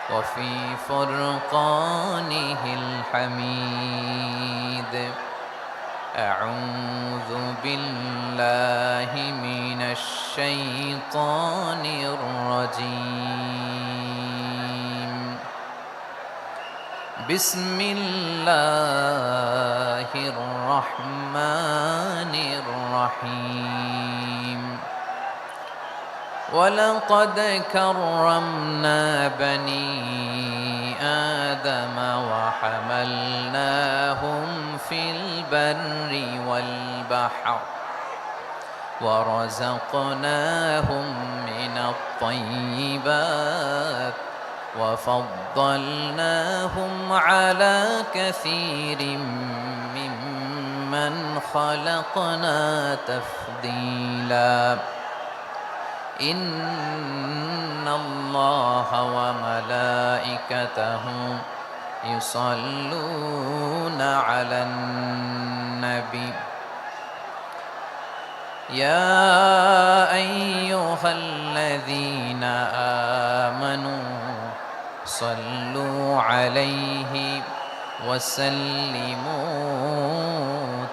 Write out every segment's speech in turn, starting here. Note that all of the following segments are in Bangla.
وفي فرقانه الحميد. أعوذ بالله من الشيطان الرجيم. بسم الله الرحمن الرحيم. ولقد كرمنا بني آدم وحملناهم في البر والبحر ورزقناهم من الطيبات وفضلناهم على كثير ممن خلقنا تفضيلا. إن الله وملائكته يصلون على النبي يا أيها الذين آمنوا صلوا عليه وسلموا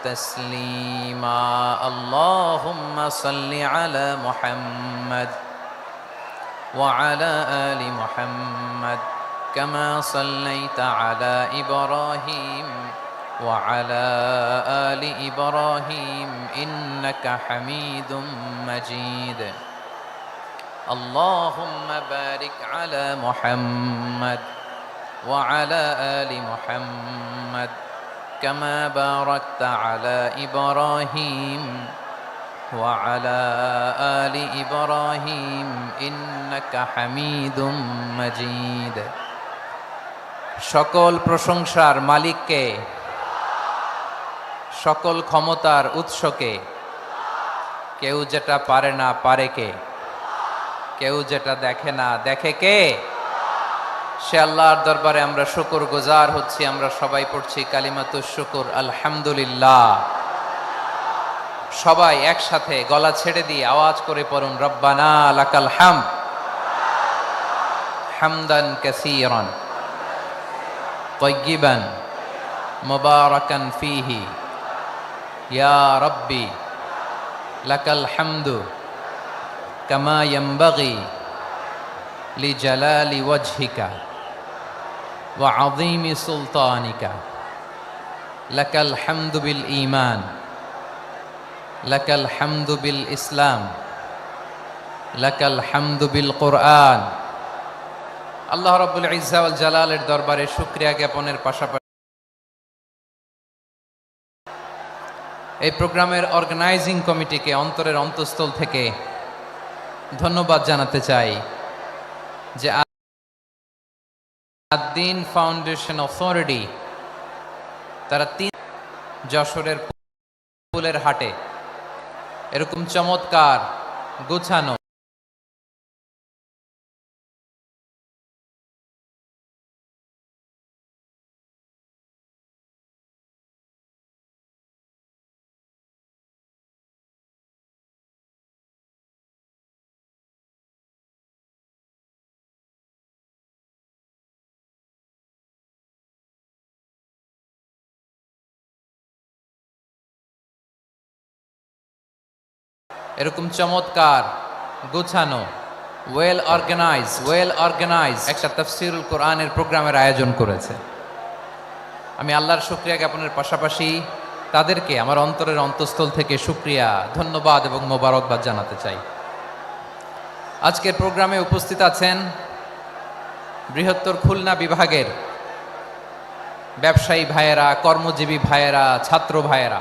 تسليما. اللهم صل على محمد وعلى آل محمد كما صليت على إبراهيم وعلى آل إبراهيم إنك حميد مجيد. اللهم بارك على محمد وعلى آل محمد كما باركت على إبراهيم وعلى آل إبراهيم إنك حميد مجيد. সকল প্রশংসার মালিককে, সকল ক্ষমতার উৎসকে। কেউ যেটা পারে না পারে কে? কেউ যেটা দেখে না দেখে কে? সে আল্লাহর দরবারে আমরা শুকর গুজার হচ্ছি। আমরা সবাই পড়ছি কালিমাতুশ শুকর, আলহামদুলিল্লাহ। সবাই একসাথে গলা ছেড়ে দিয়ে আওয়াজ করে পড়ুন, রব্বানা লাকাল হামদ হামদান কাসীরান তাইয়িবান মুবারাকান ফীহি ইয়া রাব্বি লাকাল হামদু কামা ইয়ানবাগি লিজালালি ওয়াজহিকা ওয়া আযীমি সুলতানিকা। লাকাল হামদু বিল ঈমান, লাকাল হামদু বিল ইসলাম, লাকাল হামদু বিল কুরআন। আল্লাহ রাব্বুল ইজ্জা ওয়াল জালালের দরবারে শুকরিয়া জ্ঞাপনের পাশাপাশি এই প্রোগ্রামের অর্গানাইজিং কমিটিকে অন্তরের অন্তঃস্থল থেকে ধন্যবাদ জানাতে চাই যে আদ-দ্বীন ফাউন্ডেশন অথরিটি তারা যশোরের ফুলের হাটে এরকম চমৎকার গুছানো এরকম চমৎকার গোছানো ওয়েল অর্গানাইজ একটা তাফসীরুল কোরআনের প্রোগ্রামের আয়োজন করেছে। আমি আল্লাহর শুকরিয়া জ্ঞাপনের পাশাপাশি তাদেরকে আমার অন্তরের অন্তঃস্থল থেকে শুকরিয়া, ধন্যবাদ এবং মোবারকবাদ জানাতে চাই। আজকের প্রোগ্রামে উপস্থিত আছেন বৃহত্তর খুলনা বিভাগের ব্যবসায়ী ভাইয়েরা, কর্মজীবী ভাইয়েরা, ছাত্র ভাইয়েরা,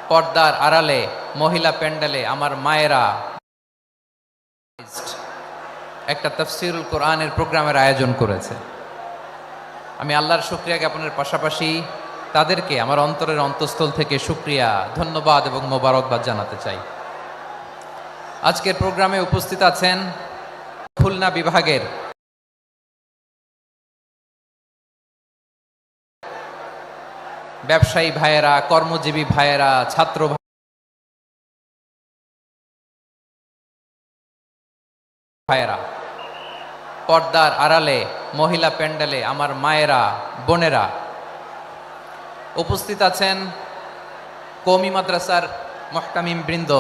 পর্দার আড়ালে মহিলা প্যান্ডেলে আমার মায়েরা একটা তাফসীরুল কোরআনের প্রোগ্রামের আয়োজন করেছে। আমি আল্লাহর শুকরিয়া জ্ঞাপনের পাশাপাশি তাদেরকে আমার অন্তরের অন্তঃস্থল থেকে শুকরিয়া, ধন্যবাদ এবং মোবারকবাদ জানাতে চাই। আজকের প্রোগ্রামে উপস্থিত আছেন খুলনা বিভাগের ব্যবসায়ী ভাইয়েরা, কর্মজীবী ভাইয়েরা, ছাত্র ভাইয়েরা, পর্দার আড়ালে, মহিলা প্যান্ডেলে আমার মায়েরা, বোনেরা, উপস্থিত আছেন কওমি মাদ্রাসার মুহতামিম বৃন্দ,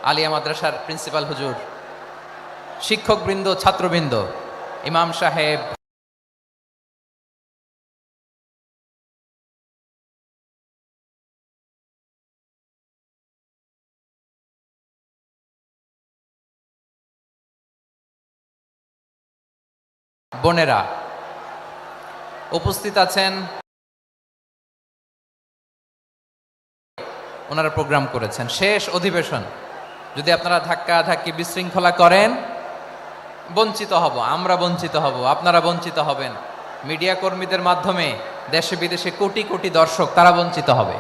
আলিয়া মাদ্রাসার প্রিন্সিপাল হুজুর, শিক্ষকবৃন্দ, ছাত্রবৃন্দ, ইমাম সাহেব, বোনেরা, উপস্থিত আছেন ওনারা প্রোগ্রাম করেছেন। শেষ অধিবেশন, যদি আপনারা ধাক্কা ধাক্কি বিশৃঙ্খলা করেন বঞ্চিত হব, আমরা বঞ্চিত হব, আপনারা বঞ্চিত হবেন। মিডিয়া কর্মীদের মাধ্যমে দেশে বিদেশে কোটি কোটি দর্শক তারা বঞ্চিত হবে।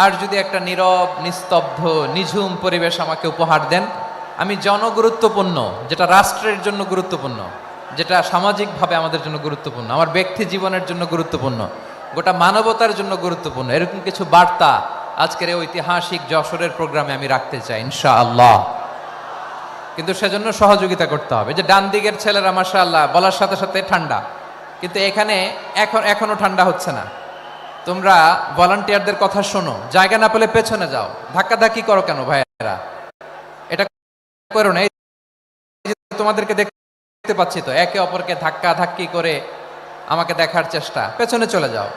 আর যদি একটা নীরব, নিস্তব্ধ, নিঝুম পরিবেশ আমাকে উপহার দেন, আমি জনগুরুত্বপূর্ণ, যেটা রাষ্ট্রের জন্য গুরুত্বপূর্ণ, যেটা সামাজিকভাবে আমাদের জন্য গুরুত্বপূর্ণ, আমার ব্যক্তি জীবনের জন্য গুরুত্বপূর্ণ, গোটা মানবতার জন্য গুরুত্বপূর্ণ, এরকম কিছু বার্তা আজকের এই ঐতিহাসিক যশোরের প্রোগ্রামে আমি রাখতে চাই ইনশাআল্লাহ। কিন্তু সেজন্য সহযোগিতা করতে হবে। যে ডান দিকের ছেলেরা মাশাআল্লাহ বলার সাথে সাথে ঠান্ডা, কিন্তু এখানে এখনো ঠান্ডা হচ্ছে না। তোমরা ভলান্টিয়ারদের কথা শোনো, জায়গা না পেলে পেছনে যাও, ধাক্কাধাক্কি করো কেন ভাইয়েরা? এটা করো না। এই যে তোমাদেরকে দেখতে পাচ্ছি তো, একে অপরকে ধাক্কা ধাক্কি করে আমাকে দেখার চেষ্টা, পেছনে চলে যাও,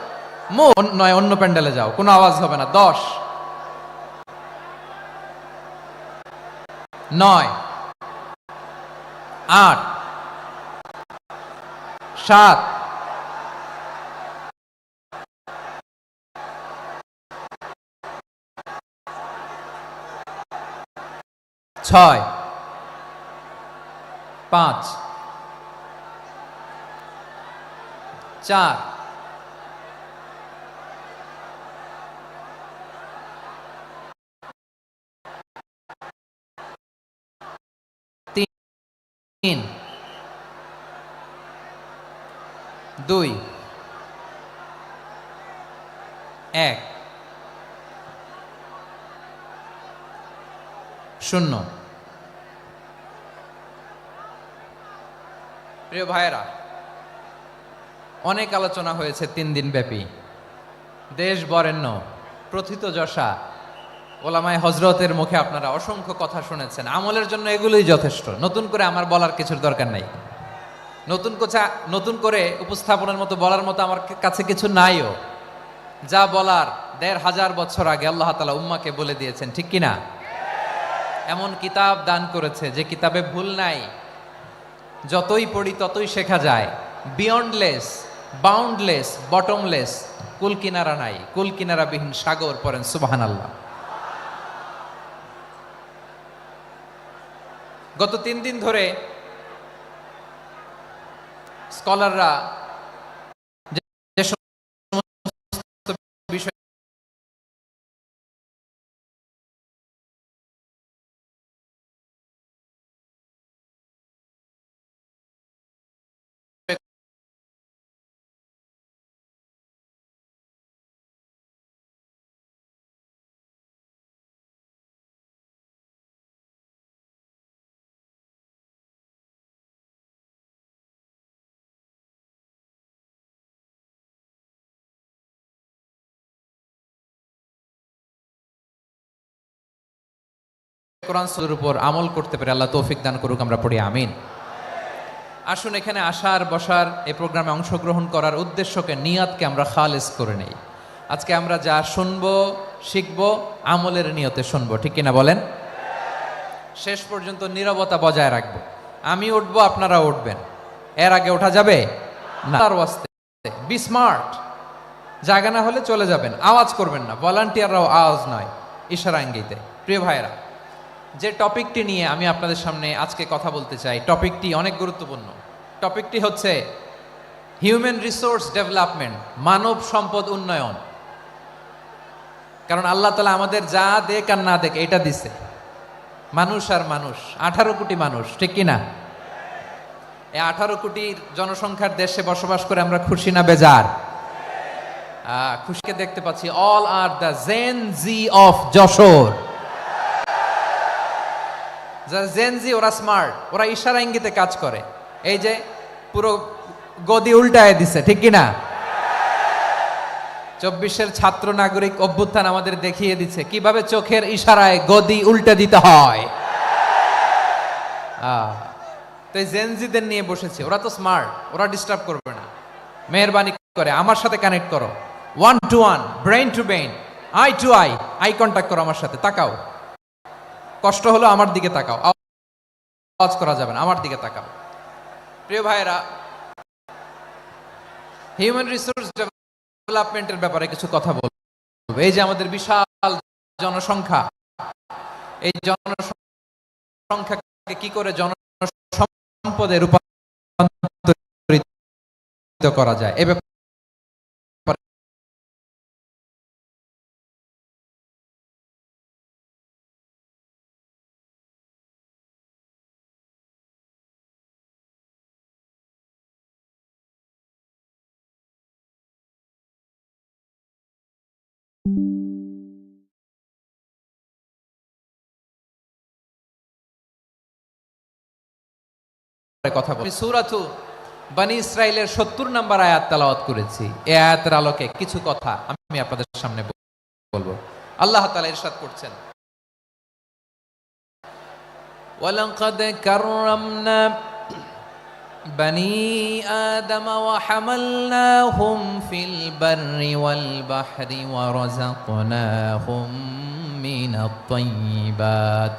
নয় অন্য প্যান্ডেলে যাও, কোনো আওয়াজ হবে না। 10, 9, 8, 7, 6, 5, 4, 3, 2, 1, 0। প্রিয় ভাইয়েরা, অনেক আলোচনা হয়েছে 3 দিন ব্যাপী। দেশ বরেণ্য, প্রথিতযশা ওলামায়ে হজরতের মুখে আপনারা অসংখ্য কথা শুনেছেন। আমলের জন্য এগুলোই যথেষ্ট, নতুন করে আমার বলার কিছুর দরকার নাই। নতুন করে উপস্থাপনের মতো বলার মতো আমার কাছে কিছু নাইও। যা বলার 1500 বছর আগে আল্লাহ তাআলা উম্মাকে বলে দিয়েছেন, ঠিক কিনা? এমন কিতাব দান করেছে যে কিতাবে ভুল নাই, যতই পড়ি ততই শেখা যায়। বিয়ন্ডলেস, বাউন্ডলেস, বটমলেস, কুল কিনারা নাই, কুল কিনারা বিহীন সাগর, পড়েন সুবহানাল্লাহ। গত 3 দিন ধরে স্কলাররা যে সমস্ত বিষয় কোরআন সুরার উপর আমল করতে পারে আল্লাহ তৌফিক দান করুক, আমরা পড়ি আমিন। আসুন এখানে আসার বসার এই প্রোগ্রামে অংশগ্রহণ করার উদ্দেশ্যকে, নিয়াতকে আমরা খালেস করে নেই। আজকে আমরা যা শুনবো শিখবো আমলের নিয়তে শুনবো, ঠিক কিনা বলেন? শেষ পর্যন্ত নীরবতা বজায় রাখবো। আমি উঠবো, আপনারা উঠবেন, এর আগে ওঠা যাবে না। বি স্মার্ট, জায়গা না হলে চলে যাবেন, আওয়াজ করবেন না। ভলান্টিয়াররাও আওয়াজ নয়, ইশারা ইঙ্গিতে। প্রিয় ভাইয়েরা, যে টপিকটি নিয়ে আমি আপনাদের সামনে আজকে কথা বলতে চাই, টপিকটি অনেক গুরুত্বপূর্ণ। টপিকটি হচ্ছে হিউম্যান রিসোর্স ডেভেলপমেন্ট, মানব সম্পদ উন্নয়ন। কারণ আল্লাহ তাআলা আমাদের যা দেখ আর না দেখ এটা দিছে। মানুষ আর মানুষ, 18 কোটি মানুষ, ঠিক কিনা? এই 18 কোটি জনসংখ্যার দেশে বসবাস করে আমরা খুশি না বেজার? খুশিকে দেখতে পাচ্ছি। All are the Gen Z of Jashore. যারা জেন জি, ওরা স্মার্ট, ওরা ইশারা ইঙ্গিতে কাজ করে। এই যে পুরো গদি উল্টায় দিছে, ঠিক কিনা? 24-এর ছাত্র নাগরিক অভ্যুত্থান আমাদের দেখিয়ে দিচ্ছে কিভাবে চোখের ইশারায় গদি উল্টে দিতে হয়। তো এই জেনজিদের নিয়ে বসেছে, ওরা তো স্মার্ট, ওরা ডিস্টার্ব করবে না। মেহেরবানি করে আমার সাথে কানেক্ট করো, 1 to 1, brain to brain, eye to eye, eye contact করো আমার সাথে, তাকাও। কষ্ট হলো আমার দিকে তাকাও, আওয়াজ করা যাবে না, আমার দিকে তাকাও। প্রিয় ভাইরা, হিউম্যান রিসোর্স ডেভেলপমেন্টের ব্যাপারে কিছু কথা বলবো। এই যে আমাদের বিশাল জনসংখ্যা, এই জনসংখ্যাকে কি করে জনসম্পদে রূপান্তরিত করা যায়, এ ব্যাপারে কথা বলি। সূরাতু বনী ইসরাইলের 70 নম্বর আয়াত তেলাওয়াত করেছি। এই আয়াতের আলোকে কিছু কথা আমি আপনাদের সামনে বলবো। আল্লাহ তাআলা ইরশাদ করছেন, ওয়ালাকাদ কাররামনা বনী আদম ওয়া হামালনাহুম ফিল বাররি ওয়াল বাহরি ওয়া রাযাকনাহুম মিনাত তাইয়্যিবাত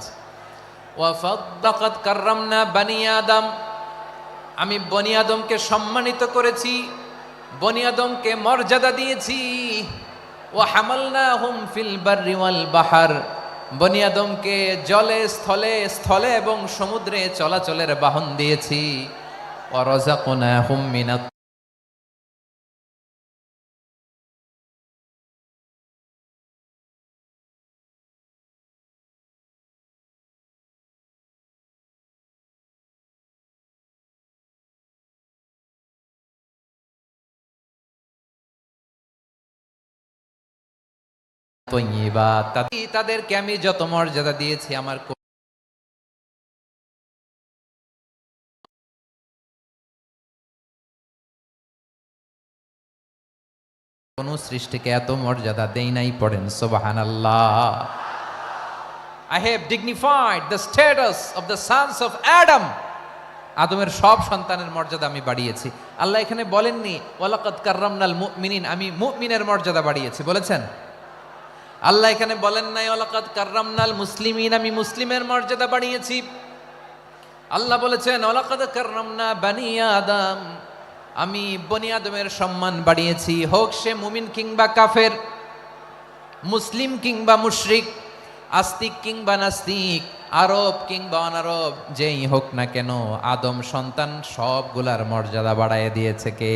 ওয়া ফাদ্দাকাদ কাররামনা বনী আদম, আমি বনি আদমকে সম্মানিত করেছি, বনি আদমকে মর্যাদা দিয়েছি। ওয়া হামালনাহুম ফিল বাররি ওয়াল বাহর, বনি আদমকে জলে স্থলে স্থলে এবং সমুদ্রে চলাচলের বাহন দিয়েছি। ওয়া রাযাকনাহুম মিনাত তাইয়্যিবাত, তাদেরকে আমি যত মর্যাদা দিয়েছি আমার কোন সৃষ্টিকে এত মর্যাদা দেই নাই, পড়েন সুবহানাল্লাহ। I have dignified the status of the sons of Adam. আদমের সব সন্তানের মর্যাদা আমি বাড়িয়েছি। আল্লাহ এখানে বলেননি ওয়ালাকাদ কাররামনাল মুমিনিন, আমি মুমিনের মর্যাদা বাড়িয়েছি, বলেছেন? আল্লাহ এখানে বলেন নাই ওয়ালাকাদ কাররামনাল মুসলিমিন, আমি মুসলিমের মর্যাদা বাড়িয়েছি। আল্লাহ বলেছেন ওয়ালাকাদ কাররামনা বনী আদম, আমি বনী আদমের সম্মান বাড়িয়েছি, হোক সে মুমিন কিংবা কাফের, মুসলিম কিংবা মুশরিক, আস্তিক কিংবা নাস্তিক, আরব কিংবা অনারব, যেই হোক না কেন, আদম সন্তান সবগুলার মর্যাদা বাড়ায় দিয়েছে কে?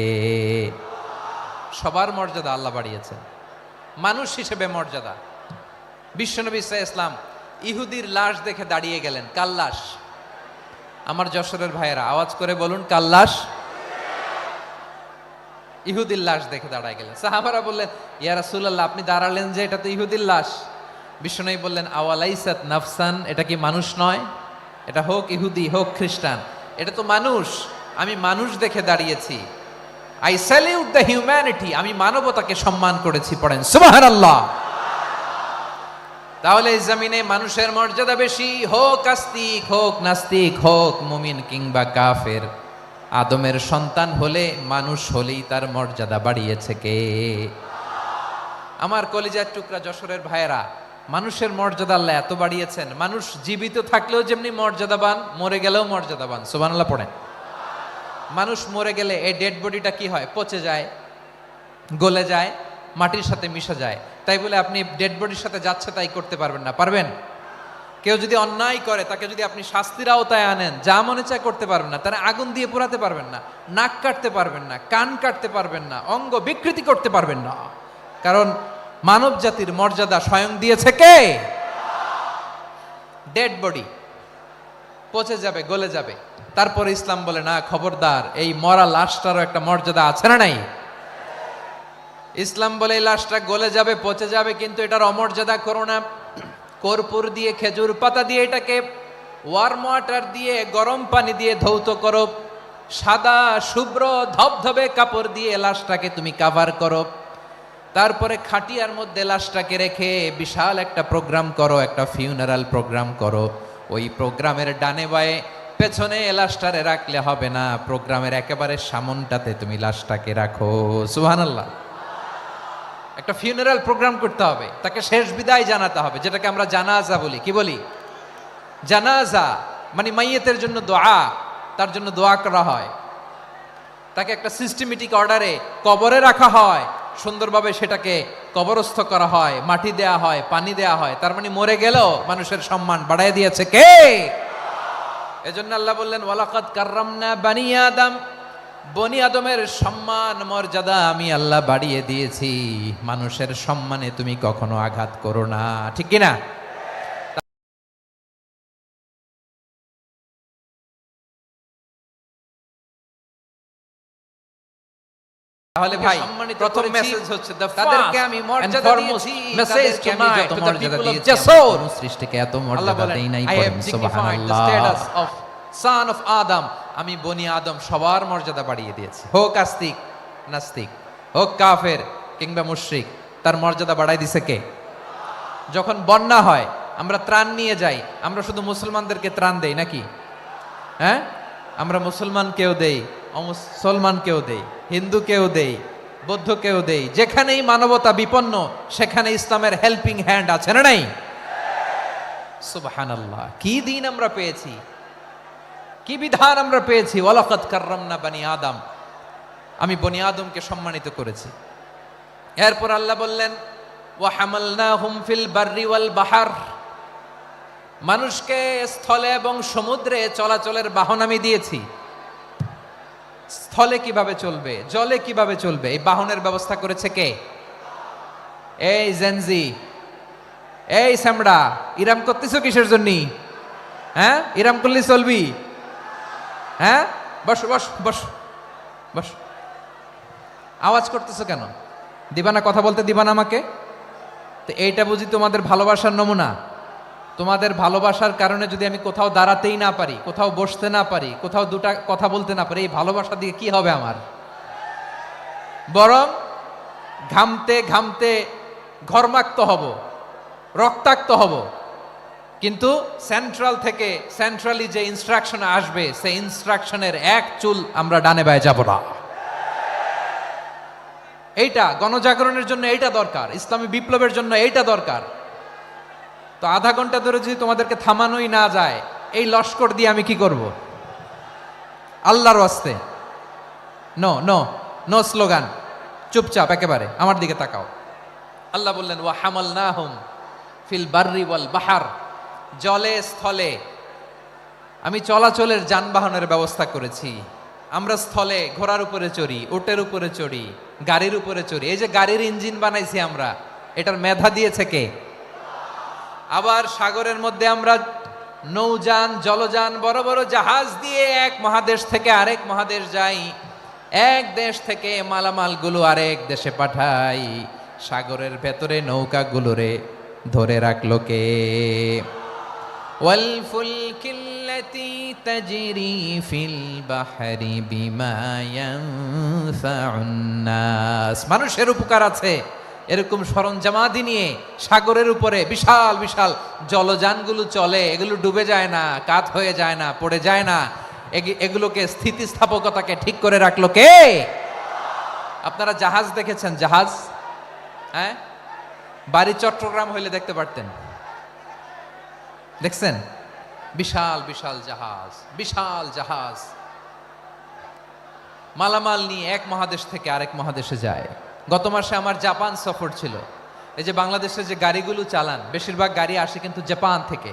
সবার মর্যাদা আল্লাহ বাড়িয়েছে। মানুষ হিসেবে মর্যাদা, বিশ্বনবী ইসা ইসলাম ইহুদির লাশ দেখে দাঁড়িয়ে গেলেন। কার লাশ? আমার যশোরের ভাইয়েরা আওয়াজ করে বলুন, কার লাশ? ইহুদির লাশ দেখে দাঁড়ায় গেলেন। সাহাবারা বললেন, ইয়া রাসূলুল্লাহ, আপনি দাঁড়ালেন যে, এটা তো ইহুদির লাশ। বিশ্বনবী বললেন, আওয়ালাইসাত নাফসান, এটা কি মানুষ নয়? এটা হোক ইহুদি হোক খ্রিস্টান, এটা তো মানুষ। আমি মানুষ দেখে দাঁড়িয়েছি। আই স্যালিউট দ্য হিউম্যানিটি, আমি মানবতাকে সম্মান করেছি, পড়েন সুবহানাল্লাহ। তাহলে এই জমিনে মানুষের মর্যাদা বেশি, হোক আস্তিক হোক নাস্তিক, হোক মুমিন কিংবা কাফের। আদমের সন্তান হলে, মানুষ হলেই তার মর্যাদা বাড়িয়েছে কে? আমার কলিজার টুকরা যশোরের ভাইয়েরা, মানুষের মর্যাদা আল্লাহ এত বাড়িয়েছেন, মানুষ জীবিত থাকলেও যেমনি মর্যাদাবান, মরে গেলেও মর্যাদাবান। সুবহানাল্লাহ পড়েন। মানুষ মরে গেলে এই ডেড বডিটা কি হয়? পচে যায়, গলে যায়, মাটির সাথে মিশে যায়। তাই বলে আপনি ডেড বডির সাথে যাচ্ছে তাই করতে পারবেন না, পারবেন? কেউ যদি অন্যায় করে, তাকে যদি আপনি শাস্তির আওতায় আনেন, যা মনে চায় করতে পারবেন না। তারা আগুন দিয়ে পোড়াতে পারবেন না, নাক কাটতে পারবেন না, কান কাটতে পারবেন না, অঙ্গ বিকৃতি করতে পারবেন না। কারণ মানব জাতির মর্যাদা স্বয়ং দিয়েছে কে? ডেড বডি পচে যাবে, গলে যাবে। তারপরে ইসলাম বলে, না খবরদার, এই মরা লাশটারও একটা মর্যাদা আছে না নাই? ইসলাম বলে এই লাশটা গলে যাবে, পচে যাবে, কিন্তু এটার অমর্যাদা করো না। কর্পূর দিয়ে, খেজুর পাতা দিয়ে, এটাকে ওয়ার্ম ওয়াটার দিয়ে, গরম পানি দিয়ে ধৌত করো, সাদা শুভ্র ধবধবে কাপড় দিয়ে লাশটাকে তুমি কাভার করো, তারপরে খাটিয়ার মধ্যে লাশটাকে রেখে বিশাল একটা প্রোগ্রাম করো, একটা ফিউনারাল প্রোগ্রাম করো। ওই প্রোগ্রামের ডানে বায়ে পেছনে লাশটারে রাখলে হবে না, প্রোগ্রামের একেবারে সামনটাতে তুমি লাশটাকে রাখো। সুবহানাল্লাহ। একটা ফিউনারাল প্রোগ্রাম করতে হবে, তাকে শেষ বিদায় জানাতে হবে, যেটাকে আমরা জানাজা বলি। কি বলি? জানাজা মানে মাইয়েতের জন্য দোয়া, তার জন্য দোয়া করা হয়, তাকে একটা সিস্টেমেটিক অর্ডারে কবরে রাখা হয়, সুন্দরভাবে সেটাকে কবরস্থ করা হয়, মাটি দেয়া হয়, পানি দেয়া হয়। তার মানে মরে গেলেও মানুষের সম্মান বাড়ায় দিয়েছে কে? এজন্য আল্লাহ বললেন ওয়ালাকাদ কাররামনা বানি আদম, বনি আদমের সম্মান মর্যাদা আমি আল্লাহ বাড়িয়ে দিয়েছি। মানুষের সম্মানে তুমি কখনো আঘাত করো না, ঠিক কি না? তাহলে ভাই প্রথম মেসেজ হচ্ছে তাদেরকে আমি মর্যাদা দিয়েছি, তাদেরকে আমি যত মর্যাদা দিয়েছি কোন সৃষ্টিকে এত মর্যাদা দেই নাই। সুবহানাল্লাহ। সন অফ আদম, আমি বনি আদম সবার মর্যাদা বাড়িয়ে দিয়েছি। হোক আস্তিক নাস্তিক, হোক কাফের কিংবা মুশরিক, তার মর্যাদা বাড়াই দিছে কে? যখন বন্যা হয় আমরা ত্রাণ নিয়ে যাই, আমরা শুধু মুসলমানদেরকে ত্রাণ দেই নাকি? হ্যাঁ, আমরা মুসলমানকেও দেই, অমুসলমানকেও দেই, হিন্দুকেও দেই, বৌদ্ধকেও দেই। যেখানেই মানবতা বিপন্ন সেখানে ইসলামের হেল্পিং হ্যান্ড আছে না নাই? সুবহানাল্লাহ। কি দিন আমরা পেয়েছি, কি বিধান আমরা পেয়েছি। ওয়ালাকাদ কাররামনা বানি আদম, আমি বনি আদমকে সম্মানিত করেছি। এরপর আল্লাহ বললেন ওয়া হামালনাহুম ফিল বাররি ওয়াল বাহর, মানুষকে স্থলে এবং সমুদ্রে চলাচলের বাহন আমি দিয়েছি। স্থলে কিভাবে চলবে, জলে কিভাবে চলবে, এই বাহনের ব্যবস্থা করেছে কে? এই জেনজি, এই সামড়া, ইরাম করতেছো কিসের জন্য? হ্যাঁ, ইরাম করলে চলবি? হ্যাঁ, বস বস বস বস। আওয়াজ করতেছো কেন? দিবানা কথা বলতে, দিবানা আমাকে? তো এইটা বুঝি তোমাদের ভালোবাসার নমুনা? তোমাদের ভালোবাসার কারণে যদি আমি কোথাও দাঁড়াতেই না পারি, কোথাও বসতে না পারি, কোথাও দুটা কথা বলতে না পারি, এই ভালোবাসা দিয়ে কি হবে আমার? বরং ঘামতে ঘামতে ঘর্মাক্ত হব, রক্তাক্ত হব। কিন্তু সেন্ট্রাল থেকে, সেন্ট্রালি যে ইনস্ট্রাকশন আসবে, সেই ইনস্ট্রাকশনের এক চুল আমরা ডানে বায়ে যাব না। এইটা গণজাগরণের জন্য এইটা দরকার, ইসলামী বিপ্লবের জন্য এইটা দরকার। তো আধা ঘন্টা ধরে যদি তোমাদেরকে থামানোই না যায়, এই লস্কর দিয়ে আমি কি করব? আল্লাহর ওয়াস্তে নো নো নো স্লোগান, চুপচাপ একেবারে আমার দিকে তাকাও। আল্লাহ বললেন ওয়া হামালনাহুম ফিল বাররি ওয়াল বাহর, জলে স্থলে আমি চলাচলের যানবাহনের ব্যবস্থা করেছি। আমরা স্থলে ঘোড়ার উপরে চড়ি, উটের উপরে চড়ি, গাড়ির উপরে চড়ি। এই যে গাড়ির ইঞ্জিন বানাইছি আমরা, এটার মেধা দিয়েছে কে? আবার সাগরের মধ্যে আমরা নৌযান, জলযান, বড় বড় জাহাজ দিয়ে এক মহাদেশ থেকে আরেক মহাদেশ যাই, এক দেশ থেকে মালামালগুলো আরেক দেশে পাঠাই। সাগরের ভেতরে নৌকাগুলোরে ধরে রাখলো কে? ওয়াল ফুলকিল্লাতি তাজরি ফিল বাহরি বিমা ইয়ানফাউন নাস, মানুষের উপকার আছে এরকম সরঞ্জামাদি নিয়ে সাগরের উপরে বিশাল বিশাল জলযানগুলো চলে। এগুলো ডুবে যায় না, কাত হয়ে যায় না, পড়ে যায় না। এগুলোকে স্থিতিস্থাপকতাকে ঠিক করে রাখলো কে? আপনারা জাহাজ দেখেছেন? জাহাজ, হ্যাঁ, বাড়ি চট্টগ্রাম হইলে দেখতে পারতেন। দেখছেন? বিশাল বিশাল জাহাজ, বিশাল জাহাজ মালামাল নিয়ে এক মহাদেশ থেকে আরেক মহাদেশে যায়। গত মাসে আমার জাপান সফর ছিল। এই যে বাংলাদেশে যে গাড়িগুলো চালান, বেশিরভাগ গাড়ি আসে কিন্তু জাপান থেকে।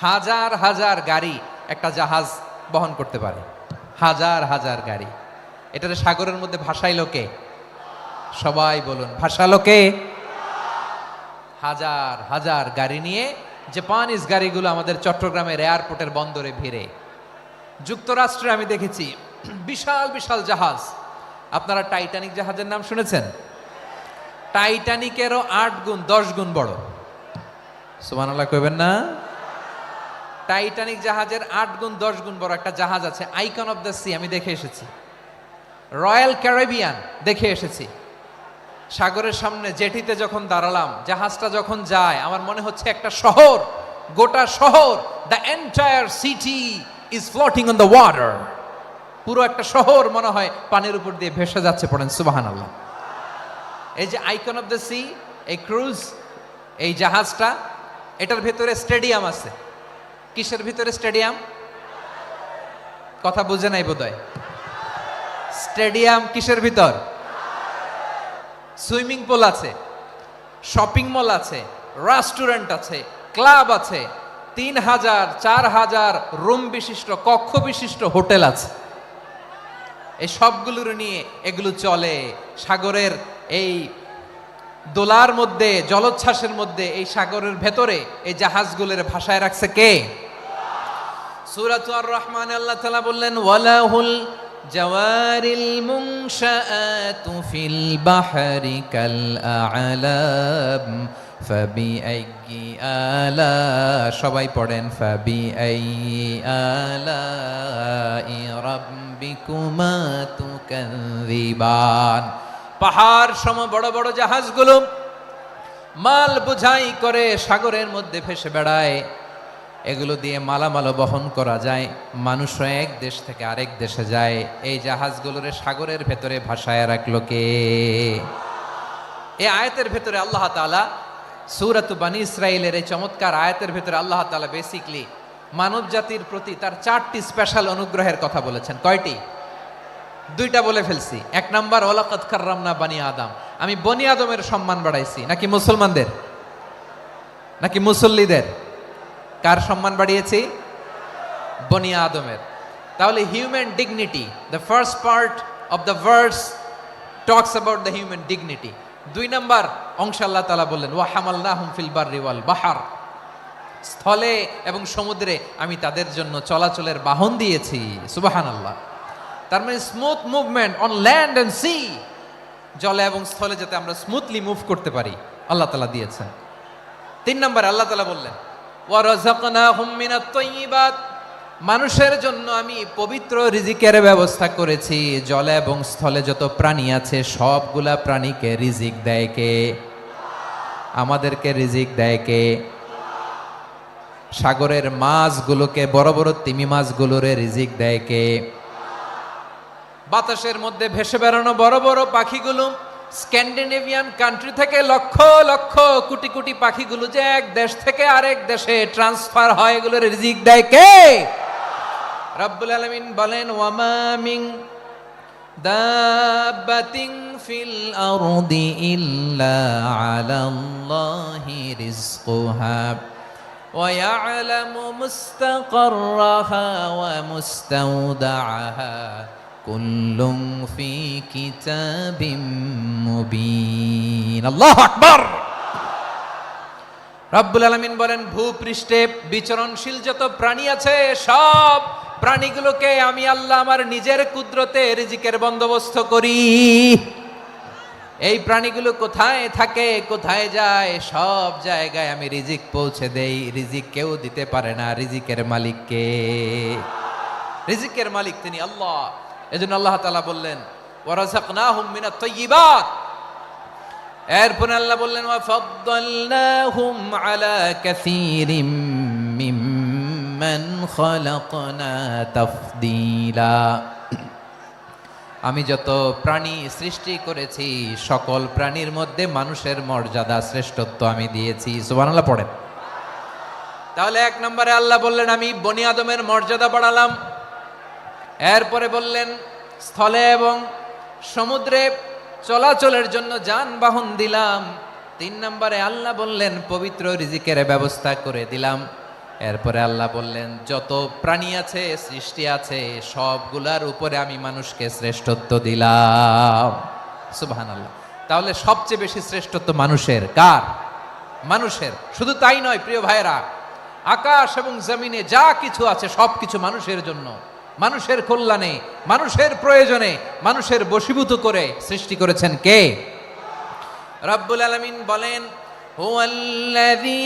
হাজার হাজার গাড়ি একটা জাহাজ বহন করতে পারে, হাজার হাজার গাড়ি। এটারে সাগরের মধ্যে ভাসাইলো কে? সবাই বলুন, ভাসালো কে? হাজার হাজার গাড়ি নিয়ে জাপানিজ গাড়িগুলো আমাদের চট্টগ্রামের এয়ারপোর্টের বন্দরে ভিড়ে। যুক্তরাষ্ট্রে আমি দেখেছি বিশাল বিশাল জাহাজ। আপনারা টাইটানিক জাহাজের নাম শুনেছেন? টাইটানিকেরও 8 গুণ 10 গুণ বড়। সুবহানাল্লাহ কইবেন না? টাইটানিক জাহাজের 8 গুণ 10 গুণ বড় একটা জাহাজ আছে, আইকন অফ দ্য সি, আমি দেখে এসেছি। রয়্যাল ক্যারিবিয়ান দেখে এসেছি। সাগরের সামনে জেটিতে যখন দাঁড়ালাম, জাহাজটা যখন যায়, আমার মনে হচ্ছে একটা শহর, গোটা শহর, the entire city is floating on the water. পুরো একটা শহর মনে হয় পানির উপর দিয়ে ভেসে যাচ্ছে, পড়েন সুবহানাল্লাহ। এই যে আইকন অফ দ্য সি, এই ক্রুজ, এই জাহাজটা, এটার ভিতরে স্টেডিয়াম আছে। কিসের ভিতরে স্টেডিয়াম? কথা বুঝে নাই বোধহয়। স্টেডিয়াম কিসের ভিতর? সুইমিং পুল আছে, শপিং মল আছে, রেস্টুরেন্ট আছে, ক্লাব আছে, 3000 4000 রুম বিশিষ্ট, কক্ষ বিশিষ্ট হোটেল আছে। এই সবগুলোর নিয়ে এগুলো চলে সাগরের এই দোলার মধ্যে, জলোচ্ছ্বাসের মধ্যে, এই সাগরের ভেতরে এই জাহাজগুলোর ভাষায় রাখছে কে? সূরা আর রহমানে আল্লাহ তাআলা বললেন, ওয়ালাহুল জাওয়ারিল মুনশাআতু ফিল বাহরি কাল আ'লাম ফাবিআইয়ি আলা, সবাই পড়েন, ফাবিআইয়ি আলাই রাব্বিকুমা তুকাযিবান। পাহাড় সম বড় বড় জাহাজগুলো মাল বোঝাই করে সাগরের মধ্যে ভেসে বেড়ায়। এগুলো দিয়ে মালামাল বহন করা যায়, মানুষও এক দেশ থেকে আরেক দেশে যায়। এই জাহাজগুলোর সাগরের ভেতরে ভাসায় রাখলো কে? এই আয়াতের ভেতরে আল্লাহ তাআলা সূরাত বানী ইসরাঈলের এই চমৎকার আয়াতের ভেতরে আল্লাহ তাআলা বেসিকলি মানব জাতির প্রতি তার 4টি স্পেশাল অনুগ্রহের কথা বলেছেন। কয়টি? 2টা বলে ফেলছি। 1 নাম্বার, ওয়ালাকাদ কাররামনা বানি আদম, আমি বনি আদমের সম্মান বাড়াইছি। নাকি মুসলমানদের? নাকি মুসল্লিদের? কার সম্মান বাড়িয়েছি? বনি আদমের। তাহলে human dignity, the first part of the verse talks about the human dignity. 2 number অংশ আল্লাহ তাআলা বললেন, ওয়া হামালনাহুম ফিল বাররি ওয়াল বাহর, স্থলে এবং সমুদ্রে আমি তাদের জন্য চলাচলের বাহন দিয়েছি। সুবহানাল্লাহ। তার মানে smooth movement on land and sea, জলে এবং স্থলে যাতে আমরা স্মুথলি মুভ করতে পারি আল্লাহ তাআলা দিয়েছেন। 3 নম্বরে আল্লাহ তাআলা বললেন, ওয়া রাযাকনাহুম মিনাত তাইয়্যিবাত, মানুষের জন্য আমি পবিত্র রিজিকের ব্যবস্থা করেছি। জলে এবং স্থলে যত প্রাণী আছে সবগুলা প্রাণীকে রিজিক দেয় কে? আমাদেরকে রিজিক দেয় কে? সাগরের মাছগুলোকে, বড় বড় তিমি মাছগুলোরে রিজিক দেয় কে? বাতাসের মধ্যে ভেসে বেড়ানো বড় বড় পাখিগুলো, স্ক্যান্ডিনেভিয়ান কান্ট্রি থেকে লক্ষ লক্ষ কোটি কোটি পাখিগুলো যে এক দেশ থেকে আরেক দেশে ট্রান্সফার হয়, এগুলোর রিজিক দেয় কে? রব্বুল আলামিন বলেন, ওয়ামা মিন দাব্বাতিন ফিল আরদি ইল্লা আলাল্লাহি রিজকুহা ওয়া ইয়ালামু মুস্তাকাররাহা ওয়া মুস্তাওদাআহা কুল্লুম ফি কিতাবিম মুবিন। আল্লাহু আকবার। রব্বুল আলামিন বলেন, ভূপৃষ্ঠে বিচরণশীল যত প্রাণী আছে সব প্রাণীগুলোকে আমি আল্লাহ আমার নিজের কুদরতে রিজিকের বন্দোবস্ত করি। এই প্রাণীগুলো কোথায় থাকে, কোথায় যায়, সব জায়গায় আমি রিজিক পৌঁছে দেই। রিজিক কেউ দিতে পারে না, রিজিকের মালিক কে? রিজিকের মালিক তিনি আল্লাহ। এজন্য আল্লাহ তাআলা বললেন, ওয়া রাযাকনাহুম মিনাত তাইয়্যিবাত। এরপর আল্লাহ বললেন, ওয়া ফাদ্দালনাহুম আলা কাসীরিম মিম্মান খালাকনা তাফদীলা। আমি যত প্রাণী সৃষ্টি করেছি সকল প্রাণীর মধ্যে মানুষের মর্যাদা, শ্রেষ্ঠত্ব আমি দিয়েছি। সুবহানাল্লাহ পড়েন। তাহলে 1 নম্বরে আল্লাহ বললেন, আমি বনি আদমের মর্যাদা বাড়ালাম। এরপরে বললেন, স্থলে এবং সমুদ্রে চলাচলের জন্য যানবাহন দিলাম। 3 নম্বরে আল্লাহ বললেন, পবিত্র রিজিকের ব্যবস্থা করে দিলাম। এরপরে আল্লাহ বললেন, যত প্রাণী আছে, সৃষ্টি আছে, সবগুলার উপরে আমি মানুষকে শ্রেষ্ঠত্ব দিলাম। সুবহানাল্লাহ। তাহলে সবচেয়ে বেশি শ্রেষ্ঠত্ব মানুষের। কার? মানুষের। শুধু তাই নয় প্রিয় ভাইরা, আকাশ এবং জমিনে যা কিছু আছে সবকিছু মানুষের জন্য, মানুষের কল্যাণে, মানুষের প্রয়োজনে, মানুষের বশীভূত করে সৃষ্টি করেছেন কে? রব্বুল আলামিন বলেন, হুয়াল্লাযী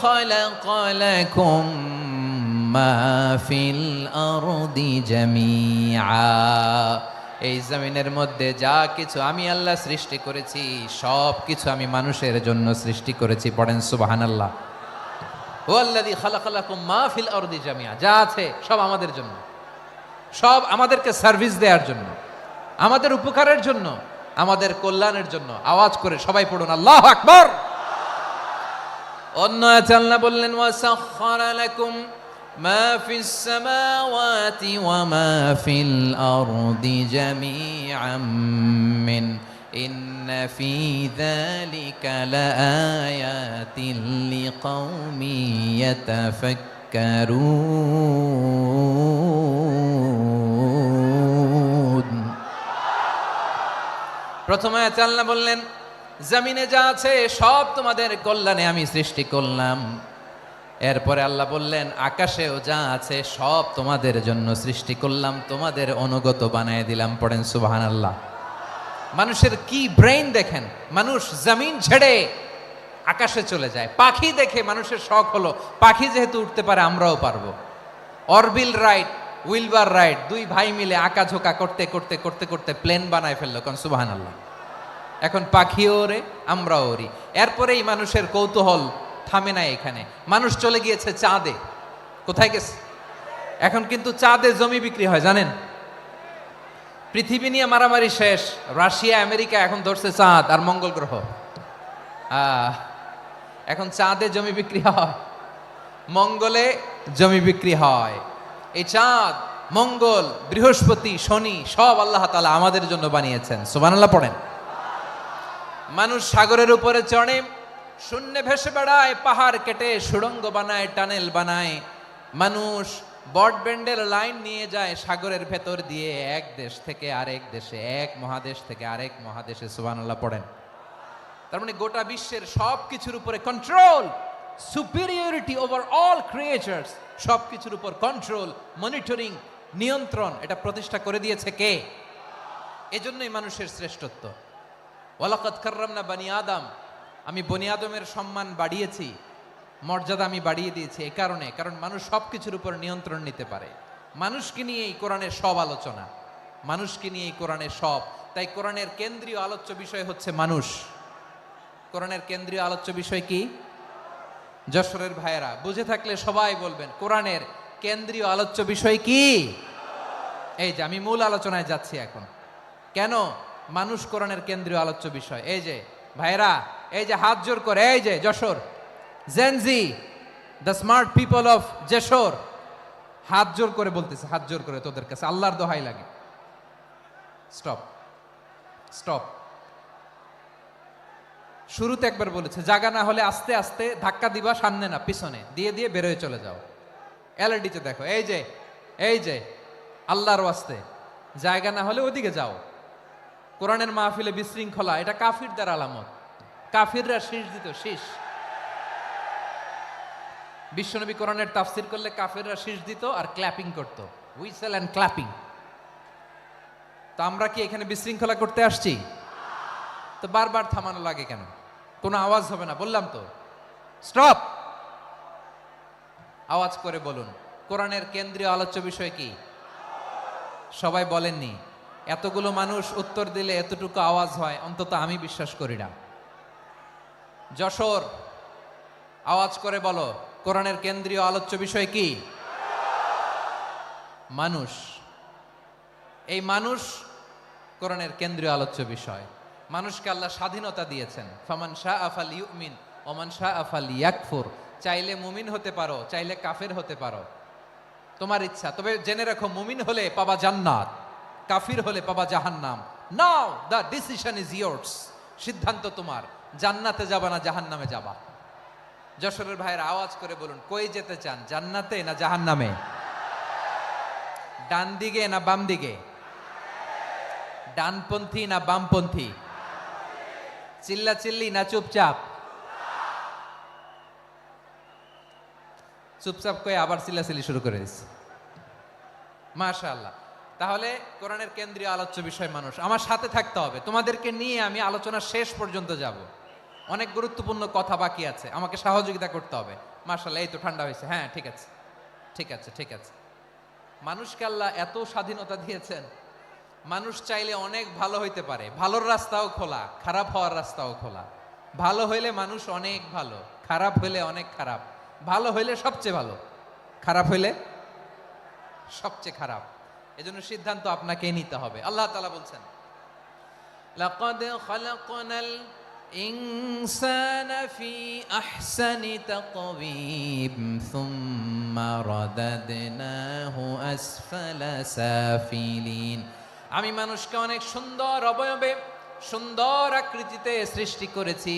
খালাকা লাকুম মা ফিল আরদি জামিআ, এই জমিনের মধ্যে যা কিছু আমি আল্লাহ সৃষ্টি করেছি সব কিছু আমি মানুষের জন্য সৃষ্টি করেছি। পড়েন সুবহানাল্লাহ। হুয়াল্লাযী খালাকা লাকুম মা ফিল আরদি জামিআ, যা আছে সব আমাদের জন্য, সব আমাদেরকে সার্ভিস দেওয়ার জন্য, আমাদের উপকারের জন্য, আমাদের কল্যাণের জন্য। আওয়াজ করে সবাই পড়ুন আল্লাহু আকবার। অন্য আয়াতে আল্লাহ বললেন ওয়াসাখখারা লাকুম মা ফিস সামাওয়াতি ওয়া মা ফিল আরদি জামিআম মিন ইন্না ফি যালিকা লাআয়াতিন লিকাউমিন ইয়াতাফাক্কারুন। প্রথমে আয়াতে আল্লাহ বললেন জমিনে যা আছে সব তোমাদের কল্যাণে আমি সৃষ্টি করলাম। এরপরে আল্লাহ বললেন আকাশেও যা আছে সব তোমাদের জন্য সৃষ্টি করলাম, তোমাদের অনুগত বানায় দিলাম। পড়েন সুবহানাল্লাহ। মানুষের কি ব্রেইন দেখেন, মানুষ জমিন ছেড়ে আকাশে চলে যায়। পাখি দেখে মানুষের শখ হলো পাখি যেহেতু উঠতে পারে আমরাও পারবো। অরবিল রাইট, উইলবার রাইট, দুই ভাই মিলে আঁকাঝোঁকা করতে করতে করতে করতে প্লেন বানায় ফেললো। কোন সুবহানাল্লাহ। এখন পাখিও ওরে, আমরাও ওরি। এরপরেই মানুষের কৌতূহল থামে না এখানে, মানুষ চলে গিয়েছে চাঁদে। কোথায় গেছে? এখন কিন্তু চাঁদে জমি বিক্রি হয় জানেন। পৃথিবী নিয়ে মারামারি শেষ, রাশিয়া আমেরিকা এখন ধরছে চাঁদ আর মঙ্গল গ্রহ। এখন চাঁদে জমি বিক্রি হয়, মঙ্গলে জমি বিক্রি হয়। এই চাঁদ, মঙ্গল, বৃহস্পতি, শনি সব আল্লাহ তাআলা আমাদের জন্য বানিয়েছেন। সুবহানাল্লাহ পড়েন। মানুষ সাগরের উপরে চড়ে, শূন্যে ভেসে বেড়ায়, পাহাড় কেটে সুড়ঙ্গ বানায়, টানেল বানায়। মানুষ ব্রডব্যান্ডের লাইন নিয়ে যায় সাগরের ভেতর দিয়ে, এক দেশ থেকে আরেক দেশে, এক মহাদেশ থেকে আরেক মহাদেশে। সুবহানাল্লাহ পড়েন। তার মানে গোটা বিশ্বের সব কিছুর উপরে control, superiority over all creatures, সব কিছুর উপর কন্ট্রোল, মনিটরিং, নিয়ন্ত্রণ, এটা প্রতিষ্ঠা করে দিয়েছে কে? এজন্যই মানুষের শ্রেষ্ঠত্ব। ওয়ালাকাদ কাররামনা বানি আদম, আমি বনি আদমের সম্মান বাড়িয়েছি, মর্যাদা আমি বাড়িয়ে দিয়েছি। এই কারণে, কারণ মানুষ সব কিছুর উপর নিয়ন্ত্রণ নিতে পারে। মানুষকে নিয়ে এই কোরআনের সব আলোচনা, মানুষকে নিয়ে এই কোরআনের সব। তাই কোরআনের কেন্দ্রীয় আলোচ্য বিষয় হচ্ছে মানুষ। কোরআনের কেন্দ্রীয় আলোচ্য বিষয় কি? যশোরের ভাইয়েরা বুঝে থাকলে সবাই বলবেন কোরআনের কেন্দ্রীয় আলোচ্য বিষয় কি? এই যে আমি মূল আলোচনায় যাচ্ছি এখন। কেন মানুষ কোরআনের কেন্দ্রীয় আলোচ্য বিষয়? এই যে ভাইরা, এই যে হাত জোর করে, এই যে Jessore Gen Z, the smart people of Jessore, হাত জোর করে বলতেছে, হাত জোর করে তোদের কাছে আল্লাহর দোহাই লাগে, স্টপ স্টপ। শুরুতে একবার বলেছে জাগা না হলে আস্তে আস্তে ধাক্কা দিবা, সামনে না পিছনে দিয়ে দিয়ে বেরোয় চলে যাও। এলইডিতে দেখো, এই যে এই যে আল্লাহর ওয়াস্তে জায়গা না হলে ওদিকে যাও। কোরআনের মাহফিলে বিশৃঙ্খলা, এটা কাফিরদের আলামত। কাফিররা শীষ দিত, শীষ। বিশ্বনবী কোরআনের তাফসির করলে কাফিররা শীষ দিত আর ক্ল্যাপিং করত, হুইসেল এন্ড ক্ল্যাপিং। তো আমরা কি এখানে বিশৃঙ্খলা করতে আসছি? তো বারবার থামানো লাগে কেন? কোনো আওয়াজ হবে না, বললাম তো স্টপ। আওয়াজ করে বলুন কোরআনের কেন্দ্রীয় আলোচ্য বিষয় কি? সবাই বলেননি। এতগুলো মানুষ উত্তর দিলে এতটুকু আওয়াজ হয়, অন্তত আমি বিশ্বাস করি না। যশোর আওয়াজ করে বলো কোরআনের কেন্দ্রীয় আলোচ্য বিষয় কি? মানুষ। এই মানুষ কোরআনের কেন্দ্রীয় আলোচ্য বিষয়। মানুষকে আল্লাহ স্বাধীনতা দিয়েছেন। ফামান শাআ ফালইউমিন ওয়া মান শাআ ফালইয়াকফুর। চাইলে মুমিন হতে পারো, চাইলে কাফের হতে পারো, তোমার ইচ্ছা। তবে জেনে রাখো মুমিন হলে পাবা জান্নাত, কাফির হলে পাবা জাহান্নাম। নাও দ্য ডিসিশন ইজ ইয়ার্স। সিদ্ধান্ত তোমার, জান্নাতে যাবা না জাহান্নামে যাবা। যশোরের ভাইয়ের আওয়াজ করে বলুন কই যেতে চান, জান্নাতে না জাহান্নামে? ডান দিকে না বাম দিকে? ডানপন্থী না বামপন্থী? চিল্লা চিল্লি না চুপচাপ? চুপচাপ কয়ে আবার চিল্লাচিল্লি শুরু করে দিচ্ছে। মাশাআল্লাহ। তাহলে কোরআনের কেন্দ্রীয় আলোচ্য বিষয় মানুষ। আমার সাথে থাকতে হবে, তোমাদেরকে নিয়ে আমি আলোচনা শেষ পর্যন্ত যাব। অনেক গুরুত্বপূর্ণ কথা বাকি আছে, আমাকে সহযোগিতা করতে হবে। মাশাআল্লাহ, এই তো ঠান্ডা হয়েছে। হ্যাঁ ঠিক আছে, ঠিক আছে, ঠিক আছে। মানুষকে আল্লাহ এত স্বাধীনতা দিয়েছেন, মানুষ চাইলে অনেক ভালো হইতে পারে। ভালোর রাস্তাও খোলা, খারাপ হওয়ার রাস্তাও খোলা। ভালো হইলে মানুষ অনেক ভালো, খারাপ হইলে অনেক খারাপ। ভালো হইলে সবচেয়ে ভালো, খারাপ হইলে সবচেয়ে খারাপ। এজন্য সিদ্ধান্ত আপনাকে নিতে হবে। আল্লাহ তাআলা বলছেন, লাকাদ খালাকনাল ইনসানা ফি আহসানি তাকওয়িম সুম্মা রাদাদনাহু আসফালা সাফিলিন। আমি মানুষকে অনেক সুন্দর অবয়বে, সুন্দর আকৃতিতে সৃষ্টি করেছি।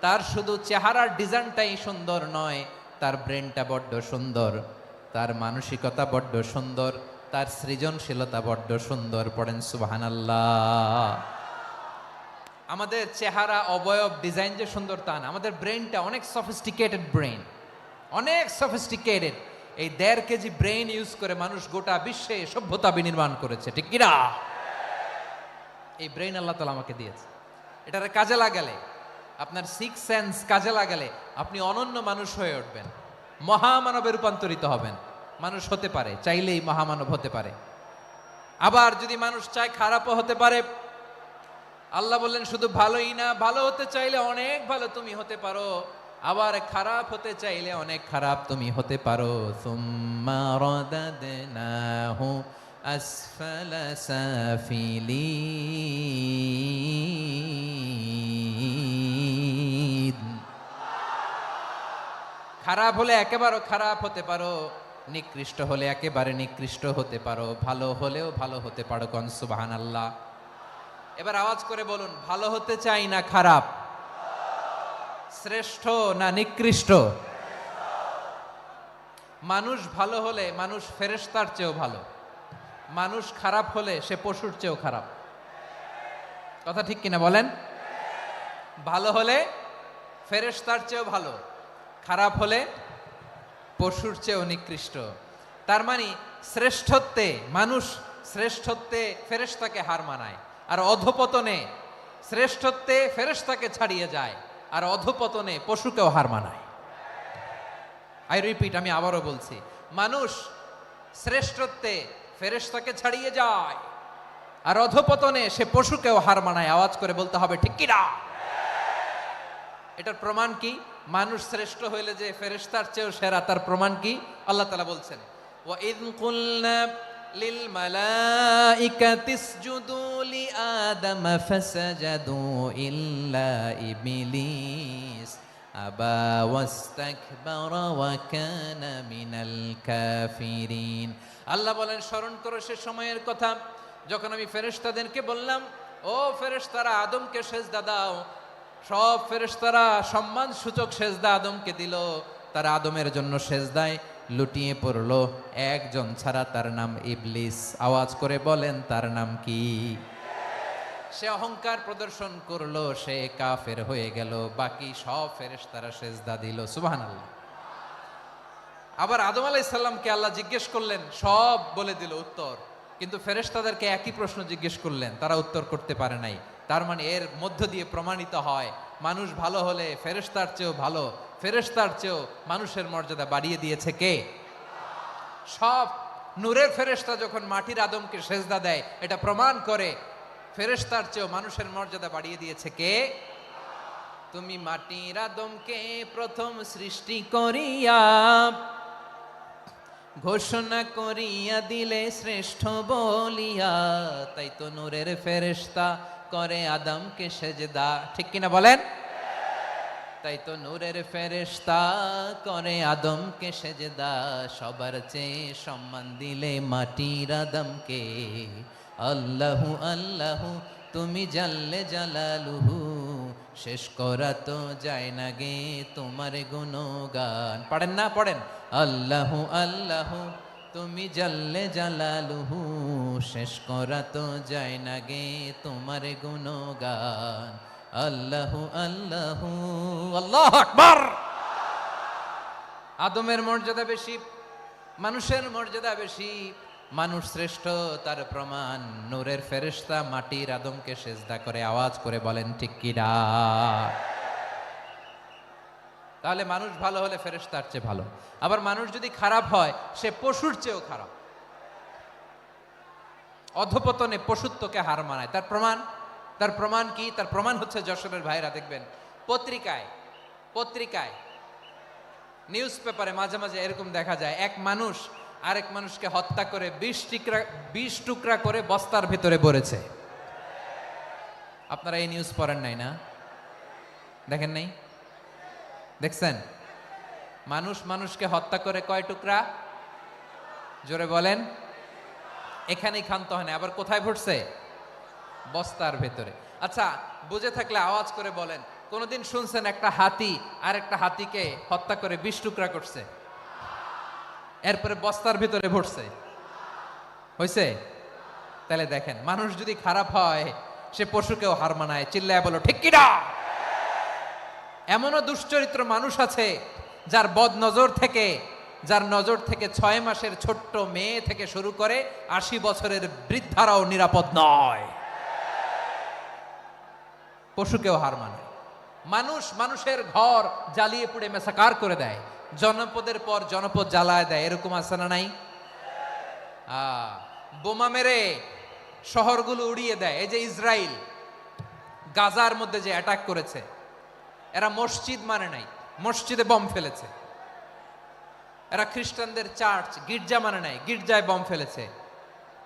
তার শুধু চেহারার ডিজাইনটাই সুন্দর নয়, তার ব্রেনটা বড্ড সুন্দর, তার মানসিকতা বড্ড সুন্দর, তার সৃজনশীলতা বড্ড সুন্দর। পড়েন সুবহানাল্লাহ। আমাদের চেহারা, অবয়ব, ডিজাইন যে সুন্দর তা না, আমাদের ব্রেনটা অনেক সফিস্টিকেটেড ব্রেন, অনেক সফিস্টিকেটেড। এই 1.5 কেজি ব্রেন ইউজ করে মানুষ গোটা বিশ্বে সভ্যতা বিনির্মাণ করেছে, ঠিক কিনা? এই ব্রেন আল্লাহ তাআলা আমাকে দিয়েছে। এটার কাজে লাগালে, আপনার 6 সেন্স কাজে লাগালে আপনি অনন্য মানুষ হয়ে উঠবেন, মহামানবে রূপান্তরিত হবেন। মানুষ হতে পারে, চাইলেই মহামানব হতে পারে। আবার যদি মানুষ চায় খারাপও হতে পারে। আল্লাহ বললেন শুধু ভালোই না, ভালো হতে চাইলে অনেক ভালো তুমি হতে পারো, আবার খারাপ হতে চাইলে অনেক খারাপ তুমি হতে পারো। সুম্মা রাদাদনাহু আসফালা সাফিলিন। খারাপ হলে একেবারে খারাপ হতে পারো, নিকৃষ্ট হলে একেবারে নিকৃষ্ট হতে পারো, ভালো হলেও ভালো হতে পারো। কোন সুবহানাল্লাহ। এবার আওয়াজ করে বলুন, ভালো হতে চাই না খারাপ, শ্রেষ্ঠ না নিকৃষ্ট? মানুষ ভালো হলে মানুষ ফেরেশতার চেয়েও ভালো, মানুষ খারাপ হলে সে পশুর চেয়েও খারাপ। কথা ঠিক কিনা বলেন? ভালো হলে ফেরেশতার চেয়েও ভালো, খারাপ হলে পশুর চেয়েও নিকৃষ্ট। তার মানে শ্রেষ্ঠত্বে মানুষ, শ্রেষ্ঠত্বে ফেরেশতাকে হার মানায়, আর অধপতনে শ্রেষ্ঠত্বে ফেরেশতাকে ছাড়িয়ে যায়, আর অধপতনে পশুকেও হার মানায়। আই রিপিট, আমি আবারও বলছি, মানুষ শ্রেষ্ঠত্বে ফেরেশতাকে ছাড়িয়ে যায়, আর অধপতনে সে পশুকেও হার মানায়। আওয়াজ করে বলতে হবে ঠিক কিনা? এটার প্রমাণ কি? মানুষ শ্রেষ্ঠ হইলে যে ফেরেশতার চেয়েও সেরা, তার প্রমাণ কি? আল্লাহ তাআলা বলছেন, ওয়া ইয কুলনা লিল মালাইকাতি ইসজুদু লি আদম ফাসাজাদু ইল্লা ইবলিস আবা ওয়াস্তাকবারা ওয়া কানা মিনাল কাফিরিন। আল্লাহ বলেন, স্মরণ করো সে সময়ের কথা যখন আমি ফেরেশতাদেরকে বললাম, ও ফেরেশতারা আদমকে সেজদা দাও। সব ফেরেশতারা সম্মান সূচক সেজদা আদমকে দিল। তারা আদমের জন্য সেজদায় লুটিয়ে পড়লো, একজন ছাড়া, তার নাম ইবলিস। আওয়াজ করে বলেন, তার নাম কি? সে অহংকার প্রদর্শন করলো, সে কাফের হয়ে গেল। বাকি সব ফেরেশতারা সেজদা দিল। সুবহানাল্লাহ। আবার আদম আলাইহিস সালামকে আল্লাহ জিজ্ঞেস করলেন, সব বলে দিল উত্তর, কিন্তু ফেরেশতাদেরকে একই প্রশ্ন জিজ্ঞেস করলেন, তারা উত্তর করতে পারে নাই। তার মানে এর মধ্য দিয়ে প্রমাণিত হয়, মানুষ ভালো হলে ফেরেশতার চেয়েও ভালো, ফেরেশতার চেয়েও মানুষের মর্যাদা বাড়িয়ে দিয়েছে কে? সব নূরের ফেরেশতা যখন মাটির আদমকে সেজদা দেয়, এটা প্রমাণ করে ফেরেশতার চেয়েও মানুষের মর্যাদা বাড়িয়ে দিয়েছে কে? তুমি মাটির আদমকে প্রথম সৃষ্টি করিয়া ঘোষণা করিয়া দিলে শ্রেষ্ঠ বলিয়া, তাই তো নূরের ফেরেশতা করে আদমকে সেজদা। ঠিক কিনা বলেন? তাই তো নূরের ফেরেশতা করে আদমকে সেজদা। সবার চেয়ে সম্মান দিলে মাটির আদমকে। আল্লাহু আল্লাহু তুমি জাল্লে জালালুহু, শেষ করা তো যায় না গে তোমার গুণগান। পড়েন না? পড়েন। আল্লাহু আল্লাহু তুমি জাল্লে জালালুহু, শেষ করা তো যায় না গে তোমার গুণগান। আল্লাহু আল্লাহু আল্লাহু আকবার। আদমের মর্যাদা বেশি, মানুষের মর্যাদা বেশি, মানুষ শ্রেষ্ঠ, তার প্রমাণ নূরের ফেরেশতা মাটির আদমকে সেজদা করে। আওয়াজ করে বলেন ঠিক কিনা? তাহলে মানুষ ভালো হলে ফেরেশতার চেয়ে ভালো। আবার মানুষ যদি খারাপ হয় সে পশুর চেয়েও খারাপ। অধপতনে পশুত্বকে হার মানায়। তার প্রমাণ কি? তার প্রমাণ হচ্ছে যশোরের ভাইরা দেখবেন পত্রিকায় নিউজ পেপারে মাঝে মাঝে এরকম দেখা যায়, এক মানুষ আরেক মানুষকে হত্যা করে 20 টুকরা করে বস্তার ভিতরে ভরেছে। আপনারা এই নিউজ পড়েন নাই না? দেখেন নাই? দেখছেন? মানুষ মানুষকে হত্যা করে কয় টুকরা? জোরে বলেন। এখানেই ক্ষান্ত হয় না, আবার কোথায় ভরছে? বস্তার ভেতরে। আচ্ছা, বুঝে থাকলে আওয়াজ করে বলেন, কোনদিন শুনছেন একটা হাতি আর একটা হাতিকে হত্যা করে 20 টুকরা করছে, এরপরে বস্তার ভিতরে ভরছে? হয়েছে? তাহলে দেখেন, মানুষ যদি খারাপ হয় সে পশুকেও হার মানায়। চিল্লায় বলো ঠিক কিনা? এমনও দুশ্চরিত্র মানুষ আছে যার যার নজর থেকে 6 মাসের ছোট্ট মেয়ে থেকে শুরু করে 80 বছরের বৃদ্ধারাও নিরাপদ নয়। পশুকেও হার মানায়। মানুষের ঘর জ্বালিয়ে পুড়ে মেসাকার করে দেয়, জনপদের পর জনপদ জ্বালায় দেয়। এরকম আছে না নাই? বোমা মেরে শহরগুলো উড়িয়ে দেয়। এই যে ইসরায়েল গাজার মধ্যে যে অ্যাটাক করেছে, এরা মসজিদ মানে নাই, মসজিদে বম ফেলেছে। এরা খ্রিস্টানদের চার্চ গির্জা মানে নাই, গির্জায় বম ফেলেছে।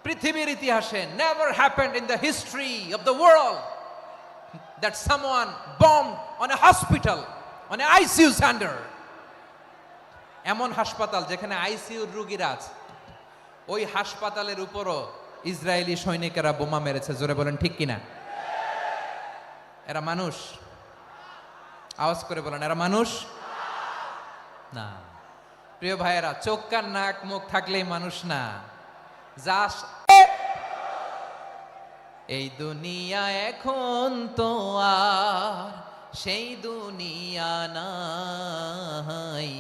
পৃথিবীর ইতিহাসে never happened in the history of the world that someone bombed on a hospital, on a ICU center. এমন হাসপাতাল যেখানে আইসিইউর রোগীরা আছে, ওই হাসপাতালের উপরও ইসরায়েলি সৈনিকেরা বোমা মেরেছে। জোরে বলেন ঠিক কিনা? এরা মানুষ? আওয়াজ করে বলেন, এরা মানুষ না। প্রিয় ভাইয়েরা, চোখ কান নাক মুখ থাকলেই মানুষ না। যা এই দুনিয়া এখন তো আর সেই দুনিয়া নাই,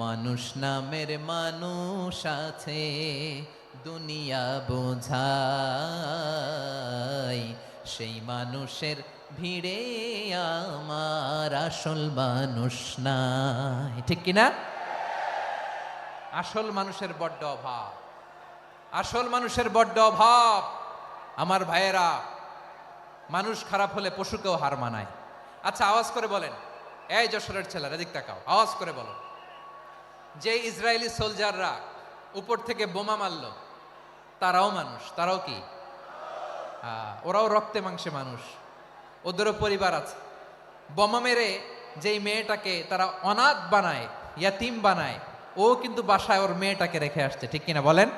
মানুষ নামের মানুষ আছে দুনিয়া বোঝাই, সেই মানুষের ভিড়ে আমার আসল মানুষ নাই। ঠিক কিনা? আসল মানুষের বড্ড অভাব, আসল মানুষের বড্ড অভাব। আমার ভাইয়েরা, মানুষ খারাপ হলে পশুকেও হার মানায়। আচ্ছা, আওয়াজ করে বলেন, এই যশোরের ছেলেরা এদিক তাকাও, আওয়াজ করে বলো, যে ইসরায়েলি সোলজাররা উপর থেকে বোমা মারল তারাও মানুষ? তারাও কি? ওরাও রক্তে মাংসে মানুষ, ওদেরও পরিবার আছে। বোমা মেরে যেই মেয়েটাকে তারা অনাথ বানায়, ইয়াতিম বানায়, ও কিন্তু বাসায় ওর মেয়েটাকে রেখে আসছে। ঠিক কিনা বলেন?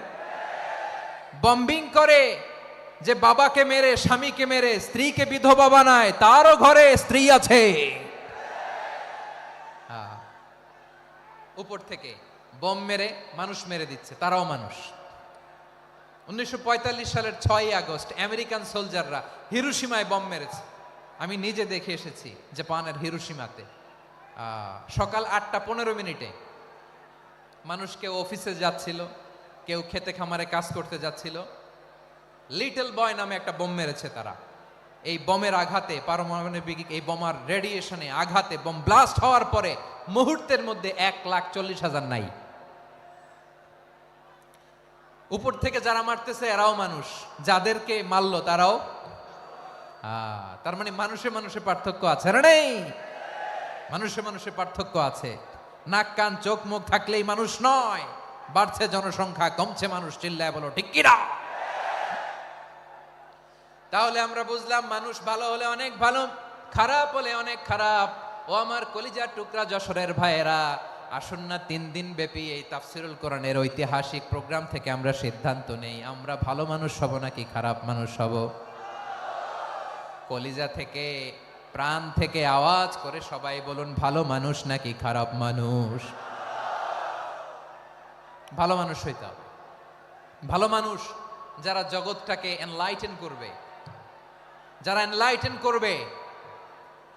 বম্বিং করে যে বাবাকে মেরে, স্বামীকে মেরে স্ত্রীকে বিধবা বানায়, তারও ঘরে স্ত্রী আছে। উপর থেকে বম মেরে মানুষ মেরে দিচ্ছে, তারাও মানুষ। 1945 সালের 6ই আগস্ট আমেরিকান সোলজাররা হিরোশিমায় বম মেরেছে। আমি নিজে দেখে এসেছি জাপানের হিরোশিমাতে। সকাল 8:15 মানুষ কেউ অফিসে যাচ্ছিল, কেউ খেতে খামারে কাজ করতে যাচ্ছিল। লিটল বয় নামে একটা বোম মেরেছে তারা। এই বোমের আঘাতে, পারমাণবিক এই বোমার রেডিয়েশনে আঘাতে বোম ব্লাস্ট হওয়ার পরে মুহূর্তের মধ্যে 1,40,000 নাই। উপর থেকে যারা মারতেছে এরাও মানুষ, যাদেরকে মারলো তারাও। তার মানে মানুষে মানুষে পার্থক্য আছে না? নেই? মানুষে মানুষে পার্থক্য আছে। নাক কান চোখ মুখ থাকলেই মানুষ নয়। বাড়ছে জনসংখ্যা, কমছে মানুষ। চিল্লায় বলো ঠিক কিনা? তাহলে আমরা বুঝলাম, মানুষ ভালো হলে অনেক ভালো, খারাপ হলে অনেক খারাপ। ও আমার কলিজার টুকরা যশোরের ভাইয়েরা, আসুন না 3 দিন ব্যাপী এই তাফসিরুল কোরআনের ঐতিহাসিক প্রোগ্রাম থেকে আমরা সিদ্ধান্ত নেই, আমরা ভালো মানুষ হব নাকি খারাপ মানুষ হব। কলিজা থেকে, প্রাণ থেকে আওয়াজ করে সবাই বলুন, ভালো মানুষ নাকি খারাপ মানুষ? ভালো মানুষ হইতে হবে। ভালো মানুষ যারা জগৎটাকে এনলাইটেন করবে, যারা এনলাইটেন করবে,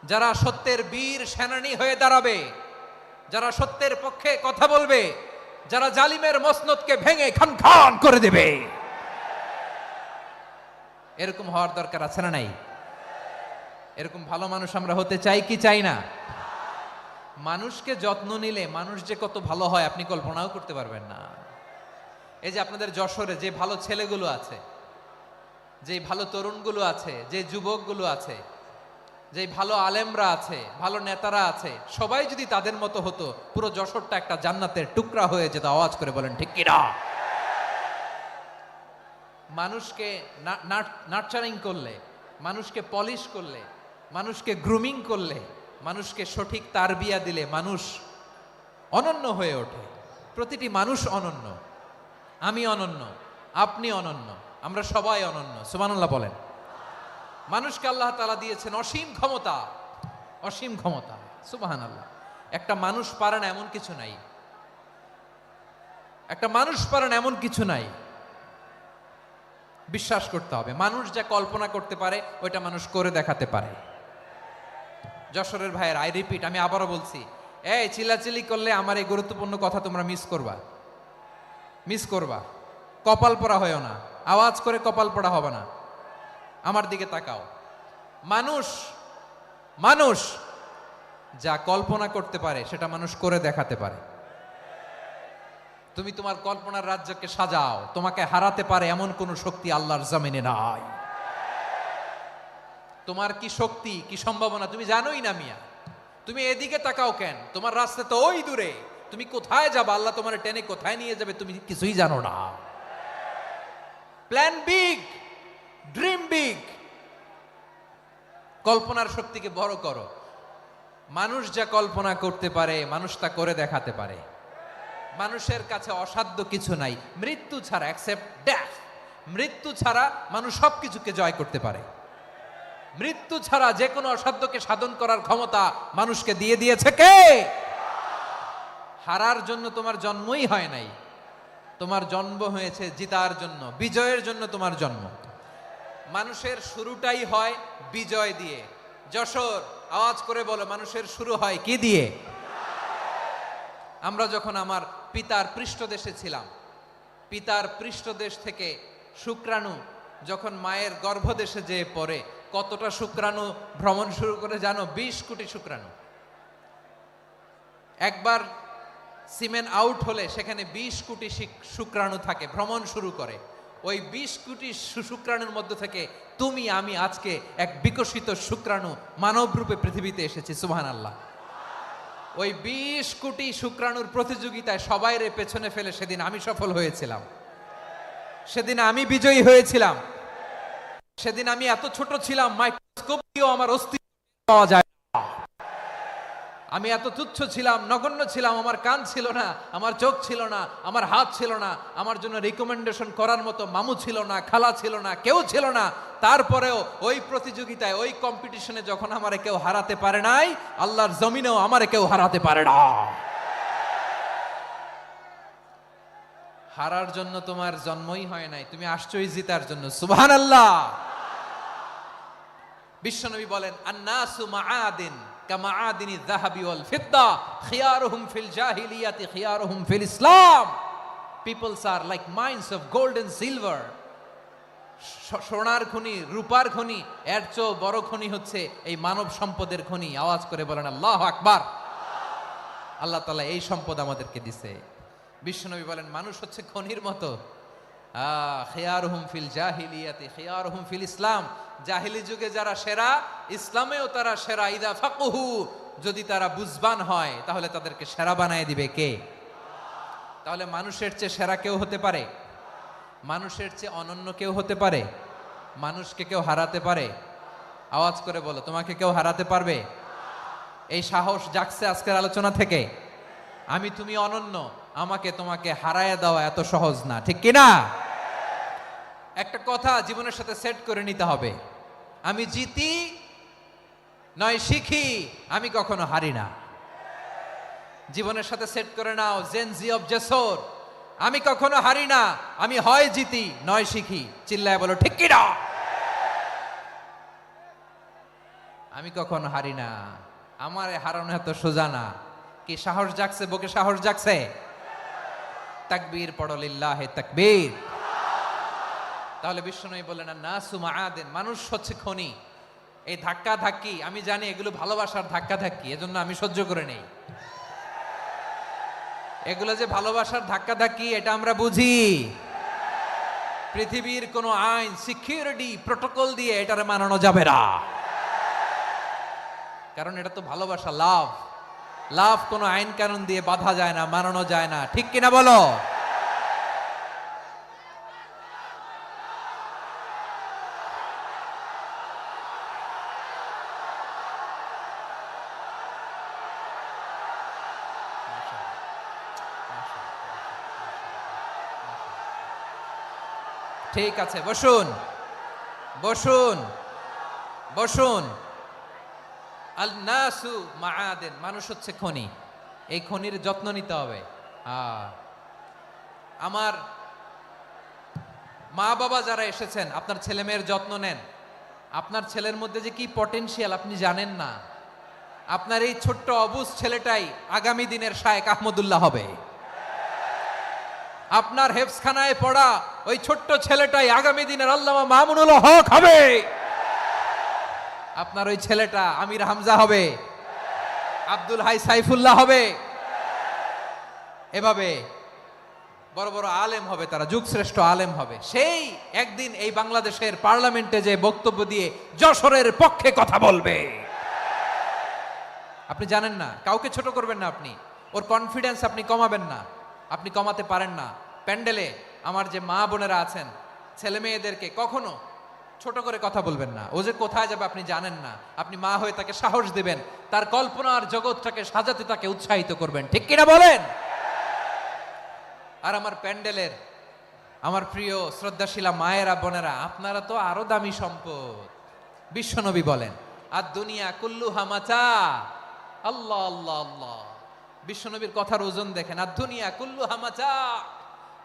যারা সত্যের বীর সেনানী হয়ে দাঁড়াবে, যারা সত্যের পক্ষে কথা বলবে, যারা জালিমের মসনদকে ভেঙে খান খান করে দেবে। এরকম হওয়ার দরকার আছে না নাই? এরকম ভালো মানুষ আমরা হতে চাই কি চাই না? মানুষকে যত্ন নিলে মানুষ যে কত ভালো হয় আপনি কল্পনাও করতে পারবেন না। এই যে আপনাদের যশোরে যে ভালো ছেলেগুলো আছে, যে ভালো তরুণগুলো আছে, যে যুবকগুলো আছে, যে ভালো আলেমরা আছে, ভালো নেতারা আছে, সবাই যদি তাদের মতো হতো পুরো যশোরটা একটা জান্নাতের টুকরা হয়ে যেত। আওয়াজ করে বলেন ঠিক কিনা? মানুষকে নার্চারিং করলে, মানুষকে পলিশ করলে, মানুষকে গ্রুমিং করলে, মানুষকে সঠিক তারবিয়া দিলে মানুষ অনন্য হয়ে ওঠে। প্রতিটি মানুষ অনন্য। আমি অনন্য, আপনি অনন্য, আমরা সবাই অনন্য। সুবহানাল্লাহ বলেন। মানুষকে আল্লাহ তাআলা দিয়েছেন অসীম ক্ষমতা, অসীম ক্ষমতা। সুবহানাল্লাহ। একটা মানুষ পারে না এমন কিছু নাই, একটা মানুষ পারে না এমন কিছু নাই। বিশ্বাস করতে হবে, মানুষ যা কল্পনা করতে পারে ওইটা মানুষ করে দেখাতে পারে। যশোরের ভাইয়ের, আই রিপিট, আমি আবারও বলছি, এই চিল্লাচিল্লি করলে আমার এই গুরুত্বপূর্ণ কথা তোমরা মিস করবা, মিস করবা। কপাল পড়া হয়েও না, আওয়াজ করে কপাল পড়া হবে না। আমার দিকে তাকাও। মানুষ, মানুষ যা কল্পনা করতে পারে সেটা মানুষ করে দেখাতে পারে। তুমি তোমার কল্পনার রাজ্যকে সাজাও, তোমাকে হারাতে পারে এমন কোন শক্তি আল্লাহর জমিনে নাই। তোমার কি শক্তি, কি সম্ভাবনা তুমি জানোই না মিয়া। তুমি এদিকে তাকাও কেন? তোমার রাস্তা তো ওই দূরে। তুমি কোথায় যাবে, আল্লাহ তোমার টেনে কোথায় নিয়ে যাবে তুমি কিছুই জানো না। Plan big, dream big. কল্পনার শক্তিকে বড় করো। মানুষ যা কল্পনা করতে পারে মানুষ তা করে দেখাতে পারে। মানুষের কাছে অসাধ্য কিছু নাই মৃত্যু ছাড়া, এক্সেপ্ট ডেথ। মৃত্যু ছাড়া মানুষ সবকিছুকে জয় করতে পারে। মৃত্যু ছাড়া যে কোনো অসাধ্যকে সাধন করার ক্ষমতা মানুষকে দিয়ে দিয়েছে কে? হারার জন্য তোমার জন্মই হয় নাই, তোমার জন্ম হয়েছে জিতার জন্য, বিজয়ের জন্য তোমার জন্ম। মানুষের শুরুটাই হয় বিজয় দিয়ে। যশোর, আওয়াজ করে বলো, মানুষের শুরু হয় কি দিয়ে? আমরা যখন আমার পিতার পৃষ্ঠদেশে ছিলাম, পিতার পৃষ্ঠদেশ থেকে শুক্রাণু যখন মায়ের গর্ভদেশে যেয়ে পড়ে, কতটা শুক্রাণু ভ্রমণ শুরু করে জানো? 20 কোটি শুক্রাণু। একবার সিমেন আউট হলে সেখানে 20 কোটি শুক্রাণু থাকে, ভ্রমণ শুরু করে। ওই 20 কোটি শুক্রাণুর মধ্যে থেকে তুমি আমি আজকে এক বিকশিত শুক্রাণু মানব রূপে পৃথিবীতে এসেছি। সুবহানাল্লাহ। ওই 20 কোটি শুক্রাণুর প্রতিযোগিতায় সবাই রে পেছনে ফেলে সেদিন আমি সফল হয়েছিলাম, সেদিন আমি বিজয়ী হয়েছিলাম। সেদিন আমি এত ছোট ছিলাম, মাইক্রোস্কোপ দিয়েও আমার অস্তিত্ব পাওয়া যায় না। আমি এত তুচ্ছ ছিলাম, নগণ্য ছিলাম। আমার কান ছিল না, আমার চোখ ছিল না, আমার হাত ছিল না, আমার জন্য রিকমেন্ডেশন করার মতো মামু ছিল না, খালা ছিল না, কেউ ছিল না। তারপরেও ওই প্রতিযোগিতায়, ওই কম্পিটিশনে যখন আমারে কেউ হারাতে পারে নাই, আল্লাহর জমিনেও আমারে কেউ হারাতে পারে না। হারার জন্য তোমার জন্মই হয় নাই, তুমি আসছোই জিতার জন্য। সুবহানাল্লাহ। বিশ্বনবী বলেন, আন্নাসু মাআদিন কামাআদিনি যাহাবি ওয়াল ফিদ্দা খিয়ারুহুম ফিল জাহিলিয়াতি খিয়ারুহুম ফিল Islam. Peoples are like mines of gold and silver. সোনার খনি, রূপার খনি, এর চেয়েও বড় খনি হচ্ছে এই মানব সম্পদের খনি। আওয়াজ করে বলেন আল্লাহু আকবার। আল্লাহ তাআলা এই সম্পদ আমাদেরকে দিয়েছে। বিশ্বনবী বলেন, মানুষ হচ্ছে খনির মতো। খিয়ারুহুম ফিল জাহিলিয়াতি খিয়ারুহুম ফিল ইসলাম। জাহিলি যুগে যারা সেরা, ইসলামেও তারা সেরা। ইদা ফাকুহু, যদি তারা বুঝবান হয় তাহলে তাদেরকে সেরা বানায় দিবে কে? তাহলে মানুষের চেয়ে সেরা কেউ হতে পারে? মানুষের চেয়ে অনন্য কেউ হতে পারে? মানুষকে কেউ হারাতে পারে? আওয়াজ করে বলো, তোমাকে কেউ হারাতে পারবে? এই সাহস জাগছে আজকের আলোচনা থেকে। আমি তুমি অনন্য, আমাকে তোমাকে হারায় দেওয়া এত সহজ না, ঠিক কিনা? একটা কথা জীবনের সাথে সেট করে নিতে হবে, আমি জিতি নয় শিখি, আমি কখনো হারি না। জীবনের সাথে সেট করে নাও, জেনজি অফ যশোর, আমি কখনো হারি না, আমি হয় জিতি নয় শিখি। চিল্লায় বলো ঠিক কিনা? আমি কখনো হারি না, আমার হারানো এত সোজা না। কি সাহস জাগছে? বুকে সাহস জাগছে? তাকবীর পড়ো, লিল্লাহে তাকবীর। তাহলে বিশ্বনবী বললেন, নাসু মাআদিন, মানুষ হচ্ছে খনি। এই ধাক্কা ধাক্কি, আমি জানি এগুলো ভালোবাসার ধাক্কা ধাক্কি, এজন্য আমি সহ্য করে নেই। এগুলো যে ভালোবাসার ধাক্কাধাক্কি এটা আমরা বুঝি। পৃথিবীর কোনো আইন, সিকিউরিটি প্রটোকল দিয়ে এটারে মানানো যাবে না, কারণ এটা তো ভালোবাসা, লাভ। লাভ কোনো আইন কানুন দিয়ে বাধা যায় না, মানানো যায় না, ঠিক কিনা বলো? ঠিক আছে, বসুন বসুন বসুন। আল নাসু মাআদেন, মানুষ হচ্ছে খনি, এই খনির যত্ন নিতে হবে। আমার মা বাবা যারা এসেছেন, আপনার ছেলে মেয়ের যত্ন নেন। আপনার ছেলের মধ্যে যে কি পটেনশিয়াল আপনি জানেন না। আপনার এই ছোট্ট অবুজ ছেলেটাই আগামী দিনের শায়েখ আহমদুল্লাহ হবে। আপনার হেফসখানায় পড়া ওই ছোট্ট ছেলেটাই আগামী দিনের আল্লামা মামুনুল হক হবে। আপনার ওই ছেলেটা আমির হামজা হবে, আব্দুল হাই সাইফুল্লাহ হবে। এভাবে বড় বড় আলেম হবে, তারা যুগশ্রেষ্ঠ আলেম হবে। সেই একদিন এই বাংলাদেশের পার্লামেন্টে যে বক্তব্য দিয়ে যশোরের পক্ষে কথা বলবে। আপনি জানেন না, কাউকে ছোট করবেন না আপনি, ওর কনফিডেন্স আপনি কমাবেন না, আপনি কমাতে পারেন না। প্যান্ডেলে আমার যে মা বোনেরা আছেন, ছেলে মেয়েদেরকে কখনো ছোট করে কথা বলবেন না। ও যে কোথায় যাবে আপনি জানেন না, আপনি মা হয়ে তাকে সাহস দিবেন, তার কল্পনার জগৎটাকে সাজাতে তাকে উৎসাহিত করবেন, ঠিক কিনা বলেন? আর আমার প্যান্ডেলের আমার প্রিয় শ্রদ্ধাশীলা মায়েরা বোনেরা, আপনারা তো আরো দামি সম্পদ। বিশ্বনবী বলেন, আর দুনিয়া কুল্লুহা মাতা। আল্লাহ আল্লাহ আল্লাহ, বিশ্বনবীর কথার ওজন দেখেন। আর দুনিয়া কুল্লুহা মাতা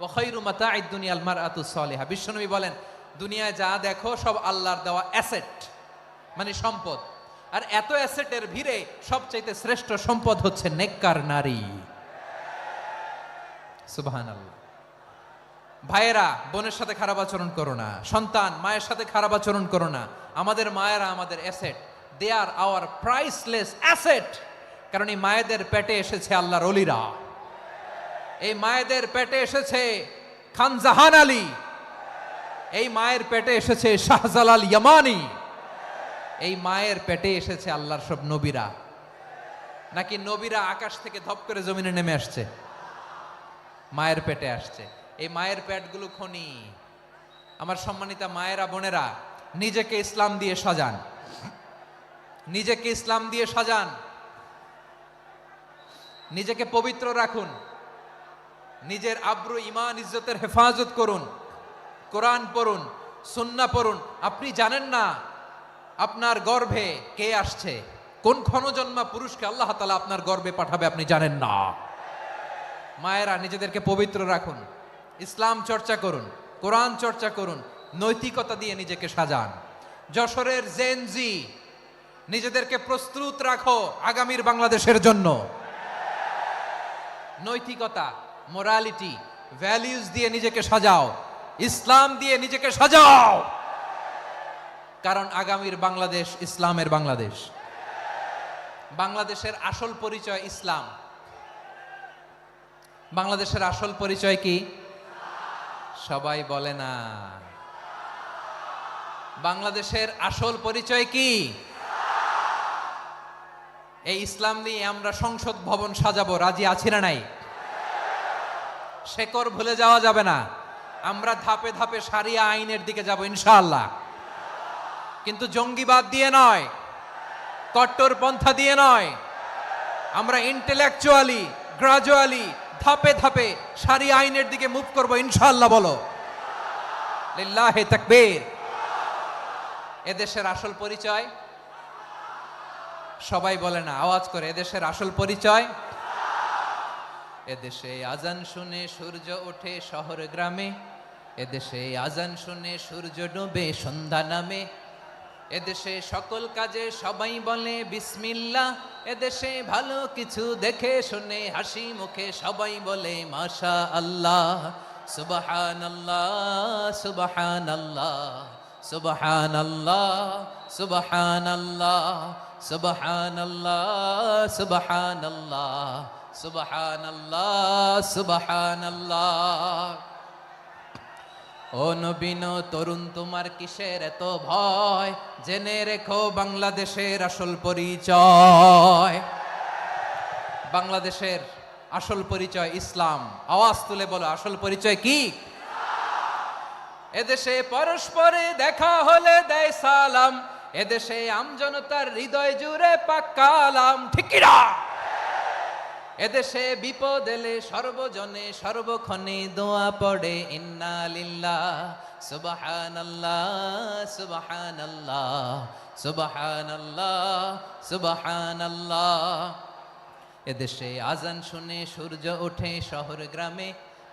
ওয়া খায়রু মাতা'আদ দুনিয়াল মারআতুস সালিহা। বিশ্বনবী বলেন, দুনিয়ায় যা দেখো সব আল্লাহর দেওয়া অ্যাসেট, মানে সম্পদ। আর এত অ্যাসেটের ভিড়ে সবচাইতে শ্রেষ্ঠ সম্পদ হচ্ছে নেককার নারী। সুবহানাল্লাহ। ভাইয়েরা বোনের সাথে খারাপ আচরণ করো না, সন্তান মায়ের সাথে খারাপ আচরণ করো না। আমাদের মায়েরা আমাদের asset, they are our priceless asset. কারণ এই মায়েদের পেটে এসেছে আল্লাহর ওলিরা, এই মায়েদের পেটে এসেছে খান জাহান আলী, এই মায়ের পেটে এসেছে শাহজালাল ইয়ামানি, এই মায়ের পেটে এসেছে আল্লাহর সব নবীরা। নাকি নবীরা আকাশ থেকে ধপ করে জমিনে নেমে আসছে? মায়ের পেটে আসছে। এই মায়ের পেটগুলো খনি। আমার সম্মানিতা মায়েরা বোনেরা, নিজেকে ইসলাম দিয়ে সাজান, নিজেকে ইসলাম দিয়ে সাজান, নিজেকে পবিত্র রাখুন, নিজের আব্রু ইমান ইজ্জতের হেফাজত করুন, কোরআন পড়ুন, সুন্নাহ পড়ুন। আপনি জানেন না আপনার গর্ভে কে আসছে, কোন ক্ষণজন্মা পুরুষকে আল্লাহ তাআলা আপনার গর্ভে পাঠাবে আপনি জানেন না। মায়েরা নিজেদেরকে পবিত্র রাখুন, ইসলাম চর্চা করুন, কোরআন চর্চা করুন, নৈতিকতা দিয়ে নিজেকে সাজান। যশোরের জেনজি, নিজেদেরকে প্রস্তুত রাখো আগামীর বাংলাদেশের জন্য। নৈতিকতা, মোরালিটি, ভ্যালিউজ দিয়ে নিজেকে সাজাও, ইসলাম দিয়ে নিজেকে সাজাও। কারণ আগামীর বাংলাদেশ ইসলামের বাংলাদেশ। বাংলাদেশের আসল পরিচয় ইসলাম। বাংলাদেশের আসল পরিচয় কি? সবাই বলে না। বাংলাদেশের আসল পরিচয় কি? এই ইসলাম নিয়ে আমরা সংসদ ভবন সাজাবো, রাজি আছি না নাই? শেকড় ভুলে যাওয়া যাবে না। আমরা ধাপে ধাপে শারিয়া আইনের দিকে যাব ইনশাআল্লাহ, কিন্তু জঙ্গিবাদ দিয়ে নয়, কট্টর পন্থা দিয়ে নয়। আমরা ইন্টেলেকচুয়ালি, গ্রাজুয়ালি, ধাপে ধাপে শারিয়া আইনের দিকে মুভ করব ইনশাআল্লাহ। বলো লিল্লাহি তাকবীর। এদেশের আসল পরিচয় সবাই বলে না, আওয়াজ করে, এদেশের আসল পরিচয়। এদেশে আজান শুনে সূর্য ওঠে শহর গ্রামে, এদেশে আজান শুনে সূর্য ডুবে সন্ধ্যা নামে, এদেশে সকল কাজে সবাই বলে বিসমিল্লাহ, এদেশে ভালো কিছু দেখে শুনে হাসি মুখে সবাই বলে মাশা আল্লাহ, সুবহানাল্লাহ সুবহানাল্লাহ সুবহানাল্লাহ সুবহানাল্লাহ সুবহানাল্লাহ সুবহানাল্লাহ সুবহানাল্লাহ সুবহানাল্লাহ। ও নবীন তরুণ তোমার কিসের এত ভয়, জেনে রেখো বাংলাদেশের আসল পরিচয়। বাংলাদেশের আসল পরিচয় ইসলাম। আওয়াজ তুলে বলো, আসল পরিচয় কি? এদেশে পরস্পরে দেখা হলে দেয় সালাম, এদেশে আমজনতার হৃদয় জুড়ে পাক্কালাম, ঠিক কি না? এদেশে বিপদ এলে সর্বজনে সর্বক্ষণে দোয়া পড়ে ইন্না লিল্লাহ সুবহানাল্লাহ সুবহানাল্লাহ সুবহানাল্লাহ সুবহানাল্লাহ। এদেশে আজান শুনে সূর্য ওঠে শহর গ্রামে,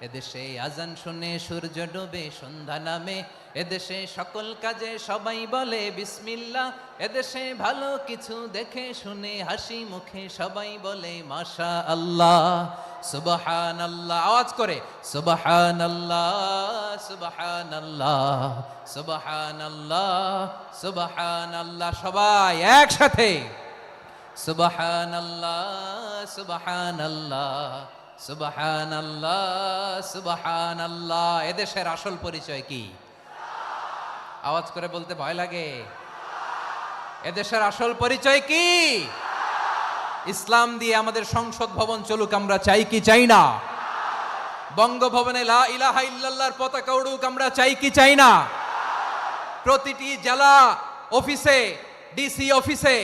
এদেশে আজান শুনে সূর্য ডোবে সন্ধ্যা নামে, এদেশে সকল কাজে সবাই বলে বিসমিল্লাহ, এদেশে ভালো কিছু দেখে শুনে হাসি মুখে সবাই বলে মাশা আল্লাহ সুবহানাল্লাহ। আওয়াজ করে সুবহানাল্লাহ সুবহানাল্লাহ সুবহানাল্লাহ সুবহানাল্লাহ। সবাই একসাথে সুবহানাল্লাহ সুবহানাল্লাহ সুবহানাল্লাহ সুবহানাল্লাহ। এদেশের আসল পরিচয় কি? আওয়াজ করে বলতে ভয় লাগে। এদেশের আসল পরিচয় কি? ইসলাম দিয়ে আমাদের সংসদ ভবন চলুক, আমরা চাই কি চাই না? বঙ্গভবনে লা ইলাহা ইল্লাল্লাহর পতাকা উড়ুক, আমরা চাই কি চাই না? প্রতিটি জেলা অফিসে, ডিসি অফিসে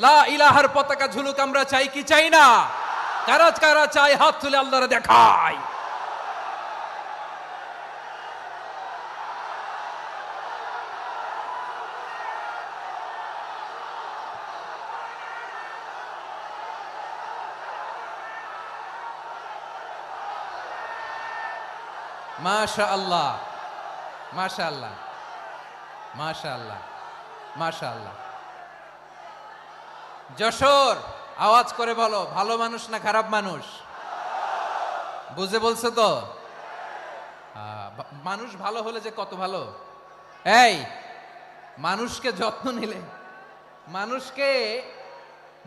লা ইলাহার পতাকা ঝুলুক, আমরা চাই কি চাই না? কারা কারা চাই হাত তুলে আল্লাহরে দেখায়। মাশাআল্লাহ মাশাআল্লাহ মাশাআল্লাহ মাশাআল্লাহ। যশোর, আওয়াজ করে বলো, ভালো মানুষ না খারাপ মানুষ? বুঝে বলছো তো? মানুষ ভালো হলে যে কত ভালো। এই মানুষকে যত্ন নিলে, মানুষকে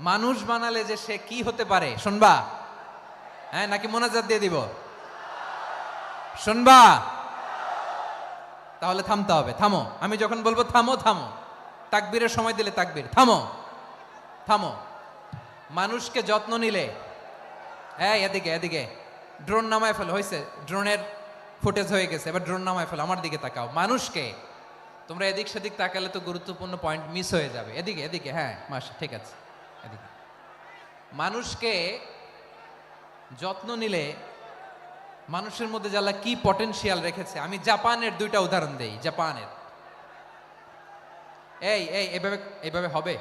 মানুষ বানালে যে সে কি হতে পারে শুনবা? হ্যাঁ, নাকি মোনাজাত দিয়ে দিব? শুনবা? তাহলে থামতে হবে। থামো, আমি যখন বলবো থামো থামো, তাকবীরের সময় দিলে তাকবীর, থামো থামো। মানুষকে যত্ন নিলে, হ্যাঁ এদিকে এদিকে, ড্রোন নামায় ফেলো, হয়েছে, ড্রোনের ফুটেজ হয়ে গেছে, এবার ড্রোন নামায় ফেলো, আমার দিকে তাকাও। মানুষকে, তোমরা এদিক সেদিক তাকালে তো গুরুত্বপূর্ণ পয়েন্ট মিস হয়ে যাবে। এদিকে এদিকে, হ্যাঁ মাস ঠিক আছে, এদিকে। মানুষকে যত্ন নিলে মানুষের মধ্যে যারা কি পটেনশিয়াল রেখেছে, আমি জাপানের দুইটা উদাহরণ দেই। জাপানের, এই এই এভাবে এভাবে হবে,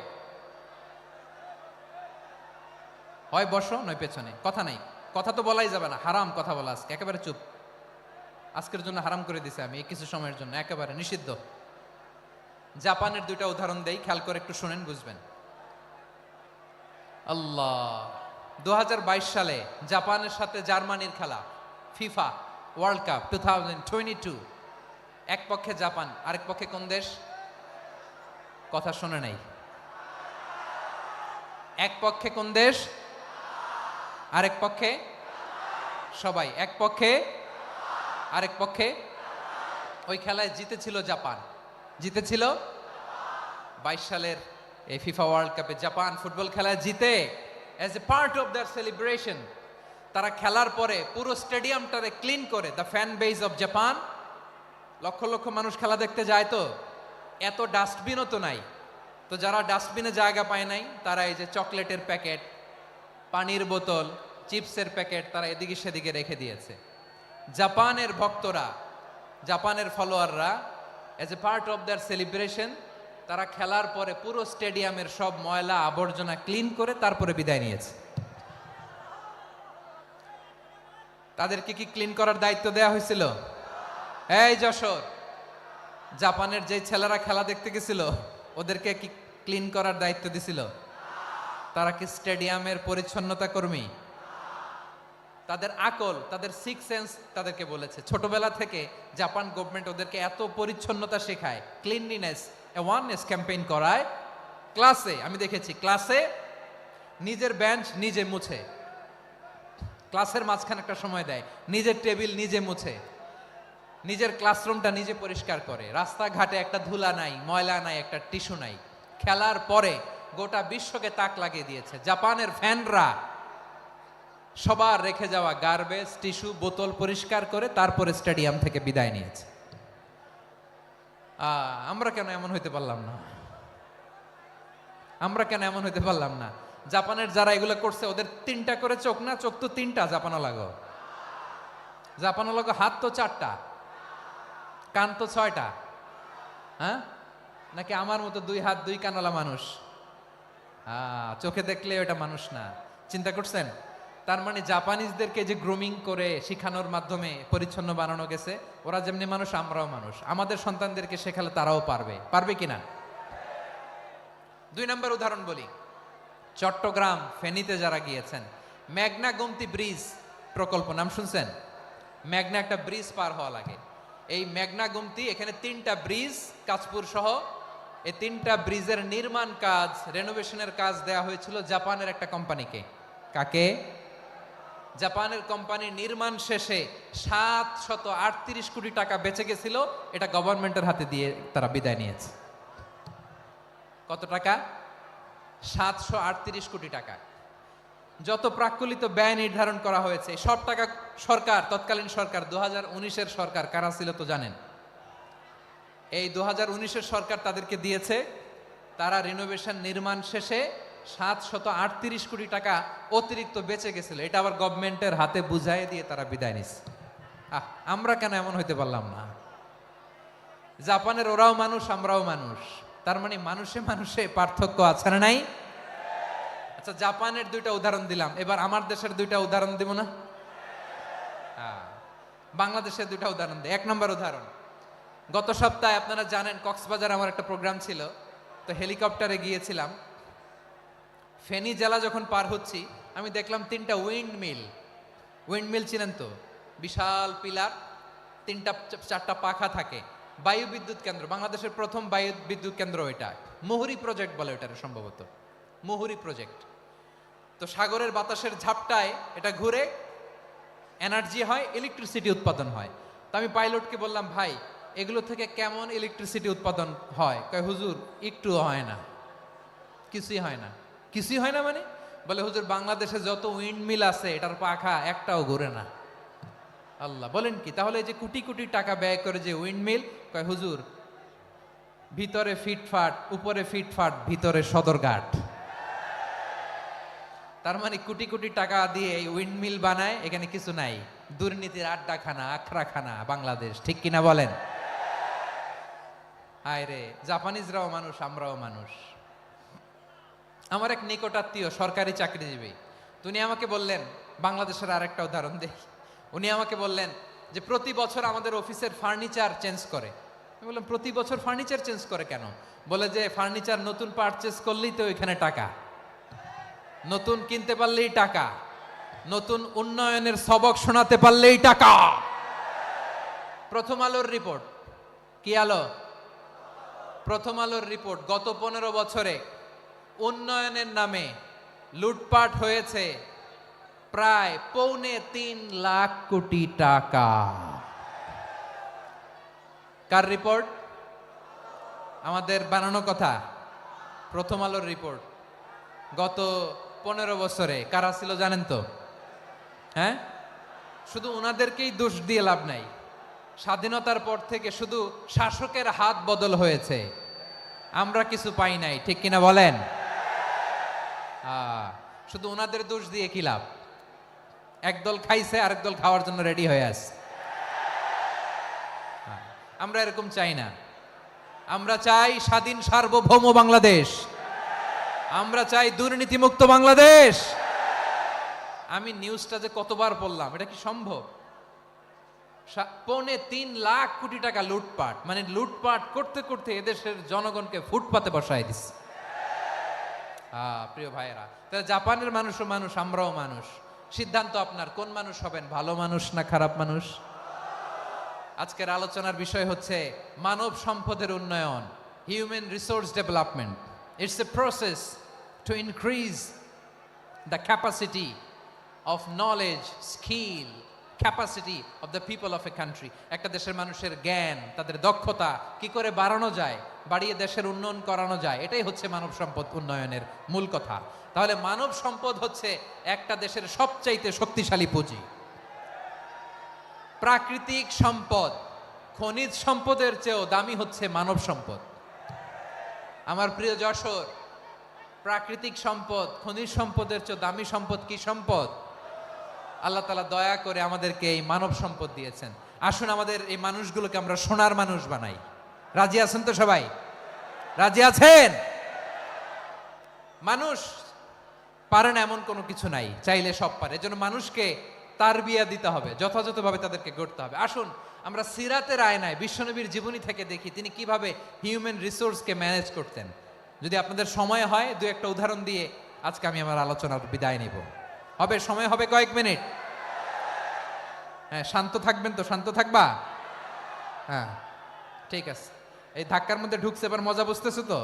হয় বসো নয় পেছনে, কথা নাই, কথা তো বলাই যাবে না, হারাম কথা বলা আজকে, একেবারে চুপ। আজকের জন্য হারাম করে দিছে আমি, এই কিছু সময়ের জন্য একেবারে নিষিদ্ধ। জাপানের দুইটা উদাহরণ দেই, খেয়াল করে একটু শুনেন, বুঝবেন। আল্লাহ, 2022 সালে জাপানের সাথে জার্মানির খেলা, ফিফা ওয়ার্ল্ড কাপ 2022। এক পক্ষে জাপান, আরেক পক্ষে কোন দেশ? কথা শুনে নাই। এক পক্ষে কোন দেশ? আরেক পক্ষে? সবাই এক পক্ষে, আরেক পক্ষে। ওই খেলায় জিতেছিল জাপান, জিতেছিল 22 সালের এই ফিফা ওয়ার্ল্ড কাপে জাপান ফুটবল খেলায় জিতে, as a part of their celebration তারা খেলার পরে পুরো স্টেডিয়ামটারে ক্লিন করে, the fan base of Japan, lakh lakh মানুষ খেলা দেখতে যায়, তো এত ডাস্টবিনও তো নাই, তো যারা ডাস্টবিনে জায়গা পায় নাই তারা এই যে চকলেটের প্যাকেট, পানির বোতল, চিপসের প্যাকেট তারা এদিকে সেদিকে রেখে দিয়েছে। জাপানের ভক্তরা, জাপানের ফলোয়াররা, as a part of their celebration তারা খেলার পরে পুরো স্টেডিয়ামের সব ময়লা আবর্জনা ক্লিন করে তারপরে বিদায় নিয়েছে। তাদেরকে কি ক্লিন করার দায়িত্ব দেয়া হয়েছিল? এই যশোর, জাপানের যে ছেলেরা খেলা দেখতে গেছিল ওদেরকে কি ক্লিন করার দায়িত্ব দিছিল? তারা কি স্টেডিয়ামের পরিচ্ছন্নতা কর্মী? তাদের আকল, তাদের সিক্স সেন্স তাদেরকে বলেছে। ছোটবেলা থেকে জাপান গভর্নমেন্ট ওদেরকে এত পরিচ্ছন্নতা শেখায়, ক্লিনলিনেস অ্যাওয়ারনেস ক্যাম্পেইন করায়। ক্লাসে আমি দেখেছি, ক্লাসে নিজের বেঞ্চ নিজে মুছে, ক্লাসের মাঝখানে একটা সময় দেয়, নিজের টেবিল নিজে মুছে, নিজের ক্লাসরুমটা নিজে পরিষ্কার করে, রাস্তাঘাটে একটা ধুলা নাই, ময়লা নাই, একটা টিস্যু নাই। খেলার পরে গোটা বিশ্বকে তাক লাগিয়ে দিয়েছে। জাপানের ফ্যানরা সবার রেখে যাওয়া গার্বেজ, টিস্যু, বোতল পরিষ্কার করে তারপরে স্টেডিয়াম থেকে বিদায় নিয়েছে। আমরা কেন এমন হইতে পারলাম না? আমরা কেন এমন হইতে পারলাম না? জাপানের যারা এগুলো করছে ওদের 3টা করে চোখ না? চোখ তো 3টা। জাপানো লাগো হাত তো 4টা, কান তো 6টা। হ্যাঁ, নাকি আমার মতো 2 হাত 2 কানওয়ালা মানুষ? চোখে দেখলে ওটা মানুষ না। চিন্তা করছেন? তার মানে জাপানিজদেরকে যে গ্রুমিং করে শিখানোর মাধ্যমে পরিচ্ছন্ন বানানো গেছে, ওরা যেমনি মানুষ আমরাও মানুষ। আমাদের সন্তানদেরকে শেখালে তারাও পারবে কিনা? 2 নম্বর উদাহরণ বলি। চট্টগ্রাম ফেনীতে যারা গিয়েছেন, মেঘনা গোমতী ব্রিজ প্রকল্প নাম শুনছেন? মেঘনা একটা ব্রিজ পার হওয়া লাগে। এই মেঘনা গোমতী, এখানে 3টা ব্রিজ কাঁচপুর সহ, এই 3টা ব্রিজের নির্মাণ কাজ, রেনোভেশনের কাজ দেয়া হয়েছিল জাপানের একটা কোম্পানিকে। কাকে? জাপানের কোম্পানি। নির্মাণ শেষে 738 কোটি টাকা বেঁচে গেছিল, এটা গভর্নমেন্টের হাতে দিয়ে তারা বিদায় নিয়েছে। কত টাকা? 738 কোটি টাকা। যত প্রাক্কলিত ব্যয় নির্ধারণ করা হয়েছে সব টাকা সরকার, তৎকালীন সরকার 2019-এর সরকার, কারা ছিল তো জানেন? এই 2019-এর সরকার তাদেরকে দিয়েছে। তারা রিনোভেশন নির্মাণ শেষে 738 কোটি টাকা অতিরিক্ত বেঁচে গেছিল, এটা আবার গভর্নমেন্টের হাতে বুঝাই দিয়ে তারা বিদায় নিচ্ছে। আমরা কেন এমন হইতে পারলাম না? জাপানের ওরাও মানুষ, আমরাও মানুষ। তার মানে মানুষে মানুষে পার্থক্য আছে না নাই? আচ্ছা, জাপানের 2টা উদাহরণ দিলাম, এবার আমার দেশের 2টা উদাহরণ দিব না? বাংলাদেশের 2টা উদাহরণ দিই। 1 নম্বর উদাহরণ, গত সপ্তাহে আপনারা জানেন কক্সবাজার আমার একটা প্রোগ্রাম ছিল, তো হেলিকপ্টারে গিয়েছিলাম। ফেনী জেলা যখন পার হচ্ছি, আমি দেখলাম 3টা উইন্ডমিল চিনেন তো? বিশাল পিলার, 3টা 4টা পাখা থাকে। বায়ু বিদ্যুৎ কেন্দ্র, বাংলাদেশের প্রথম বায়ু বিদ্যুৎ কেন্দ্র এটা। মুহুরী প্রজেক্ট বলে এটার, সম্ভবত মুহুরী প্রজেক্ট। তো সাগরের বাতাসের ঝাপটায় এটা ঘুরে এনার্জি হয়, ইলেকট্রিসিটি উৎপাদন হয়। তো আমি পাইলটকে বললাম, ভাই এগুলো থেকে কেমন ইলেকট্রিসিটি উৎপাদন হয়? কয়, হুজুর একটুও হয় না, কিছুই হয় না। কিছুই হয় না মানে? বলে, হুজুর বাংলাদেশে যত উইন্ডমিল আছে এটার পাখা একটাও ঘুরে না। আল্লাহ, বলেন কি? তাহলে এই যে কোটি কোটি টাকা ব্যয় করে যে উইন্ডমিল, কয় হুজুর ভিতরে ফিটফাট, উপরে ফিটফাট, ভিতরে সদরঘাট। তার মানে কোটি কোটি টাকা দিয়ে এই উইন্ডমিল বানায়, এখানে কিছু নাই। দুর্নীতির আড্ডাখানা, আখড়াখানা বাংলাদেশ, ঠিক কিনা বলেন? হায় রে, জাপানিজরাও মানুষ, আমরাও মানুষ। আমার এক নিকটাত্মীয় সরকারি চাকরিজীবী, উনি আমাকে বললেন, বাংলাদেশের আরেকটা উদাহরণ দেখি। উনি আমাকে বললেন যে প্রতি বছর আমাদের অফিসের ফার্নিচার চেঞ্জ করে। আমি বললাম, প্রতি বছর ফার্নিচার চেঞ্জ করে কেন? বলে যে ফার্নিচার নতুন পারচেজ করলেই তো এখানে টাকা, নতুন কিনতে পারলেই টাকা, নতুন উন্নয়নের সবক শোনাতে পারলেই টাকা। প্রথম আলোর রিপোর্ট। কি আলো? প্রথম আলোর রিপোর্ট। গত 15 বছরে উন্নয়নের নামে লুটপাট হয়েছে প্রায় 3.25 লাখ কোটি টাকা। কার রিপোর্ট? আমাদের বানানো কথা। প্রথম আলোর রিপোর্ট। গত 15 বছরে কারা ছিল জানেন তো? হ্যাঁ, শুধু ওনাদেরকেই দোষ দিয়ে লাভ নাই। স্বাধীনতার পর থেকে শুধু শাসকের হাত বদল হয়েছে, আমরা কিছু পাই নাই, ঠিক কিনা বলেন? শুধু ওনাদের দোষ দিয়ে কি লাভ? একদল খাইছে, আরেক দল খাওয়ার জন্য রেডি হয়ে আছে। আমরা এরকম চাই না। আমরা চাই স্বাধীন সার্বভৌম বাংলাদেশ। আমরা চাই দুর্নীতিমুক্ত বাংলাদেশ। আমি নিউজটা যে কতবার বললাম, এটা কি সম্ভব? 3.25 লাখ কোটি টাকা লুটপাট, মানে লুটপাট করতে করতে এদেশের জনগণকে ফুটপাতে বসায় দিচ্ছে। প্রিয় ভাইয়েরা, তাহলে জাপানের মানুষও মানুষ, আমরাও মানুষ। সিদ্ধান্ত আপনার, কোন মানুষ হবেন, ভালো মানুষ না খারাপ মানুষ? আজকের আলোচনার বিষয় হচ্ছে মানব সম্পদের উন্নয়ন, human resource development. It's a process to increase the capacity of knowledge, skill, capacity of the people of a country. একটা দেশের মানুষের জ্ঞান, তাদের দক্ষতা কি করে বাড়ানো যায়, বাড়িয়ে দেশের উন্নয়ন করানো যায়, এটাই হচ্ছে মানব সম্পদ উন্নয়নের মূল কথা। তাহলে মানব সম্পদ হচ্ছে একটা দেশের সবচাইতে শক্তিশালী পুঁজি। প্রাকৃতিক সম্পদ, খনিজ সম্পদের চেয়েও দামি হচ্ছে মানব সম্পদ। আমার প্রিয় যশোর, প্রাকৃতিক সম্পদ, খনিজ সম্পদের চেয়ে দামি সম্পদ কি সম্পদ? আল্লাহ তাআলা দয়া করে আমাদেরকে এই মানব সম্পদ দিয়েছেন। আসুন আমাদের এই মানুষগুলোকে আমরা সোনার মানুষ বানাই। রাজি আছেন তো সবাই? রাজি আছেন? মানুষ পারে না এমন কোনো কিছু নাই, চাইলে সব পারে। এজন্য মানুষকে তারবিয়া দিতে হবে, যথাযথভাবে তাদেরকে গড়তে হবে। আসুন আমরা সিরাতের আয়নায় বিশ্বনবীর জীবনী থেকে দেখি তিনি কিভাবে হিউম্যান রিসোর্সকে ম্যানেজ করতেন। যদি আপনাদের সময় হয় দু একটা উদাহরণ দিয়ে আজকে আমি আমার আলোচনার বিদায় নিব। হবে সময় হবে কয়েক মিনিট? হ্যাঁ, শান্ত থাকবেন তো? শান্ত থাকবা? হ্যাঁ ঠিক আছে। এই ধাক্কার মধ্যে ঢুকছে, এবার মজা বুঝতেছো তো?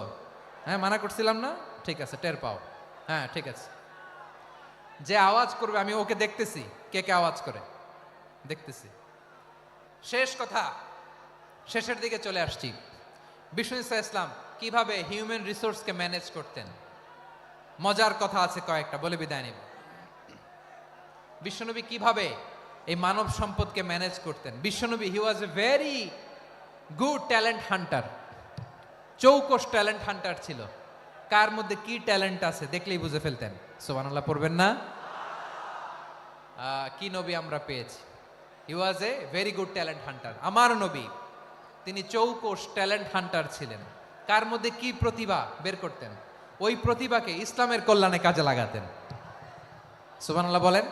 হ্যাঁ, মানা করছিলাম না? ঠিক আছে, টের পাও। হ্যাঁ ঠিক আছে। যে আওয়াজ করবে আমি ওকে দেখতেছি, কে কে আওয়াজ করে দেখতেছি। শেষ কথা, শেষের দিকে চলে আসছি। বিষ্ণু ইসলাম কিভাবে হিউম্যান রিসোর্সকে ম্যানেজ করতেন, মজার কথা আছে কয়েকটা, বলে বিদায় নিব। বিশ্বনবী কিভাবে এই মানব সম্পদকে ম্যানেজ করতেন। বিশ্বনবী he was a very good talent hunter, চৌকস ট্যালেন্ট হান্টার ছিল। কার মধ্যে কি ট্যালেন্ট আছে দেখলেই বুঝে ফেলতেন। সুবহানাল্লাহ পড়বেন না? কি নবী আমরা পেয়েছি! He was a very good talent hunter. আমার নবী তিনি চৌকস ট্যালেন্ট হান্টার ছিলেন। কার মধ্যে কি প্রতিভা বের করতেন, ওই প্রতিভাকে ইসলামের কল্যাণে কাজে লাগাতেন। সুবহানাল্লাহ বলেন।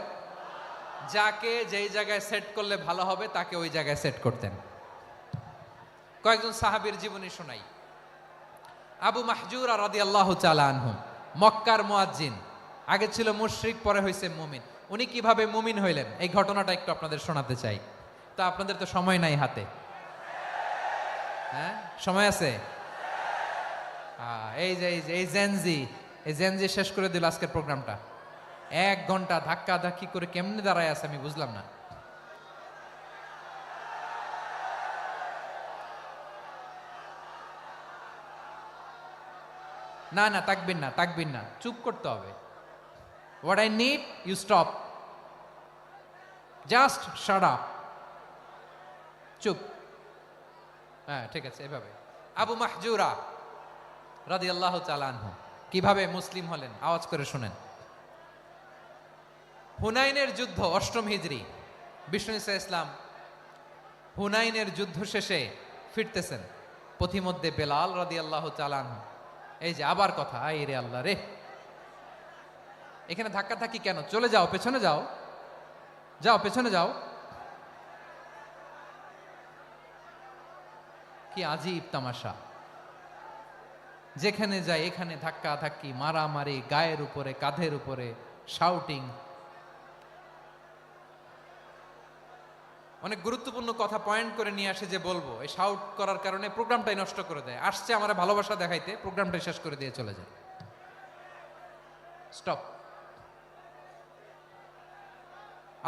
যাকে যেই জায়গায় সেট করলে ভালো হবে তাকে ওই জায়গায় সেট করতেন। কয়েকজন সাহাবীর জীবনী শোনাই। আবু মাহজুরা রাদিয়াল্লাহু তাআলা আনহু, মক্কার মুয়াজ্জিন, আগে ছিল মুশরিক, পরে হয়েছে মুমিন। উনি কিভাবে মুমিন হইলেন এই ঘটনাটা একটু আপনাদের শোনাতে চাই। তা আপনাদের তো সময় নাই হাতে। হ্যাঁ সময় আছে? এই জেনজি শেষ করে দিল আজকের প্রোগ্রামটা। 1 ঘন্টা ধাক্কা ধাক্কি করে কেমনে দাঁড়ায় আছে আমি বুঝলাম না। না না, তাকবির না, চুপ করতে হবে। What I need you stop, just shut up, চুপ। হ্যাঁ ঠিক আছে, এভাবে। আবু মাহজুরা রাদিয়াল্লাহু তাআলা আনহু কিভাবে মুসলিম হলেন আওয়াজ করে শুনেন। হুনাইনের যুদ্ধ, 8ম হিজরি। বিষ্ণু ইসলাম হুনাইনের যুদ্ধ শেষে ফিরতেছেন, পথিমধ্যে বেলাল রাদিয়াল্লাহু তাআলা আনহু, এই যে আবার কথা, আই রে আল্লাহ রে, এখানে ধাক্কা ধাক্কি কেন? চলে যাও, পেছনে যাও, পেছনে যাও। কি আজীব তামাশা! যেখানে যায় এখানে ধাক্কা ধাক্কি, মারামারি, গায়ের উপরে, কাঁধের উপরে, শাউটিং। অনেক গুরুত্বপূর্ণ কথা পয়েন্ট করে নিয়ে আসে যে বলবো, এই শাউট করার কারণে প্রোগ্রামটাই নষ্ট করে দেয়। আসছে আমার ভালোবাসা দেখাইতে, প্রোগ্রামটাই শেষ করে দিয়ে চলে যায়। স্টপ।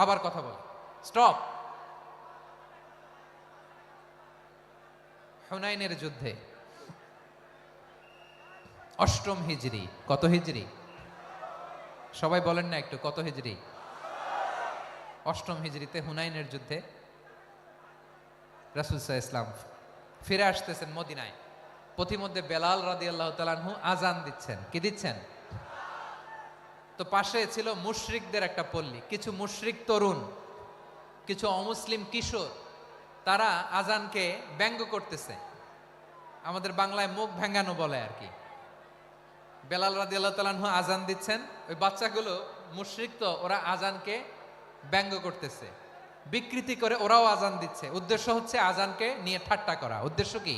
আবার কথা বল, স্টপ। হুনাইনের যুদ্ধে 8ম হিজরি। কত হিজরি? সবাই বলেন না একটু, কত হিজরি? 8ম হিজরিতে হুনাইনের যুদ্ধে রাসূল সাল্লাল্লাহু আলাইহি ওয়াসাল্লাম ফিরে আসতেছেন মদিনায়। পথিমধ্যে বেলাল রাদিয়াল্লাহু তাআলা আনহু আজান দিচ্ছেন। কি দিচ্ছেন? তো পাশে ছিল মুশরিকদের একটা পল্লী, কিছু মুশরিক তরুণ, কিছু অমুসলিম কিশোর, তারা আজানকে ব্যঙ্গ করতেছে। আমাদের বাংলায় মুখ ভেঙ্গানো বলে আর কি। বেলাল রাদিয়াল্লাহু তাআলা আনহু আজান দিচ্ছেন, ওই বাচ্চাগুলো মুশরিক, তো ওরা আজানকে ব্যঙ্গ করতেছে, বিকৃতি করে ওরাও আজান দিচ্ছে। উদ্দেশ্য হচ্ছে আজানকে নিয়ে ঠাট্টা করা। উদ্দেশ্য কি?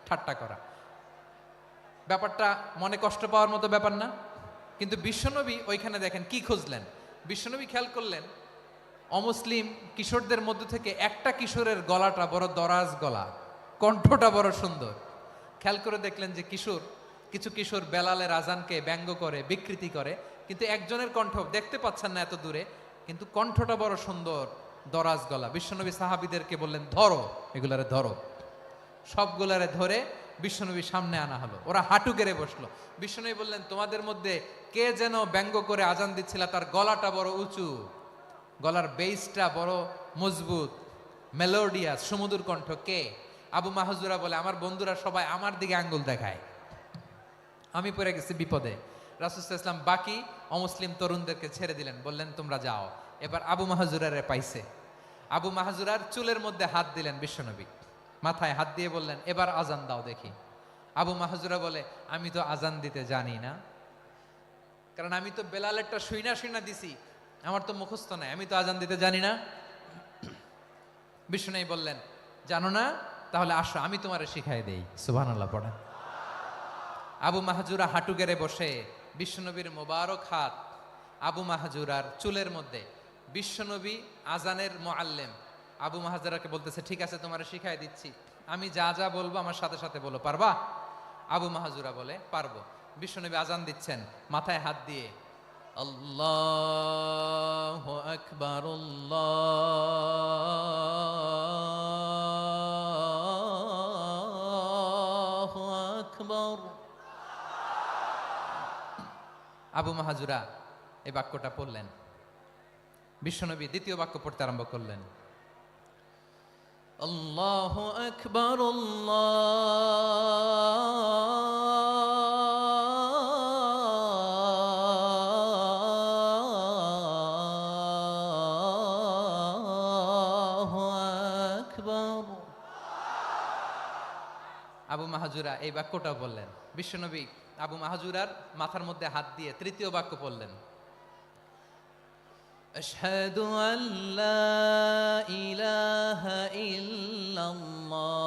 ঠাট্টা করা। ব্যাপারটা মনে কষ্ট পাওয়ার মতো ব্যাপার না? কিন্তু বিশ্বনবী ওইখানে দেখেন কি খুঁজলেন। বিশ্বনবী খেয়াল করলেন অমুসলিম কিশোরদের মধ্য থেকে একটা কিশোরের গলাটা বড় দরাজ গলা, কণ্ঠটা বড় সুন্দর। খেয়াল করে দেখলেন যে কিছু কিশোর বেলালের আজানকে ব্যঙ্গ করে, বিকৃতি করে, কিন্তু একজনের কণ্ঠ দেখতে পাচ্ছেন না এত দূরে, কিন্তু কণ্ঠটা বড় সুন্দর, দরাজ গলা। বিশ্বনবী সাহাবীদেরকে বললেন, ধরো এগুলারে ধরো। সবগুলারে ধরে বিশ্বনবী সামনে আনা হলো। ওরা হাঁটু গেড়ে বসলো। বিশ্বনবী বললেন, তোমাদের মধ্যে কে যেন ব্যঙ্গ করে আজান দিচ্ছিল, তার গলাটা বড় উঁচু, গলার বেসটা বড় মজবুত, মেলোডিয়াস, সুমধুর কণ্ঠ, কে? আবু মাহজুরা বলে, আমার বন্ধুরা সবাই আমার দিকে আঙ্গুল দেখায়, আমি পড়ে গেছি বিপদে। রাসূল সাল্লাল্লাহু আলাইহি ওয়াসাল্লাম বাকি অমুসলিম তরুণদেরকে ছেড়ে দিলেন, বললেন তোমরা যাও। এবার আবু মাহজুরারে পাইছে। আবু মাহজুরার চুলের মধ্যে হাত দিলেন বিশ্বনবী, মাথায় হাত দিয়ে বললেন, এবার আজান দাও দেখি। আবু মাহজুরা বলে, আমি তো আজান দিতে জানি না, কারণ আমি তো বেলালেরটা শুইনা শুইনা দিছি, আমার তো মুখস্থ নাই, আমি তো আজান দিতে জানি না। বিশ্বনবী বললেন, জানো না? তাহলে আসো আমি তোমারে শিখাই দেই। সুবহানাল্লাহ পড়েন। আবু মাহজুরা হাঁটু গেড়ে বসে, বিশ্বনবীর মোবারক হাত আবু মাহজুরার চুলের মধ্যে। বিশ্বনবী আজানের মুআল্লিম আবু মাহজুরাকে বলতেছে, ঠিক আছে তোমারে শিখাই দিচ্ছি, আমি যা যা বলবো আমার সাথে সাথে বলো, পারবা? আবু মাহজুরা বলে, পারবো। বিশ্বনবী আজান দিচ্ছেন মাথায় হাত দিয়ে, আল্লাহু আকবার, আল্লাহু আকবার। আবু মাহজুরা এই বাক্যটা পড়লেন। বিশ্বনবী দ্বিতীয় বাক্য পড়তে আরম্ভ করলেন, আল্লাহু আকবার, আল্লাহু আকবার। আবু মাহজুরা এই বাক্যটাও বললেন। বিশ্বনবী আবু মাহজুরার মাথার মধ্যে হাত দিয়ে তৃতীয় বাক্য পড়লেন, আশহাদু আল্লা ইলাহা ইল্লাল্লাহ।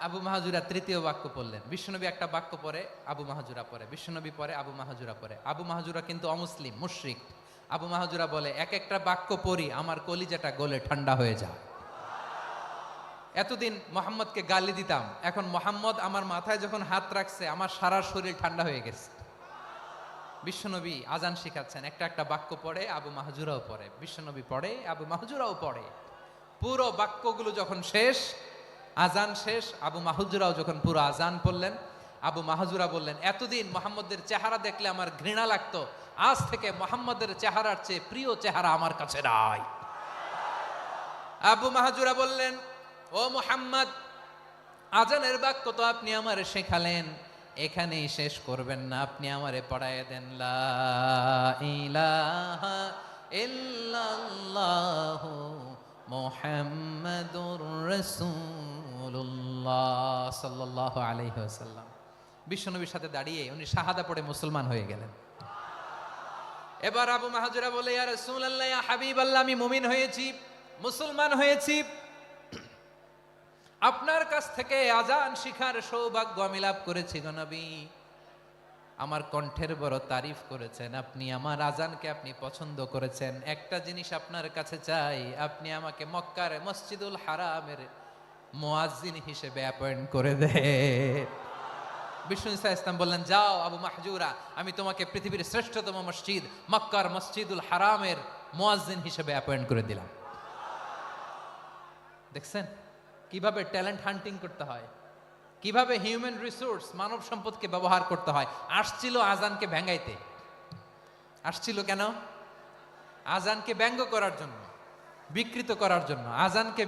আবু মাহজুরা তৃতীয় বাক্য পড়লেন। বিশ্বনবী একটা বাক্য পরে আবু মাহজুরা পরে, বিশ্বনবী পরে আবু মাহজুরা পরে। আবু মাহজুরা কিন্তু অমুসলিম, মুশরিক। আবু মাহজুরা বলে, এক একটা বাক্য পড়ি আমার কলিজাটা গলে ঠান্ডা হয়ে যায়। এতদিন মোহাম্মদকে গালি দিতাম, এখন মোহাম্মদ আমার মাথায় যখন হাত রাখছে আমার সারা শরীর ঠান্ডা হয়ে গেছে। বিশ্বনবী আজান শিখাচ্ছেন, একটা একটা বাক্য পড়ে আবু মাহজুরাও পড়ে, বিশ্বনবী পড়ে আবু মাহজুরাও পড়ে। পুরো বাক্যগুলো যখন শেষ, আজান শেষ, আবু মাহজুরাও যখন পুরো আজান পড়লেন, আবু মাহজুরা বললেন, এতদিন মোহাম্মদের চেহারা দেখলে আমার ঘৃণা লাগতো, আজ থেকে মোহাম্মদের চেহারার চেয়ে প্রিয় চেহারা আমার কাছে নাই। আবু মাহজুরা বললেন, ও মুহাম্মদ, আজানের বাক্য তো আপনি আমারে শেখালেন, এখানেই শেষ করবেন না, আপনি আমারে পড়ায় দেন, লা ইলাহা ইল্লাল্লাহু মুহাম্মাদুর রাসূলুল্লাহ সাল্লাল্লাহু আলাইহি ওয়াসাল্লাম। বিশ্বনবীর সাথে দাঁড়িয়ে উনি শাহাদা পড়ে মুসলমান হয়ে গেলেন। এবার আবু মাহজুরা বলে, ইয়া রাসূলুল্লাহ, ইয়া হাবিবাল্লাহ, আমি মুমিন হয়েছি, মুসলমান হয়েছি, আপনার কাছ থেকে আজান শিখার সৌভাগ্য আমি লাভ করেছি গো নবী। আমার কণ্ঠের বড় তারিফ করেছেন আপনি, আমার আজানকে আপনি পছন্দ করেছেন। একটা জিনিস আপনার কাছে চাই, আপনি আমাকে মক্কার মসজিদুল হারামের মুয়াজ্জিন হিসেবে অ্যাপয়েন্ট করে দেন। বিষ্ণু ইসা ইসলাম বললেন, যাও আবু মাহজুরা, আমি তোমাকে পৃথিবীর শ্রেষ্ঠতম মসজিদ মক্কার মসজিদুল হারামের মুয়াজ্জিন হিসেবে অ্যাপয়েন্ট করে দিলাম। দেখছেন কিভাবে ট্যালেন্ট হান্টিং করতে হয়, কিভাবে হিউম্যান রিসোর্স মানব সম্পদকে ব্যবহার করতে হয়। আসছিল আজানকে ভেঙাইতে, আসছিল কেন? আজানকে ব্যঙ্গ করার জন্য, বিকৃত করার জন্য। আজানকে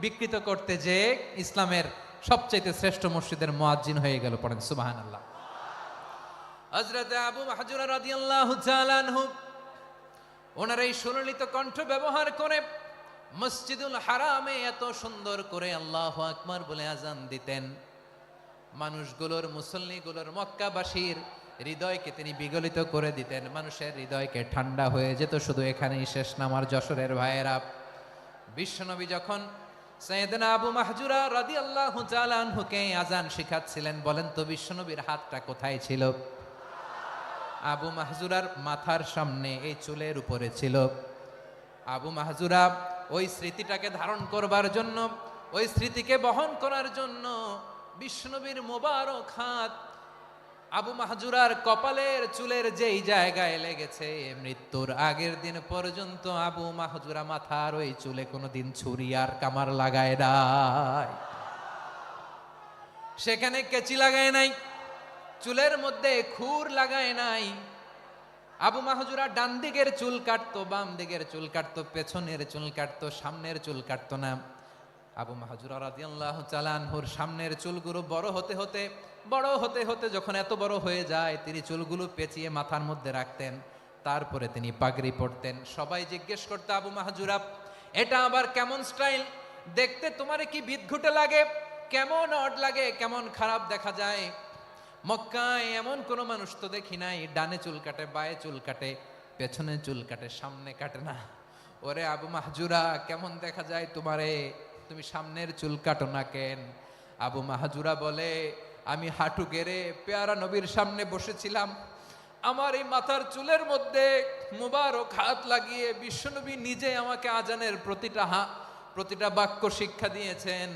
বিকৃত করতে যে ইসলামের সবচেয়ে শ্রেষ্ঠ মসজিদের মুয়াজ্জিন হয়ে গেল। পড়েন সুবহানাল্লাহ। হযরত আবু মাহজুরা রাদিয়াল্লাহু তাআলা আনহু ওনার এই সুললিত কণ্ঠ ব্যবহার করে মসজিদুল হারামে এত সুন্দর করে আল্লাহু আকবার বলে আজান দিতেন, মানুষগুলোর, মুসল্লিগুলোর, মক্কাবাসীর হৃদয়কে তিনি বিগলিত করে দিতেন, মানুষের হৃদয়কে ঠান্ডা হয়ে যেত। শুধু এখানেই শেষ না আমার যশোরের ভাইয়েরা। বিশ্বনবী যখন সাইয়েদনা আবু মাহজুরা রাদিয়াল্লাহু তাআলা আনহুকে আজান শিখাচ্ছিলেন, বলেন তো বিশ্বনবীর হাতটা কোথায় ছিল? আবু মাহজুরার মাথার সামনে, এই চুলের উপরে ছিল। আবু মাহজুরা ওই স্মৃতিটাকে ধারণ করবার জন্য ওই স্মৃতিকে বহন করার জন্য বিশ্বনবীর মোবারক হাত আবু মাহজুরার কপালের চুলের যেই জায়গায় লেগেছে, মৃত্যুর আগের দিন পর্যন্ত আবু মাহজুরা মাথার ওই চুলে কোনোদিন ছুরি আর কামার লাগায় নাই, সেখানে কেচি লাগায় নাই, চুলের মধ্যে খুর লাগায় নাই। আবু মাহজুরা ডান দিকের চুল কাটতো, বাম দিকের চুল কাটতো, পেছনের চুল কাটতো, সামনের চুল কাটতো না। আবু মাহজুরা রাদিয়াল্লাহু তাআলা আনহুর সামনের চুলগুলো বড় হতে হতে যখন এত বড় হয়ে যায়, তিনি চুলগুলো পেঁচিয়ে মাথার মধ্যে রাখতেন, তারপরে তিনি পাগড়ি পরতেন। সবাই জিজ্ঞেস করতো, আবু মাহজুরা এটা আবার কেমন স্টাইল? দেখতে তোমারে কি বিদঘুটে লাগে, কেমন অড লাগে, কেমন খারাপ দেখা যায়। মক্কায় এমন কোন মানুষ তো দেখি নাই ডানে চুল কাটে, বায়ে চুল কাটে, পেছনে চুল কাটে, সামনে কাটে না। ওরে আবু মাহজুরা কেমন দেখা যায় তোমারে, তুমি সামনের চুল কাটো না কেন? আবু মাহজুরা বলে, আমি হাঁটু গেড়ে পেয়ারা নবীর সামনে বসেছিলাম, আমার এই মাথার চুলের মধ্যে মুবারক হাত লাগিয়ে বিশ্বনবী নিজে আমাকে আজানের প্রতিটা বাক্য শিক্ষা দিয়েছেন।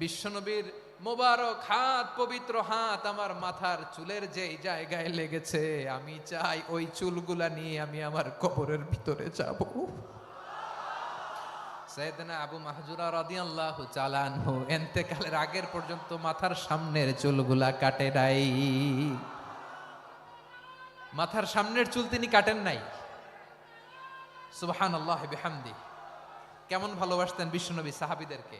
বিশ্বনবীর মোবারক হাত, পবিত্র হাত আমার মাথার চুলের যেই জায়গায় লেগেছে, আমি চাই ওই চুলগুলা নিয়ে আমি আমার কবরের ভিতরে যাব। সাইয়েদনা আবু মাহজুরা রাদিয়াল্লাহু তাআলা আনহু ইন্তেকালের আগের পর্যন্ত মাথার সামনের চুলগুলা কাটে নাই। মাথার সামনের চুল তিনি কাটেন নাই। সুবহানাল্লাহি বিহামদি। কেমন ভালোবাসতেন বিশ্বনবী সাহাবীদেরকে,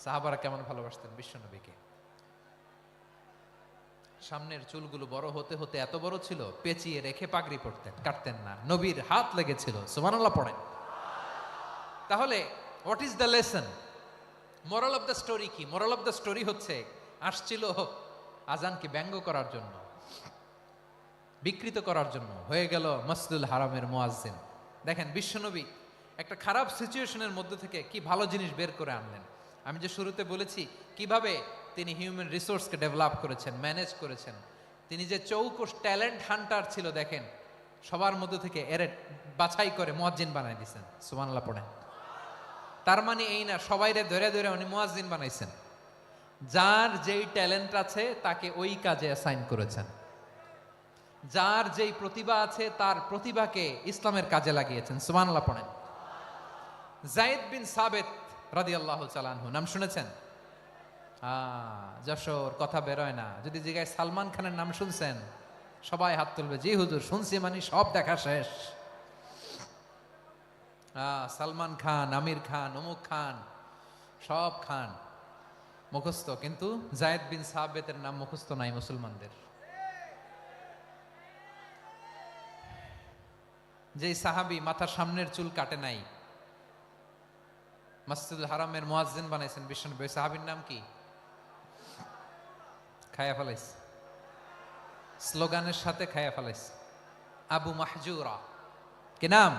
সাহাবারা কেমন ভালোবাসতেন বিশ্বনবীকে। সামনের চুলগুলো বড় হতে হতে এত বড় ছিল, পেঁচিয়ে রেখে পাগড়ি পরতেন, কাটতেন না। নবীর হাত লেগেছিল, সুবহানাল্লাহ পড়েন। তাহলে what is the lesson, moral of the story কি? মোরাল অফ দ্য স্টোরি হচ্ছে, আসছিল আজানকে ব্যঙ্গ করার জন্য, বিকৃত করার জন্য, হয়ে গেল মসজিদুল হারামের মুয়াজ্জিন। দেখেন বিশ্বনবী একটা খারাপ সিচুয়েশনের মধ্যে থেকে কি ভালো জিনিস বের করে আনলেন। আমি যে শুরুতে বলেছি কিভাবে তিনি হিউম্যান রিসোর্সকে ডেভেলপ করেছেন, ম্যানেজ করেছেন। তিনি যে চৌকস ট্যালেন্ট হান্টার ছিল, দেখেন সবার মধ্যে থেকে এর বাছাই করে মুয়াজ্জিন বানাই দিয়েছেন। সুবহানাল্লাহ পড়েন। তার মানে এই না সবাইরে ধরে ধরে উনি মুয়াজ্জিন বানাইছেন। যার যেই ট্যালেন্ট আছে তাকে ওই কাজে অ্যাসাইন করেছেন। যার যেই প্রতিভা আছে তার প্রতিভাকে ইসলামের কাজে লাগিয়েছেন। সুবহানাল্লাহ পড়েন। যায়েদ বিন সাবিত রাদিয়াল্লাহু তাআলা আনহু নাম শুনেছেন? যশোর কথা বেরোয় না। যদি জিজ্ঞাসা সালমান খানের নাম শুনছেন, সবাই হাত তুলবে, জি হুজুর শুনছি, মানে সব দেখা শেষ। সালমান খান, আমির খান, অমুক খান, সব খান মুখস্থ, কিন্তু যায়েদ বিন সাবিতের নাম মুখস্থ নাই মুসলমানদের। যেই সাহাবী মাথার সামনের চুল কাটে নাই, মসজিদুল হারামের মুয়াজ্জিন বানাইছেন বিশ্বনবী, সাহাবীর নাম কি? খায়া ফেলাইছে, স্লোগানের সাথে খায়া ফেলাইছে। আবু মাহজুরা। কি নাম?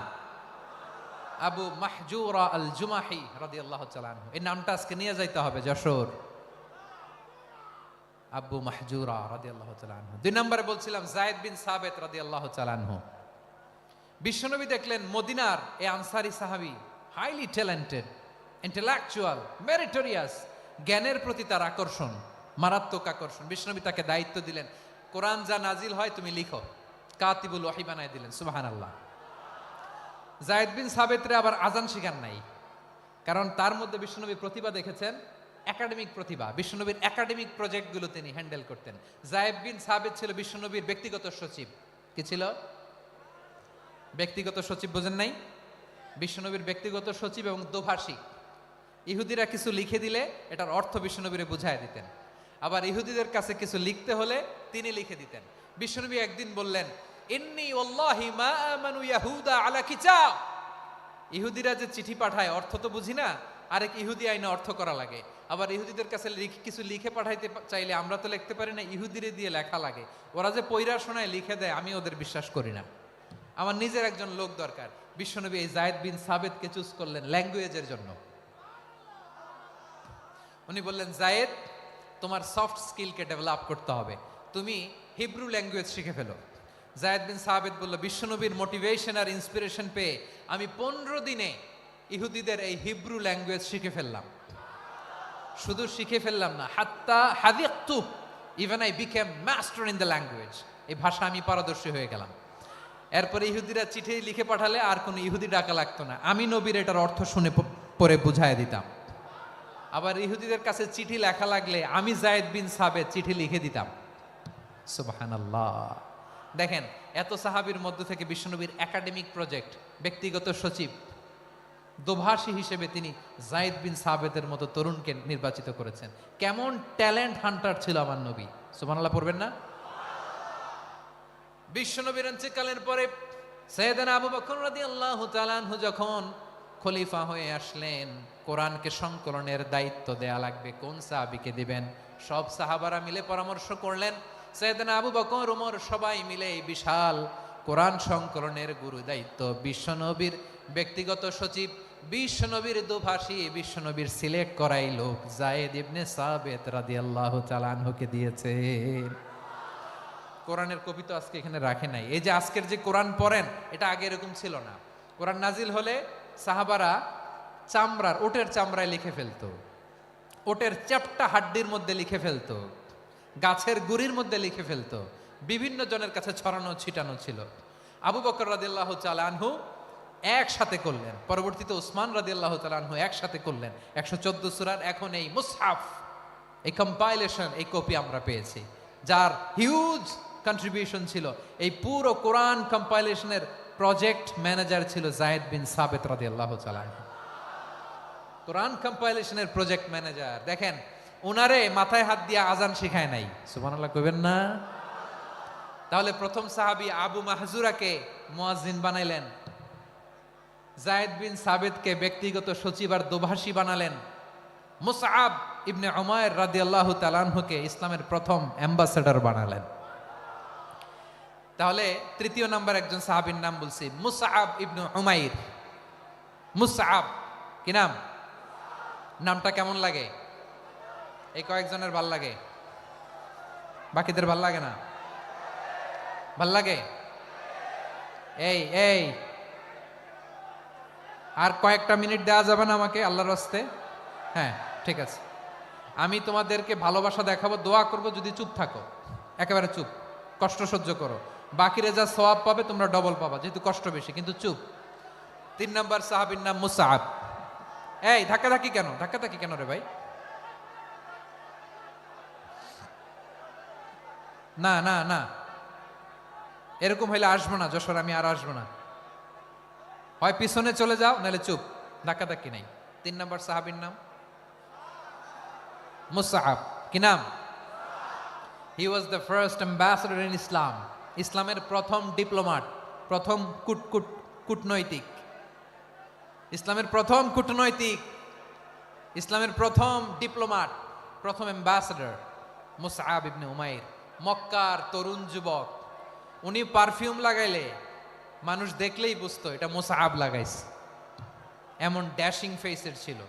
আবু মাহজুরা আল জুমাহি রাদিয়াল্লাহু তাআলা আনহু। এই নামটা আজকে নিয়ে যাইতে হবে যশোর। আবু মাহজুরা রাদিয়াল্লাহু তাআলা আনহু। 2 নম্বরে বলছিলাম যায়েদ বিন সাবিত রাদিয়াল্লাহু তাআলা আনহু। বিশ্বনবী দেখলেন মদিনার এই আনসারী সাহাবী হাইলি ট্যালেন্টেড, ইন্টেলেকচুয়াল, মেরিটোরিয়াস, জ্ঞানের প্রতি তার আকর্ষণ, মারাত্মক আকর্ষণ। বিশ্বনবী তাকে দায়িত্ব দিলেন, কোরআন যা নাজিল হয় তুমি লিখো, কাতিবুল ওয়াহি বানায় দিলেন। সুবহানাল্লাহ। যায়েদ বিন সাবিতরে আবার আজান শিখান নাই, কারণ তার মধ্যে বিশ্বনবী প্রতিভা দেখেছেন, একাডেমিক প্রতিভা। বিশ্বনবীর একাডেমিক প্রজেক্টগুলো তিনি হ্যান্ডেল করতেন। যায়েদ বিন সাবিত ছিল বিশ্বনবীর ব্যক্তিগত সচিব। কি ছিল? ব্যক্তিগত সচিব। বোঝেন নাই? বিশ্বনবীর ব্যক্তিগত সচিব এবং দোভাষী। ইহুদিরা কিছু লিখে দিলে এটার অর্থ বিশ্বনবীরে বুঝায় দিতেন, আবার ইহুদিদের কাছে কিছু লিখতে হলে তিনি লিখে দিতেন। বিশ্বনবী একদিন বললেন, ইন্নী ওয়াল্লাহি মা আমানু ইয়াহুদা আলা কিতাব। ইহুদিরা যে চিঠি পাঠায় অর্থ তো বুঝি না, আরেক ইহুদি আইনে অর্থ করা লাগে। আবার ইহুদিদের কাছে কিছু লিখে পাঠাইতে চাইলে আমরা তো লিখতে পারি না, ইহুদিরে দিয়ে লেখা লাগে। ওরা যে পয়রা শোনায় লিখে দেয়, আমি ওদের বিশ্বাস করি না। আমার নিজের একজন লোক দরকার। বিশ্বনবী এই যায়েদ বিন সাবিতকে চুজ করলেন ল্যাঙ্গুয়েজের জন্য। উনি বললেন, যায়েদ তোমার সফট স্কিলকে ডেভেলপ করতে হবে, তুমি হিব্রু ল্যাঙ্গুয়েজ শিখে ফেলো। যায়েদ বিন সাবিত বলল, বিশ্বনবীর মোটিভেশন আর ইন্সপিরেশন পেয়ে আমি 15 দিনে ইহুদিদের এই হিব্রু ল্যাঙ্গুয়েজ শিখে ফেললাম। শুধু শিখে ফেললাম না, হাত্তা হাদিকতু, even I became master in the language, এই ভাষা আমি পারদর্শী হয়ে গেলাম। এরপরে ইহুদিরা চিঠি লিখে পাঠালে আর কোনো ইহুদি ডাকা লাগতো না, আমি নবীর এটার অর্থ শুনে পরে বুঝাই দিতাম। আবার ইহুদিদের কাছে চিঠি লেখা লাগলে আমি যায়েদ বিন সাবেত চিঠি লিখে দিতাম। সুবহানাল্লাহ। দেখেন, এত সাহাবীর মধ্য থেকে বিশ্বনবীর একাডেমিক প্রজেক্ট, ব্যক্তিগত সচিব, দোভাষী হিসেবে তিনি যায়েদ বিন সাবেতের মতো তরুণকে নির্বাচিত করেছেন। কেমন ট্যালেন্ট হান্টার ছিল আমার নবী, সুবহানাল্লাহ পড়বেন না? বিশ্বনবীর ইন্তেকালের পরে সাইয়েদনা আবু বকর রাদিয়াল্লাহু তাআলা আনহু যখন খলিফা হয়ে আসলেন, কোরআনকে সংকলনের দায়িত্ব দেয়া লাগবে, কোন সাহাবীকে দিবেন? সব সাহাবারা মিলে পরামর্শ করলেন। সাইয়েদনা আবু বকর, ওমর সবাই মিলে এই বিশাল কোরআন সংকলনের গুরু দায়িত্ব বিশ্বনবীর ব্যক্তিগত সচিব, বিশ্বনবীর দোভাষী, বিশ্বনবীর সিলেক্ট করাই লোক যায়েদ ইবনে সাবেত রাদিয়াল্লাহু তাআলা আনহুকে দিয়েছে। কোরআনের কপি তো আজকে এখানে রাখে নাই। এই যে আজকের যে কোরআন পড়েন, এটা আগে এরকম ছিল না। কোরআন নাজিল হলে সাহাবারা চামড়ার, ওটের চামড়ায় লিখে ফেলতো, ওটের চ্যাপ্টা হাড্ডির মধ্যে লিখে ফেলতো, গাছের গুড়ির মধ্যে লিখে ফেলতো, বিভিন্ন জনের কাছে ছড়ানো ছিটানো ছিল। আবু বকর রাদিয়াল্লাহু তাআলা আনহু একসাথে করলেন, পরবর্তীতে উসমান রাদিয়াল্লাহু তাআলা আনহু একসাথে করলেন। 114 সূরার এখন এই মুসহাফ, এই কম্পাইলেশন, এই কপি আমরা পেয়েছি, যার হিউজ কন্ট্রিবিউশন ছিল। এই পুরো কোরআন কম্পাইলেশনের প্রজেক্ট ম্যানেজার ছিল যায়েদ বিন সাবেত রাদিয়াল্লাহু তাআলা আনহু। কোরআন কম্পাইলেশনের প্রজেক্ট ম্যানেজার। দেখেন, ওনারে মাথায় হাত দিয়ে আজান শিখায় নাই, সুবহানাল্লাহ কইবেন না? তাহলে প্রথম সাহাবী আবু মাহজুরাকে মুয়াজ্জিন বানাইলেন, যায়েদ বিন সাবেতকে ব্যক্তিগত সচিব আর দোভাষী বানালেন, মুসআব ইবনে উমাইর রাদিয়াল্লাহু তাআলা আনহুকে ইসলামের প্রথম অ্যাম্বাসেডর বানালেন। তাহলে তৃতীয় নাম্বার একজন সাহাবীর নাম বলছি, মুসআব ইবনে উমাইর। মুসআব কি নাম? নামটা কেমন লাগে? এই কয়েকজনের ভাল লাগে, বাকিদের ভাল লাগে না? ভাল লাগে? এই এই আর কয়েকটা মিনিট দেওয়া যাবে না আমাকে আল্লাহর রাস্তে? হ্যাঁ, ঠিক আছে। আমি তোমাদেরকে ভালোবাসা দেখাবো, দোয়া করব, যদি চুপ থাকো, একেবারে চুপ, কষ্ট সহ্য করো, বাকিরে যা সওয়াব পাবে তোমরা ডবল পাবা, যেহেতু কষ্ট বেশি, কিন্তু চুপ। 3 নাম্বার সাহাবীর নাম মুসআব। এই ধাক্কাধাক্কি কেন? ধাক্কাধাক্কি কেন রে ভাই? না না না, এরকম হইলে আসবো না যশোর, আমি আর আসবো না। হয় পিছনে চলে যাও, নাহলে চুপ, ধাক্কাধাক্কি নাই। 3 নাম্বার সাহাবীর নাম মুসআব। কি নাম? He was the first ambassador in Islam. ইসলামের প্রথম ডিপ্লোমাট, প্রথম কূটনৈতিক, ইসলামের প্রথম কূটনৈতিক, ইসলামের প্রথম ডিপ্লোমাট, প্রথম অ্যাম্বাসেডর মুসআব ইবনে উমাইর। মক্কার তরুণ যুবক, উনি পারফিউম লাগাইলে মানুষ দেখলেই বুঝতো এটা মুসআব লাগাইছে। এমন ড্যাশিং ফেসের ছিল,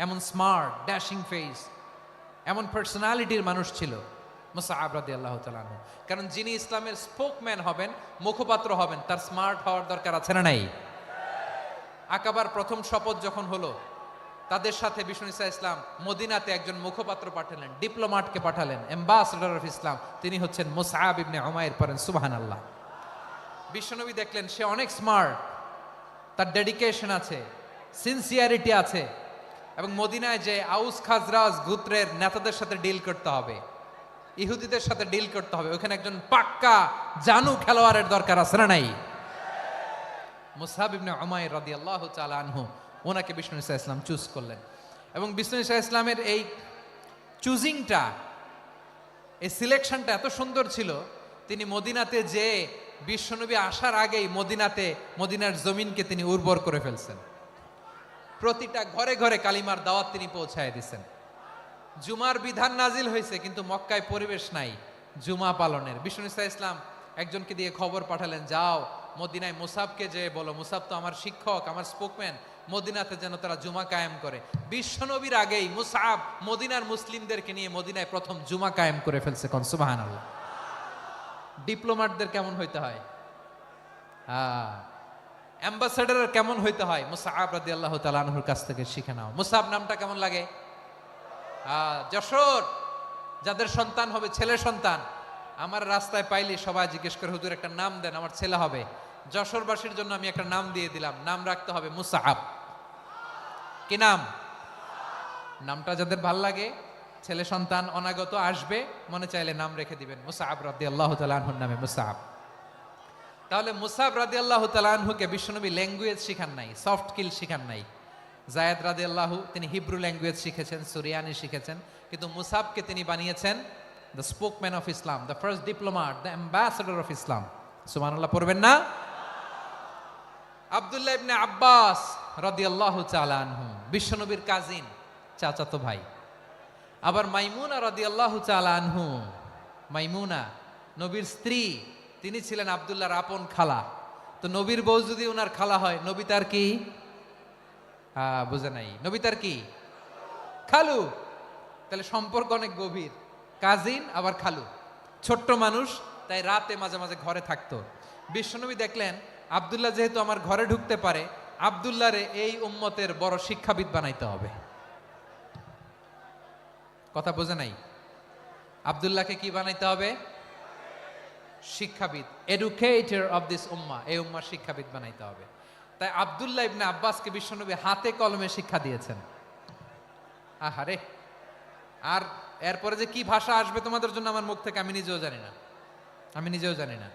এমন স্মার্ট ড্যাশিং ফেস, এমন পার্সোনালিটির মানুষ ছিল মুসআব রাদিয়াল্লাহু তাআলা আনহু। কারণ যিনি ইসলামের স্পোকম্যান হবেন, মুখপাত্র হবেন, তার স্মার্ট হওয়ার দরকার আছে না নাই? আকাবার প্রথম শপথ যখন হলো, তাদের সাথে বিষ্ণু ইসা ইসলাম মদিনাতে একজন মুখপাত্র পাঠালেন, ডিপ্লোমাটকে পাঠালেন, অ্যাম্বাসেডর অফ ইসলাম, তিনি হচ্ছেন মুসআব ইবনে উমাইর। পড়েন সুবহানাল্লাহ। বিশ্বনবী দেখলেন সে অনেক স্মার্ট, তার ডেডিকেশন আছে, সিনসিয়ারিটি আছে, এবং মদিনায় যে আউস খাজরাজ গোত্রের নেতাদের সাথে ডিল করতে হবে, ইহুদিদের সাথে ডিল করতে হবে, ওখানে একজন পাক্কা জানু খেলোয়াড়ের দরকার আছে না নাই? মুসআব ইবনে উমাইর রাদিয়াল্লাহু তাআলা আনহু, ওনাকে বিষ্ণু ইসা ইসলাম চুজ করলেন। এবং বিষ্ণু ইসা ইসলামের এই চুজিংটা, এই সিলেকশনটা এত সুন্দর ছিল, তিনি মদিনাতে যে বিশ্বনবী আসার আগেই মদিনার জমিনকে তিনি উর্বর করে ফেলছেন। প্রতিটা ঘরে ঘরে কালিমার দাওয়াত তিনি পৌঁছায় দিচ্ছেন। জুমার বিধান নাজিল হয়েছে, কিন্তু মক্কায় পরিবেশ নাই জুমা পালনের। বিষ্ণু ইসা ইসলাম একজনকে দিয়ে খবর পাঠালেন, যাও মদিনায় মুসাবকে যে বলো, মুসাব তো আমার শিক্ষক, আমার স্পোকম্যান, মদিনাতে যেন তারা জুমা কায়েম করে। বিশ্বনবীর আগেই মুসআব মদিনার মুসলিমদেরকে নিয়ে মদিনায় প্রথম জুমা কায়েম করে ফেলছে। কোন সুবহানাল্লাহ। ডিপ্লোমাটদের কেমন হইতে হয়, অ্যাম্বাসেডারের কেমন হইতে হয়, মুসআব রাদিয়াল্লাহু তাআলা আনহুর কাছ থেকে শিখে নাও। মুসআব নামটা কেমন লাগে? যশোর যাদের সন্তান হবে, ছেলে সন্তান, আমার রাস্তায় পাইলি সবাই জিজ্ঞেস করে হুজুর একটা নাম দেন, আমার ছেলে হবে। যশোরবাসীর জন্য আমি একটা নাম দিয়ে দিলাম, নাম রাখতে হবে মুসাআব। কি নাম? নামটা যাদের ভাল লাগে, ছেলে সন্তান অনাগত আসবে, মনে চাইলে নাম রেখে দিবেন মুসাআব রাদিয়াল্লাহু তাআলা আনহুর নামে মুসাআব। তাহলে মুসাআব রাদিয়াল্লাহু তাআলা আনহুকে বিশ্বনবী ল্যাঙ্গুয়েজ শিখান নাই, সফট স্কিল শিখান নাই। জায়েদ রাদিয়াল্লাহু তিনি হিব্রু ল্যাঙ্গুয়েজ শিখেছেন, সুরিয়ানি শিখেছেন, কিন্তু মুসাবকে তিনি বানিয়েছেন the spokesman of Islam, the first diplomat, the ambassador of Islam. সুবহানাল্লাহ পড়বেন না? আব্দুল্লাহ ইবনে আব্বাস রাদিয়াল্লাহু তাআলা আনহু বিশ্বনবীর কাজিন, চাচাতো ভাই। আবার মাইমুনা রাদিয়াল্লাহু তাআলা আনহু, মাইমুনা নবীর স্ত্রী, তিনি ছিলেন আব্দুল্লাহর আপন খালা। তো নবীর বউ যদি ওনার খালা হয়, নবী তার কি? বুঝে নাই, নবী তার কি? খালু। তাহলে সম্পর্ক অনেক গভীর, কাজিন আবার খালু। ছোট্ট মানুষ, তাই রাতে মাঝে মাঝে ঘরে থাকতো। বিশ্বনবী দেখলেন আব্দুল্লাহ যেহেতু আমার ঘরে ঢুকতে পারে, আব্দুল্লাহরে এই উম্মতের বড় শিক্ষাবিদ বানাইতে হবে। কথা বোঝে নাই? আব্দুল্লাহকে কি বানাইতে হবে? শিক্ষাবিদ, এডুকেটর অফ দিস উম্মাহ, এই উম্মার শিক্ষাবিদ বানাইতে হবে। তাই আব্দুল্লাহ ইবনে আব্বাসকে বিশ্বনবী হাতে কলমে শিক্ষা দিয়েছেন। আহারে, আর এরপরে যে কি ভাষা আসবে তোমাদের জন্য আমার মুখ থেকে আমি নিজেও জানি না, আমি নিজেও জানি না।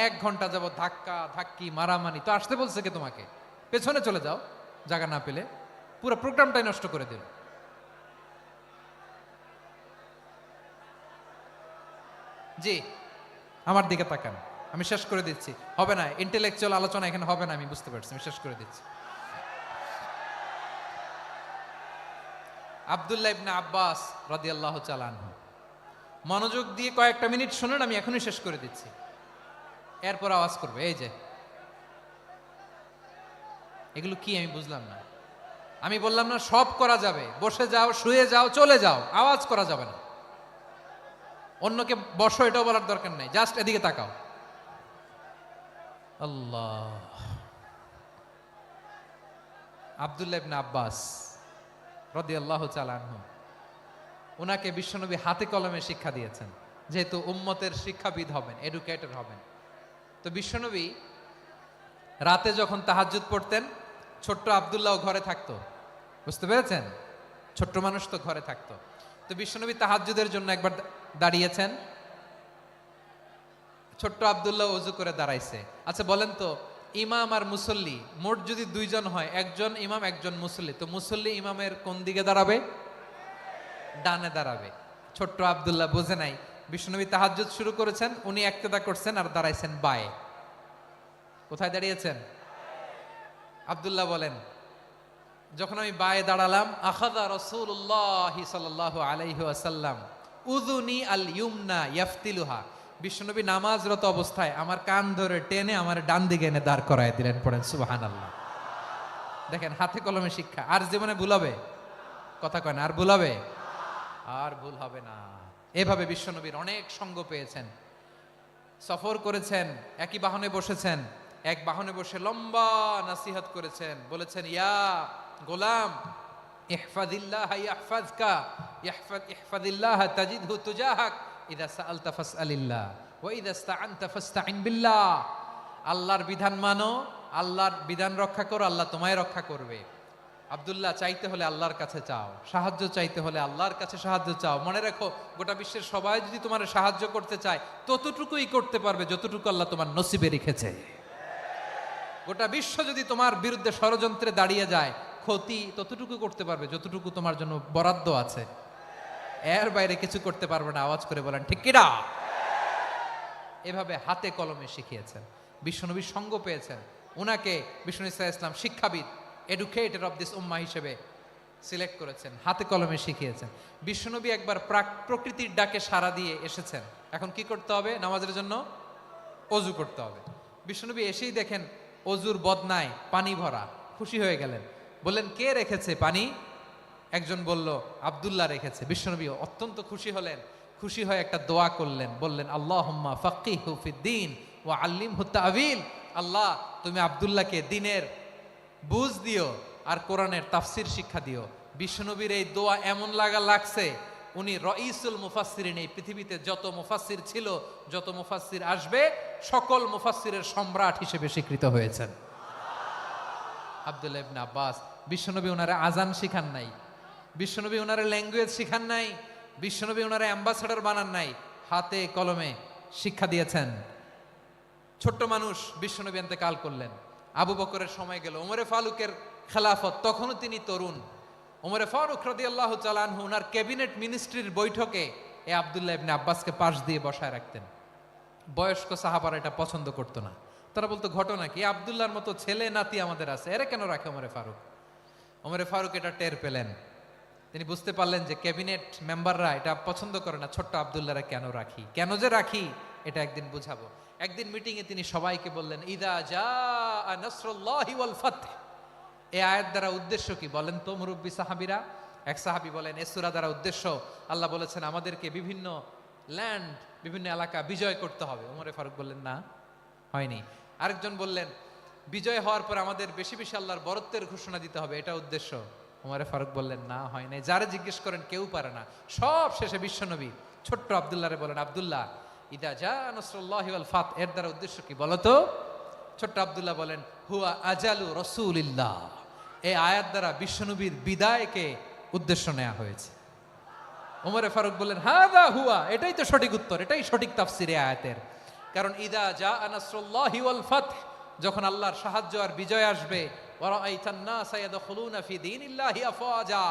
1 ঘন্টা যাবত ধাক্কা ধাক্কি মারামারি। তো আসতে বলছে কে তোমাকে? পেছনে চলে যাও, জায়গা না পেলে। পুরো প্রোগ্রামটাই নষ্ট করে দিল। জি, আমার দিকে তাকান, আমি শেষ করে দিচ্ছি। হবে না, ইন্টেলেকচুয়াল আলোচনা এখানে হবে না, আমি বুঝতে পারছি, আমি শেষ করে দিচ্ছি। আব্দুল্লাহ ইবনে আব্বাস রাদিয়াল্লাহু তাআলা আনহু, মনোযোগ দিয়ে কয়েকটা মিনিট শুনুন, আমি এখনই শেষ করে দিচ্ছি। এরপর আওয়াজ করবে, এই যে এগুলো কি আমি বুঝলাম না। আমি বললাম না সব করা যাবে, বসে যাও, শুয়ে যাও, চলে যাও, আওয়াজ করা যাবে না। অন্যকে বসো এটাও বলার দরকার নাই, জাস্ট এদিকে তাকাও। আল্লাহ। আব্দুল্লাহ ইবনে আব্বাস রাদিয়াল্লাহু তাআলা আনহু, ওনাকে বিশ্বনবী হাতে কলমে শিক্ষা দিয়েছেন, যেহেতু উম্মতের শিক্ষাবিদ হবেন, এডুকেটর হবেন। তো বিশ্বনবী রাতে যখন তাহাজ্জুদ পড়তেন, ছোট্ট আব্দুল্লাহ ঘরে থাকতো। বুঝতে পেরেছেন? ছোট্ট মানুষ তো ঘরে থাকতো। তো বিশ্বনবী তাহাজ্জুদের জন্য একবার দাঁড়িয়েছেন, ছোট্ট আব্দুল্লাহ ওযু করে দাঁড়াইছে। আচ্ছা বলেন তো, ইমাম আর মুসল্লি মোট যদি 2 জন হয়, একজন ইমাম একজন মুসল্লি, তো মুসল্লি ইমামের কোন দিকে দাঁড়াবে? ডানে দাঁড়াবে। ছোট্ট আব্দুল্লাহ বোঝে নাই, বিশ্বনবী তাহাজ্জুদ শুরু করেছেন, উনি একতেদা করছেন আর দাঁড়াইছেন বায়ে। কোথায় দাঁড়িয়েছেন? আব্দুল্লাহ বলেন, যখন আমি বায়ে দাঁড়ালাম, আখাযা রাসূলুল্লাহ সাল্লাল্লাহু আলাইহি ওয়াসাল্লাম উযুনি আল ইউমনা ইয়াফতিলুহা, বিশ্বনবী নামাজরত অবস্থায় আমার কান ধরে টেনে আমার ডান দিকে এনে দাঁড় করায় দিলেন। পড়েন সুবহানাল্লাহ। দেখেন, হাতে কলমে শিক্ষা। আর জীবনে ভুল হবে? কথা কয় না, আর ভুল হবে? আর ভুল হবে না। এভাবে বিশ্বনবীর অনেক সঙ্গ পেয়েছেন, সফর করেছেন, একই বাহনে বসেছেন, এক বাহনে বসে লম্বা নাসিহত করেছেন, বলেছেন, ইয়া গোলাম ইহফাজিল্লাহ ইয়াহফাজকা, ইহফাজিল্লাহ তাজিদহু তুজাহাক, ইযা সাআলতা ফাসআলিল্লাহ ওয়া ইযা ইসতাআনতা ফাসতাইন বিল্লাহ। আল্লাহর বিধান মানো, আল্লাহর বিধান রক্ষা করো, আল্লাহ তোমায় রক্ষা করবে। আব্দুল্লাহ, চাইতে হলে আল্লাহর কাছে চাও, সাহায্য চাইতে হলে আল্লাহর কাছে সাহায্য চাও। মনে রাখো, গোটা বিশ্বের সবাই যদি তোমার সাহায্য করতে চায়, ততটুকুই করতে পারবে যতটুকু আল্লাহ তোমার নসিবে রেখেছে। গোটা বিশ্ব যদি তোমার বিরুদ্ধে ষড়যন্ত্রে দাঁড়িয়ে যায়, ক্ষতি ততটুকু করতে পারবে যতটুকু তোমার জন্য বরাদ্দ আছে, এর বাইরে কিছু করতে পারবে না। আওয়াজ করে বলেন ঠিক কিনা? এভাবে হাতে কলমে শিখিয়েছেন, বিশ্বনবীর সঙ্গ পেয়েছেন। উনাকে বিষ্ণু ইসলাম শিক্ষাবিদ, এডুকেটর অফ দিস উম্মাহ হিসেবে সিলেক্ট করেছেন, হাতে কলমে শিখিয়েছেন। বিশ্বনবী একবার প্রকৃতির ডাকে সাড়া দিয়ে এসেছেন। এখন কি করতে হবে? নামাজের জন্য অজু করতে হবে। বিশ্বনবী এসেই দেখেন অজুর বদনায় পানি ভরা, খুশি হয়ে গেলেন, বললেন, কে রেখেছে পানি? একজন বলল, আব্দুল্লাহ রেখেছে। বিশ্বনবী অত্যন্ত খুশি হলেন, খুশি হয়ে একটা দোয়া করলেন, বললেন, আল্লাহুম্মা ফাক্কিহু ফিদ্দীন ওয়া আল্লিমহু তা'ওয়ীল। আল্লাহ, তুমি আব্দুল্লাহকে দ্বীনের বুঝ দিও আর কোরআনের তাফসীর শিক্ষা দিও। বিশ্বনবীর এই দোয়া এমন লাগছে, উনি রঈসুল মুফাসসিরিন, এই পৃথিবীতে যত মুফাসসির ছিল, যত মুফাসসির আসবে, সকল মুফাসসিরের সম্রাট হিসেবে স্বীকৃত হয়েছেন আব্দুল্লাহ ইবনে আব্বাস। বিশ্বনবী ওনারা আজান শিখান নাই, বিশ্বনবী ওনারা ল্যাঙ্গুয়েজ শিখান নাই, বিশ্বনবী ওনারা অ্যাম্বাসাডার বানান নাই, হাতে কলমে শিক্ষা দিয়েছেন। ছোট্ট মানুষ বিশ্বনবী ইন্তেকাল করলেন, আবু বকরের সময় গেল, ওমরে ফারুকের খেলাফত, তখনও তিনি তরুণ। ওমরে ফারুক রাদিয়াল্লাহু তাআলা আনহু ওনার ক্যাবিনেট মিনিস্ট্রির বৈঠকে এই আব্দুল্লাহ ইবনে আব্বাসকে পাশ দিয়ে বসায় রাখতেন। বয়স্ক সাহাবারা এটা পছন্দ করতো না, তারা বলতো ঘটনা কি, আব্দুল্লাহর মতো ছেলে নাতি আমাদের আছে, এরা কেন রাখে ওমরে ফারুক? ওমরে ফারুক এটা টের পেলেন, তিনি বুঝতে পারলেন যে ক্যাবিনেট মেম্বাররা এটা পছন্দ করে না, ছোট্ট আব্দুল্লাহরা কেন রাখি, কেন যে রাখি এটা একদিন বুঝাবো। একদিন মিটিংয়ে তিনি সবাইকে বললেন, ইদা জাআ নাসরুল্লাহি ওয়াল ফাতহ। এই আয়াত দ্বারা উদ্দেশ্য কি বলেন তো মুরব্বী সাহাবীরা? এক সাহাবী বলেন, এই সূরা দ্বারা উদ্দেশ্য, আল্লাহ বলেছেন আমাদেরকে বিভিন্ন ল্যান্ড, বিভিন্ন এলাকা বিজয় করতে হবে। ওমরে ফারুক বললেন না, হয়নি। আরেকজন বললেন, বিজয় হওয়ার পর আমাদের বেশি বেশি আল্লাহর বরত্বের ঘোষণা দিতে হবে, এটা উদ্দেশ্য। ওমরে ফারুক বললেন না, হয় নাই। যারা জিজ্ঞেস করেন কেউ পারে না। সব শেষে বিশ্বনবী ছোট্ট আব্দুল্লাহরে বলেন, আব্দুল্লাহ, ইদা জা নাসরুল্লাহি ওয়াল ফাত, এর দ্বারা উদ্দেশ্য কি বলো তো? ছোট্ট আব্দুল্লাহ বলেন, হুয়া আজালু রাসূলিল্লাহ। এই আয়াত দ্বারা বিশ্বনবীর বিদায়কে উদ্দেশ্য নেওয়া হয়েছে। ওমরে ফারুক বললেন, হাযা হুয়া, এটাই তো সঠিক উত্তর, এটাই সঠিক তাফসীর এই আয়াতের। কারণ ইদা জা নাসরুল্লাহি ওয়াল ফাত, যখন আল্লাহর সাহায্য আর বিজয় আসবে, ওয়া রাআইতান নাসা ইয়াদখুলুনা ফি দীনিল্লাহি আফওয়াজা,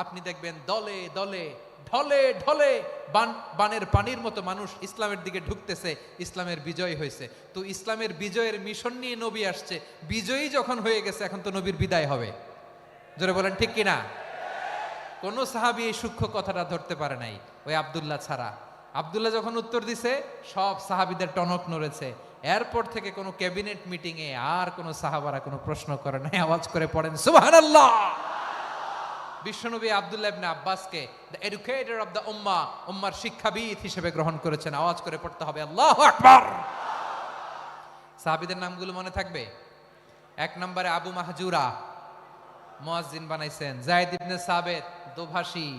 আপনি দেখবেন দলে দলে, ঢলে ঢলে, বানের পানির মতো মানুষ ইসলামের দিকে ঢুকতেছে, ইসলামের বিজয় হয়েছে। তো ইসলামের বিজয়ের মিশন নিয়ে নবী আসছে, বিজয়ী যখন হয়ে গেছে, এখন তো নবীর বিদায় হবে। জোরে বলেন ঠিক কিনা? কোন সাহাবী এই সূক্ষ্ম কথাটা ধরতে পারে নাই, ওই আব্দুল্লাহ ছাড়া। আব্দুল্লাহ যখন উত্তর দিছে, সব সাহাবীদের টনক নড়েছে। এরপর থেকে কোনো ক্যাবিনেট মিটিং এ আর কোনো সাহাবারা কোনো প্রশ্ন করে নাই, আওয়াজ করে পড়েন সুবহানাল্লাহ। বিশ্বনবী আব্দুল্লাহ ইবনে আব্বাসকে দ্য এডুকেটর অফ দ্য উম্মাহ, উম্মার শিক্ষাবিদ হিসেবে গ্রহণ করেছেন। আওয়াজ করে পড়তে হবে আল্লাহু আকবার। সাহাবীদের নামগুলো মনে থাকবে? এক নম্বরে আবু মাহজুরা, মুয়াজ্জিন বানাইছেন। যায়েদ ইবনে সাবিত, দোভাষী,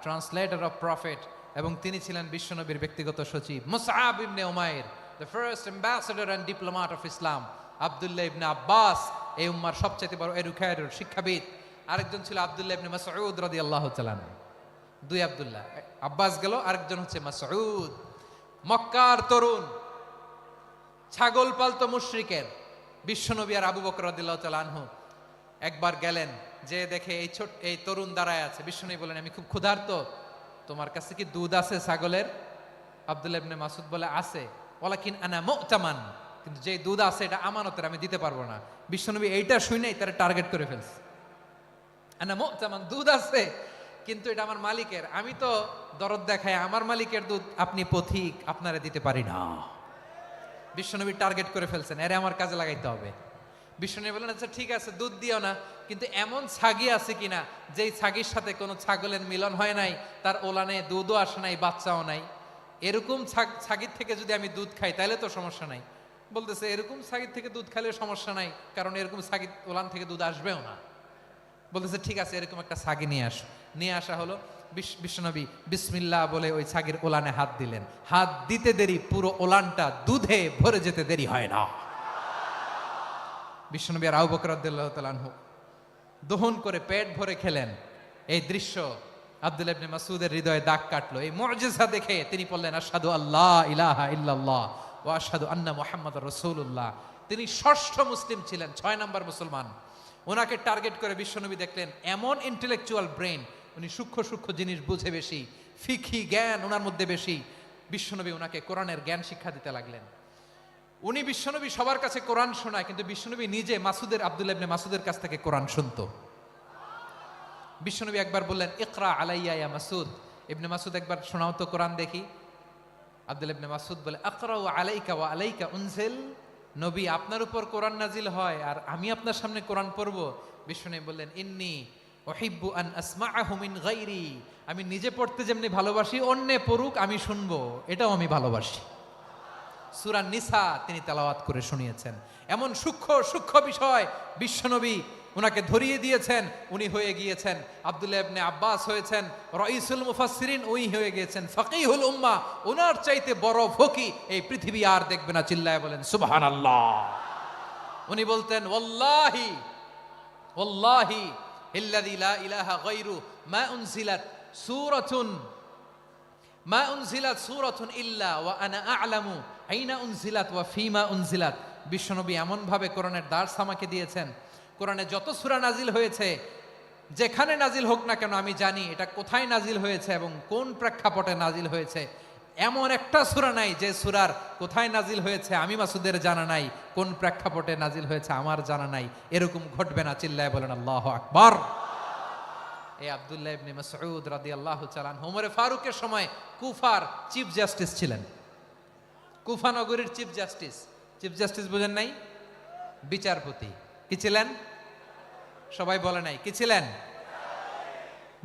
ট্রান্সলেটর অফ প্রফেট, এবং তিনি ছিলেন বিশ্বনবীর ব্যক্তিগত সচিব। Musab ibn Umair, the first ambassador and diplomat of Islam. Abdullah ibn Abbas, এই উম্মার সবচেয়ে বড় এডুকেটর, শিক্ষাবিদ। আরেকজন ছিল আব্দুল্লাহ ইবনে মাসউদ রাদিয়াল্লাহু তাআলা। দুই আব্দুল্লাহ, আব্বাস গেল, আরেকজন হচ্ছে মাসউদ। মক্কার তরুণ, ছাগল পালতো মুশরিকের। বিশ্বনবী আর আবু বকর রাদিয়াল্লাহু তাআলা আনহু একবার গেলেন, যে দেখে এই তরুণ দাঁড়ায় আছে। বিশ্বনবী বলেন, আমি খুব ক্ষুধার্ত, তোমার কাছে কি দুধ আছে ছাগলের? আব্দুল্লাহ ইবনে মাসউদ বলে, আছে। ওয়ালাকিন আনা মুতামান, কিন্তু যে দুধ আছে এটা আমানতের, আমি দিতে পারবো না। বিশ্বনবী এইটা শুনেই তারা টার্গেট করে ফেলছে। আনা মুতামান, দুধ আছে কিন্তু এটা আমার মালিকের, আমি তো দরদ দেখাই, আমার মালিকের দুধ আপনি পথিক, আপনারা দিতে পারি না। বিশ্বনবী টার্গেট করে ফেলছেন, এরে আমার কাজে লাগাইতে হবে। বিশ্বনবী বলেন, আচ্ছা ঠিক আছে, দুধ দিও না, কিন্তু এমন ছাগি আছে কিনা যেই ছাগির সাথে কোনো ছাগলের মিলন হয় নাই, তার ওলানে দুধও আসে নাই, বাচ্চাও নাই, এরকম ছাগির থেকে যদি আমি দুধ খাই তাহলে তো সমস্যা নাই। বলতেছে, এরকম ছাগির থেকে দুধ খাইলে সমস্যা নাই, কারণ এরকম ছাগির ওলান থেকে দুধ আসবেও না। বলতেছে, ঠিক আছে, এরকম একটা ছাগি নিয়ে আসো। নিয়ে আসা হলো। বিশ্বনবী বিসমিল্লাহ বলে ওই ছাগির ওলানে হাত দিলেন। হাত দিতে দেরি, পুরো ওলানটা দুধে ভরে যেতে দেরি হয় না। বিশ্বনবী আর আবু বকর রাদিয়াল্লাহু তাআলা আনহু দহন করে পেট ভরে খেলেন। এই দৃশ্য আব্দুল্লাহ ইবনে মাসউদের হৃদয়ে দাগ কাটলো। এই মুজিজা দেখে তিনি বললেন, আশহাদু আল্লা ইলাহা ইল্লাল্লাহ ওয়া আশহাদু আন্না মুহাম্মাদুর রাসূলুল্লাহ। তিনি ষষ্ঠ মুসলিম ছিলেন, 6 নম্বর মুসলমান। ওনাকে টার্গেট করে বিশ্বনবী দেখলেন এমন ইন্টেলেকচুয়াল ব্রেন, উনি সূক্ষ্ম সূক্ষ্ম জিনিস বুঝে বেশি, ফিকহি জ্ঞান ওনার মধ্যে বেশি। বিশ্বনবী ওনাকে কোরআনের জ্ঞান শিক্ষা দিতে লাগলেন। উনি বিশ্বনবী সবার কাছে কোরআন শোনায়, কিন্তু বিশ্বনবী নিজে আব্দুল্লাহ ইবনে মাসউদের কাছ থেকে কোরআন শুনতো। বিশ্বনবী একবার বললেন, ইকরা আলাইয়া ইয়া মাসউদ। ইবনে মাসউদ, একবার শোনাও তো কোরআন দেখি। আব্দুল্লাহ ইবনে মাসউদ বলে, আকরাউ আলাইকা ওয়া আলাইকা উনজিল। নবী, আপনার উপর কোরআন নাজিল হয় আর আমি আপনার সামনে কোরআন পড়ব। বিশ্বনবী বললেন, ইন্নী উহিব্বু আন আসমাআহু মিন গায়রি। আমি নিজে পড়তে যেমনি ভালোবাসি, অন্যে পড়ুক আমি শুনবো, এটাও আমি ভালোবাসি। সূরা নিসা তিনি তেলাওয়াত করে শুনিয়েছেন। এমন সূক্ষ্ম সূক্ষ্ম বিষয় বিশ্বনবী উনাকে ধরিয়ে দিয়েছেন, উনি হয়ে গিয়েছেন আব্দুল্লাহ ইবনে আব্বাস হয়েছেন রাইসুল মুফাসসিরিন, উনি হয়ে গিয়েছেন ফাকিহুল উম্মাহ। ওনার চাইতে বড় ফকি এই পৃথিবী আর দেখবে না, চিল্লায় বলেন সুবহানাল্লাহ। উনি বলতেন ওয়াল্লাহি ওয়াল্লাহি ইল্লাযী লা ইলাহা গায়রু মা উনজিলাত সূরাতুন ইল্লা ওয়া আনা আ'লামু আইনা উনজিলাত ওয়া ফীমা উনজিলাত। বিশ্বনবী এমন ভাবে কোরআনের দার্স আমাকে দিয়েছেন, কোরআনে যত সূরা নাজিল হয়েছে, যেখানে নাজিল হোক না কেন আমি জানি এটা কোথায় নাজিল হয়েছে এবং কোন প্রেক্ষাপটে নাজিল হয়েছে। এমন একটা সূরা নাই যে সূরার কোথায় নাজিল হয়েছে আমি মাসুদের জানা নাই, কোন প্রেক্ষাপটে নাজিল হয়েছে আমার জানা নাই। এরকম ঘটবে না, চিল্লায় বলেন আল্লাহু আকবার। এই আব্দুল্লাহ ইবনে মাসউদ রাদিয়াল্লাহু তাআলা আনহু ওমরে ফারুকের সময় কুফার চিফ জাস্টিস ছিলেন। কুফা নগরীর চিফ জাস্টিস। চিফ জাস্টিস বুঝেন নাই? বিচারপতি। কি ছিলেন? সবাই বলে নাই, কি ছিলেন?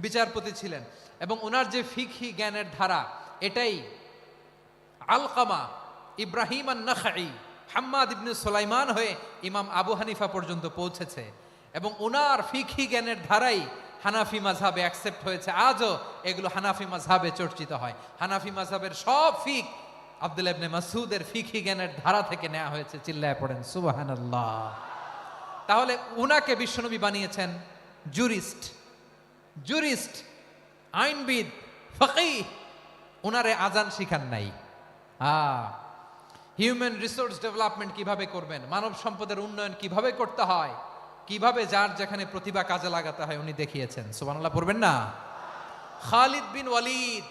বিচারপতি ছিলেন। এবং ওনার যে ফিকহি জ্ঞানের ধারা, এটাই আলকামা, ইব্রাহিম আন-নাখাই, হাম্মাদ ইবনে সুলাইমান হয়ে ইমাম আবু হানিফা পর্যন্ত পৌঁছেছে। এবং ওনার ফিকহি জ্ঞানের ধারাই হানাফি মাযহাবে অ্যাকসেপ্ট হয়েছে। আজও এগুলো হানাফি মাযহাবে চর্চিত হয়। হানাফি মাযহাবের সব ফিক আব্দুল্লাহ ইবনে মাসউদের ফিকহি জ্ঞানের ধারা থেকে নেওয়া হয়েছে, চিল্লায় পড়েন সুবহানাল্লাহ। তাহলে উনাকে বিশ্বনবী বানিয়েছেন জুরিস্ট, আইনবিদ, ফকিহ। উনারে আজান শিখান নাই। হিউম্যান রিসোর্স ডেভেলপমেন্ট কিভাবে করবেন, মানব সম্পদের উন্নয়ন কিভাবে করতে হয়, কিভাবে যার যেখানে প্রতিভা কাজে লাগাতে হয় উনি দেখিয়েছেন। সুবহানাল্লাহ পড়বেন না? খালিদ বিন ওয়ালিদ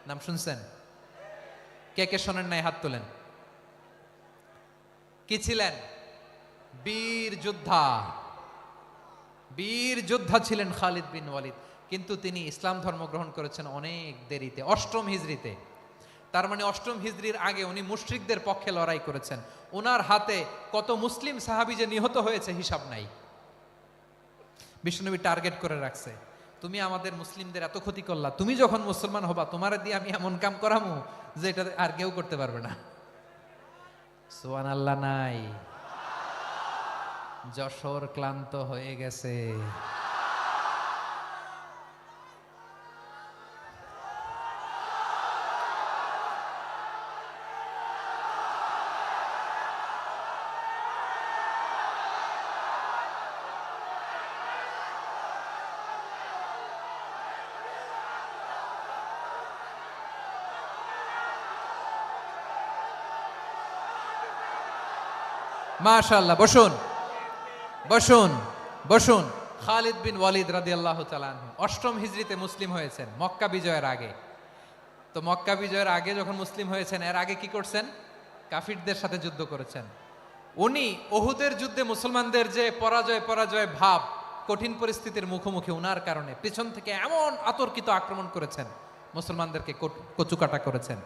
নাম শুনছেন? কে কে শোনেন নাই হাত তোলেন। কি ছিলেন? বীর যোদ্ধা ছিলেন খালিদ বিন ওয়ালিদ। কিন্তু তিনি ইসলাম ধর্ম গ্রহণ করেছেন অনেক দেরিতে, 8ম হিজরিতে। তার মানে 8ম হিজরির আগে উনি মুশরিকদের পক্ষে লড়াই করেছেন। ওনার হাতে কত মুসলিম সাহাবী যে নিহত হয়েছে হিসাব নাই। বিশ্বনবী টার্গেট করে রাখছে, তুমি আমাদের মুসলিমদের এত ক্ষতি করলা, তুমি যখন মুসলমান হবা তোমার দিয়ে আমি এমন কাম করামু যে এটা আর কেউ করতে পারবে না। সুবহানাল্লাহ নাই? যশোর ক্লান্ত হয়ে গেছে। মাশাআল্লাহ, বসুন বসুন বসুন। খালিদ বিন ওয়ালিদ রাদিয়াল্লাহু তাআলা আনহু 8ম হিজরিতে মুসলিম হয়েছেন, মক্কা বিজয়ের আগে। তো মক্কা বিজয়ের আগে যখন মুসলিম হয়েছেন, এর আগে কি করছেন? কাফিরদের সাথে যুদ্ধ করেছেন। উনি উহুদের যুদ্ধে মুসলমানদের যে পরাজয় ভাব, কঠিন পরিস্থিতির মুখোমুখি উনার কারণে পিছন থেকে এমন আতর্কিত আক্রমণ করেছেন, মুসলমানদেরকে কচুকাটা করেছেন।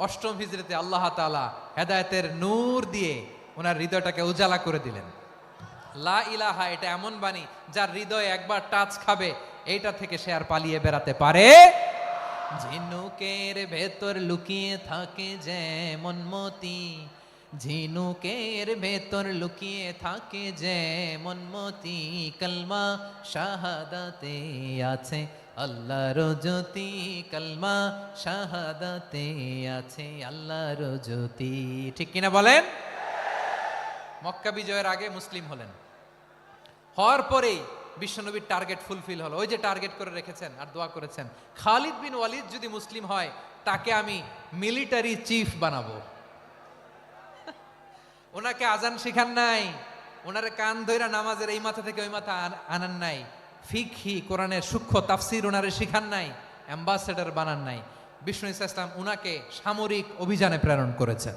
8ম হিজরিতে আল্লাহ তাআলা হেদায়েতের নূর দিয়ে ওনার হৃদয়টাকে উজালা করে দিলেন। লা ইলাহা এটা এমন বাণী যার হৃদয়ে একবার টাচ খাবে, এইটা থেকে সে আর পালিয়ে বেড়াতে পারে। ঝিনুকের ভেতর লুকিয়ে থাকে যেমন মতি, ঝিনুকের ভেতর লুকিয়ে থাকে যেমন মতি, কলমা শাহাদাতে আছে আল্লাহর জ্যোতি, কলমা শাহাদাতে আছে আল্লাহর জ্যোতি। ঠিক কিনা বলেন? মক্কা বিজয়ের আগে মুসলিম হলেন, হওয়ার পরেই বিশ্বনবীর টার্গেট ফুলফিল হলো। ওই যে টার্গেট করে রেখেছেন আর দোয়া করেছেন, খালিদ বিন ওয়ালিদ যদি মুসলিম হয় তাকে আমি মিলিটারি চিফ বানাবো। ওনাকে আজান শিখান নাই, ওনারে কান ধইরা নামাজের এই মাথা থেকে ওই মাথা আনান নাই, ফিকহি কোরআনের সূক্ষ্ম তাফসীর ওনারে শিখান নাই, অ্যাম্বাসেডর বানান নাই। বিষ্ণু ইসলাম উনাকে সামরিক অভিযানে প্রেরণ করেছেন।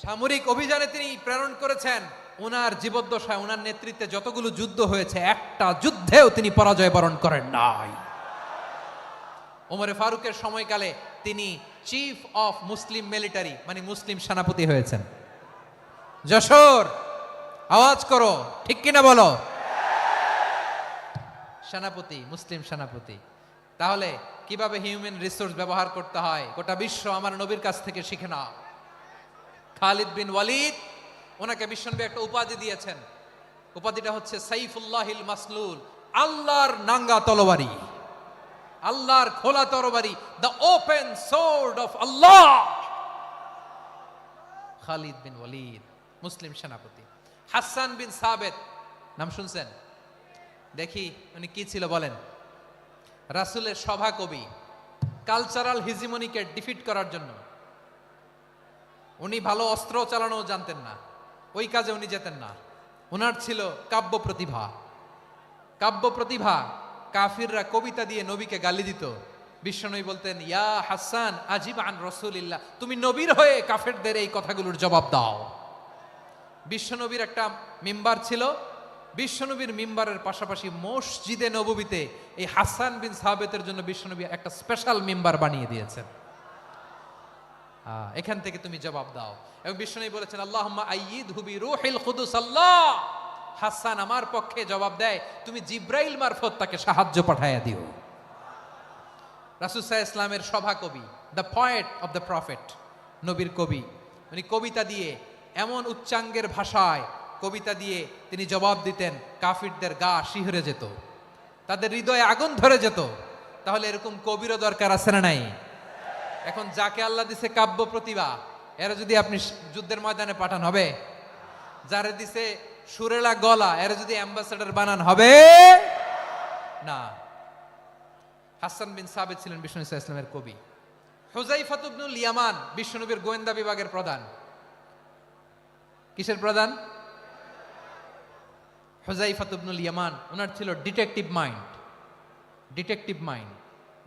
সামরিক অভিযানে তিনি প্রেরণ করেছেন। ওনার জীবদ্দশায় ওনার নেতৃত্বে যতগুলো যুদ্ধ হয়েছে, একটা যুদ্ধেও তিনি পরাজয় বরণ করেন নাই। ওমরে ফারুকের সময়কালে তিনি চিফ অফ মুসলিম মিলিটারি মানে মুসলিম সেনাপতি হয়েছেন। যশোর আওয়াজ করো, ঠিক কিনা বলো? সেনাপতি, মুসলিম সেনাপতি। তাহলে কিভাবে হিউম্যান রিসোর্স ব্যবহার করতে হয় গোটা বিশ্ব আমার নবীর কাছ থেকে শিখে নাও। খালিদ বিন ওয়ালিদ, ওনাকে বিশ্বনবী একটা উপাধি দিয়েছেন, উপাধিটা হচ্ছে সাইফুল্লাহিল মাসলুল, আল্লাহর নাঙ্গা তরবারি, আল্লাহর খোলা তরবারি, দ্য ওপেন সোর্ড অফ আল্লাহ। খালিদ বিন ওয়ালিদ মুসলিম সেনাপতি। হাসান বিন সাবেত নাম শুনছেন? দেখি উনি কি ছিল বলেন। রাসূলের সভা কবি, কালচারাল হিজিমনিকে ডিফিট করার জন্য। উনি ভালো অস্ত্র চালানো জানতেন না, ওই কাজে উনি যেতেন না। ওনার ছিল কাব্য প্রতিভা। কাব্য প্রতিভা, কাফিররা কবিতা দিয়ে নবীকে গালি দিত। বিশ্বনবী বলতেন, ইয়া হাসান আজিব আন রাসূলিল্লাহ, তুমি নবীর হয়ে কাফেরদের এই কথাগুলোর জবাব দাও। বিশ্বনবীর একটা মিম্বার ছিল, বিশ্বনবীর মিম্বারের পাশাপাশি মসজিদে নববীতে এই হাসান বিন সাবেতের জন্য বিশ্বনবী একটা স্পেশাল মিম্বার বানিয়ে দিয়েছেন। এখান থেকে তুমি জবাব দাও। এবং বিশ্বনবী বলেছেন, আল্লাহুম্মা আইয়িদহু বিরূহিল কুদুস। আল্লাহ, হাসান আমার পক্ষে জবাব দেয়, তুমি জিব্রাইল মারফত তাকে সাহায্য পাঠাইয়া দিও। রাসূল সাল্লাল্লাহু আলাইহি ওয়াসাল্লামের সভা কবি, the poet of the prophet, নবীর কবি। উনি কবিতা দিয়ে, এমন উচ্চাঙ্গের ভাষায় কবিতা দিয়ে তিনি জবাব দিতেন, কাফিরদের গা শিহরে যেত, তাদের হৃদয়ে আগুন ধরে যেত। তাহলে এরকম কবিরও দরকার আছে না নাই? এখন যাকে আল্লাহ দিছে কাব্য প্রতিভা, এরা যদি আপনি যুদ্ধের ময়দানে পাঠান হবে? যারে দিছে সুরেলা গলা, এরা যদি অ্যাম্বাসেডর বানান হবে না। হাসান বিন সাবেত ছিলেন বিশ্বনবী সাল্লাল্লাহু আলাইহি ওয়াসাল্লামের কবি। হুযায়ফা ইবনুল ইয়ামান বিশ্বনবীর গোয়েন্দা বিভাগের প্রধান। কিসের প্রধান? হুযায়ফা ইবনুল ইয়ামান। ওনার ছিল ডিটেকটিভ মাইন্ড, ডিটেকটিভ মাইন্ড,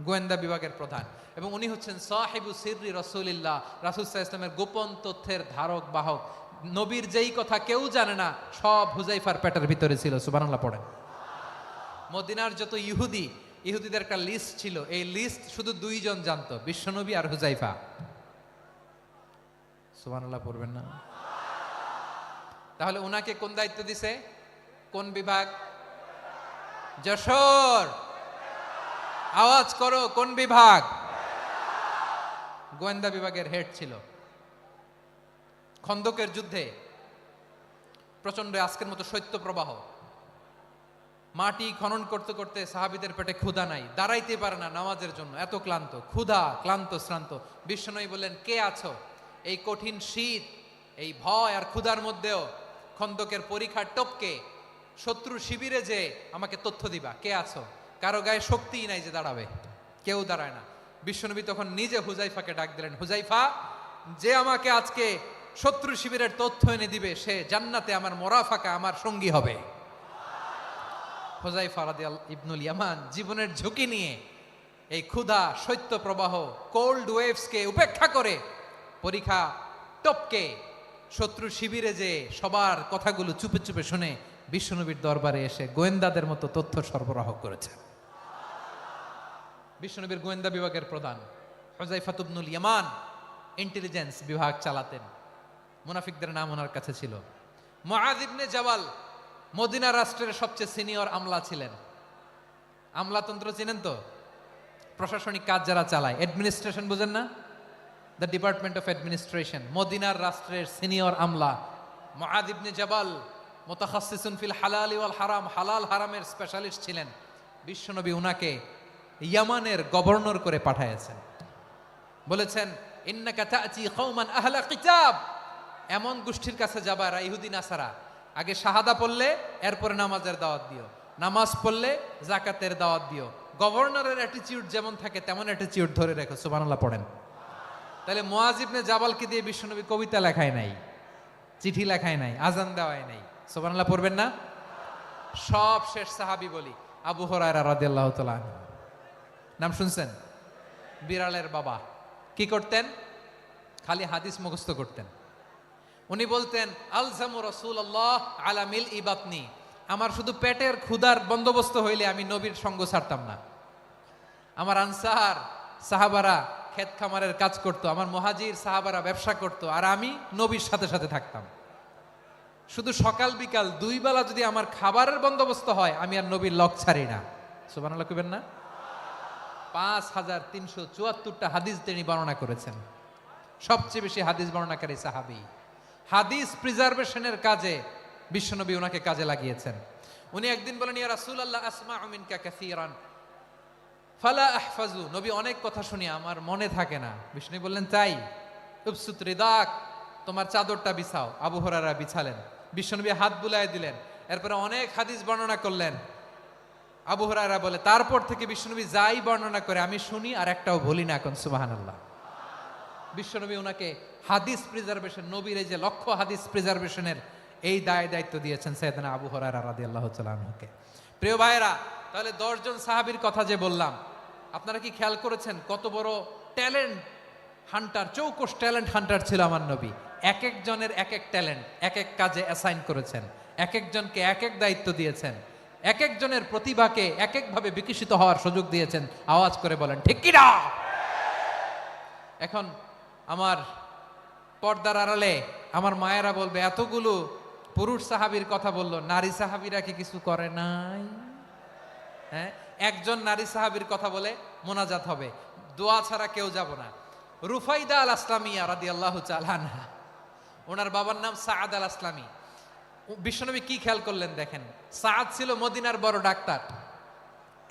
গোয়েন্দা বিভাগের প্রধান। এবং উনি হচ্ছেন সাহিবু সিররি রাসূলিল্লাহ, রাসূল সাল্লাল্লাহু আলাইহি ওয়াসাল্লামের গোপন তথ্যের ধারক বাহক। নবীর যেই কথা কেউ জানে না, সব হুযায়ফার পেটের ভিতরে ছিল। সুবহানাল্লাহ পড়েন। মদিনার যত ইহুদি, ইহুদিদের একটা লিস্ট ছিল, এই লিস্ট শুধু দুইজন জানতো, বিশ্বনবী আর হুযায়ফা। সুবহানাল্লাহ পড়বেন না? তাহলে উনাকে কোন দায়িত্ব দিছে? কোন বিভাগ? যশোর, আওয়াজ করো, কোন বিভাগ? গোয়েন্দা বিভাগের হেড ছিল। খন্দকের যুদ্ধে প্রচন্ড আজকের মতো শৈত্য প্রবাহ, মাটি খনন করতে করতে সাহাবীদের পেটে ক্ষুধা নাই, দাঁড়াইতে পারে না নামাজের জন্য, এত ক্লান্ত, ক্ষুধা, ক্লান্ত, শ্রান্ত। বিশ্বনবী বললেন, কে আছো? এই কঠিন শীত, এই ভয় আর ক্ষুধার মধ্যেও খন্দকের পরীক্ষার টপকে শত্রু শিবিরে যে আমাকে তথ্য দিবা, কে আছো? কারো গায়ে শক্তিই নাই যে দাঁড়াবে, কেউ দাঁড়ায় না। বিশ্বনবী তখন নিজে হুযায়ফাকে ডাক দিলেন, হুযায়ফা, যে আমাকে আজকে শত্রু শিবিরের তথ্য এনে দিবে, সে জান্নাতে আমার মোরাফাকা, আমার সঙ্গী হবে। হুযায়ফা রাদিয়াল্লাহু ইবনুল ইয়ামান জীবনের ঝুঁকি নিয়ে এই ক্ষুধা, শৈত্য প্রবাহ, কোল্ড ওয়েভসকে উপেক্ষা করে পরীক্ষা টপকে শত্রু শিবিরে যে সবার কথাগুলো চুপে চুপে শুনে বিশ্বনবীর দরবারে এসে গোয়েন্দাদের মতো তথ্য সরবরাহ করেছে। বিশ্বনবীর গোয়েন্দা বিভাগের প্রধান হুযায়ফা ইবনুল ইয়ামান ইন্টেলিজেন্স বিভাগ চালাতেন। মুনাফিকদের নাম ওনার কাছে ছিল। মুআয ইবনে জাবাল মদিনা রাষ্ট্রের সবচেয়ে সিনিয়র আমলা ছিলেন। আমলাতন্ত্র চিনেন তো? প্রশাসনিক কাজ যারা চালায়, অ্যাডমিনিস্ট্রেশন বুঝেন না? The department of administration. মদিনার রাষ্ট্রের সিনিয়র আমলা মুআয ইবনে জাবাল মুতাখাসসিসুন ফিল হালাল ওয়াল হারাম, হালাল হারামের স্পেশালিস্ট ছিলেন। বিশ্বনবী উনাকে ইয়ামানের গভর্নর করে পাঠাইছেন। বলেছেন, ইন্নাকা তা'তি কওমান আহলা কিতাব, এমন গোষ্ঠীর কাছে যাবা এরা ইহুদি নাসারা, আগে শাহাদা পড়লে এরপরে নামাজের দাওয়াত দিও, নামাজ পড়লে যাকাতের দাওয়াত দিও। গভর্নরের অ্যাটিটিউড যেমন থাকে তেমন অ্যাটিটিউড ধরে রেখো। সুবহানাল্লাহ পড়েন। তাহলে মুআয ইবনে জাবালকে দিয়ে বিশ্বনবী কবিতা লেখায় নাই, চিঠি লেখায় নাই, আজান দেওয়ায় নাই। সুবহানাল্লাহ পড়বেন না? সব শেষ সাহাবী বলি আবু হুরায়রা রাদিয়াল্লাহু তাআলা আনহু। নাম শুনছেন? বিড়ালের বাবা। কি করতেন? খালি হাদিস মুখস্থ করতেন। উনি বলতেন, আলজামু রাসূলুল্লাহ আলা মিল ইবাতনি, আমার শুধু পেটের ক্ষুধার বন্দোবস্ত হইলে আমি নবীর সঙ্গ ছাড়তাম না। আমার আনসার সাহাবারা ক্ষেত খামারের কাজ করত, আমার মুহাজির সাহাবারা ব্যবসা করত, আর আমি নবীর সাথে সাথে থাকতাম। শুধু সকাল বিকাল দুই বেলা যদি আমার খাবারের বন্দোবস্ত হয়, আমি আর নবীর লক ছাড়ি না। সুবহানাল্লাহ কইবেন না? 5374টা হাদিস তিনি বর্ণনা করেছেন। সবচেয়ে বেশি হাদিস বর্ণনাকারী সাহাবী। হাদিস প্রিজার্ভেশনের কাজে বিশ্বনবী ওনাকে কাজে লাগিয়েছেন। উনি একদিন বলেন, ইয়া রাসূলুল্লাহ আসমাউ মিনকা কাসীরান ফালা আহফাজু, নবী অনেক কথা শুনি আমার মনে থাকে না। বিষ্ণু বললেন, তাই? উবসুত রিদাক, তোমার চাদরটা বিছাও। আবু হুরায়রা বিছালেন, বিশ্বনবী হাত বুলায় দিলেন, এরপরে অনেক হাদিস বর্ণনা করলেন। আবু হুরায়রা বলে, তারপর থেকে বিশ্বনবী যাই বর্ণনা করে আমি শুনি আর একটাও ভুলি না। এখন সুবহানাল্লাহ। বিশ্বনবী ওনাকে হাদিস প্রিজার্ভেশন, নবীর এই যে লক্ষ্য হাদিস প্রিজার্ভেশনের এই দায়িত্ব দিয়েছেন সাইয়েদনা আবু হুরায়রা রাদিয়াল্লাহু তাআলা আনহুকে। প্রিয় ভাইরা, তাহলে 10 জন সাহাবীর কথা যে বললাম, আপনারা কি খেয়াল করেছেন কত বড় ট্যালেন্ট হান্টার, চৌকস ট্যালেন্ট হান্টার ছিল আমার নবী। এক একজনের এক এক ট্যালেন্ট, এক এক কাজে অ্যাসাইন করেছেন, এক একজনকে এক এক দায়িত্ব দিয়েছেন, এক একজনের প্রতিভাকে এক একভাবে বিকশিত হওয়ার সুযোগ দিয়েছেন। আওয়াজ করে বলেন ঠিক কি না? এখন আমার পর্দার আড়ালে আমার মায়েরা বলবে, এতগুলো পুরুষ সাহাবীর কথা বললো, নারী সাহাবীরা কি কিছু করে নাই? হ্যাঁ, একজন নারী সাহাবীর কথা বলে মোনাজাত হবে, দোয়া ছাড়া কেউ যাব না। রুফাইদা আল আসলামিয়া রাদিয়াল্লাহু তাআলা আনহা, ওনার বাবার নাম সাআদ আল আসলামি। বিশ্বনবী কি খেয়াল করলেন দেখেন, সাআদ ছিল মদিনার বড় ডাক্তার।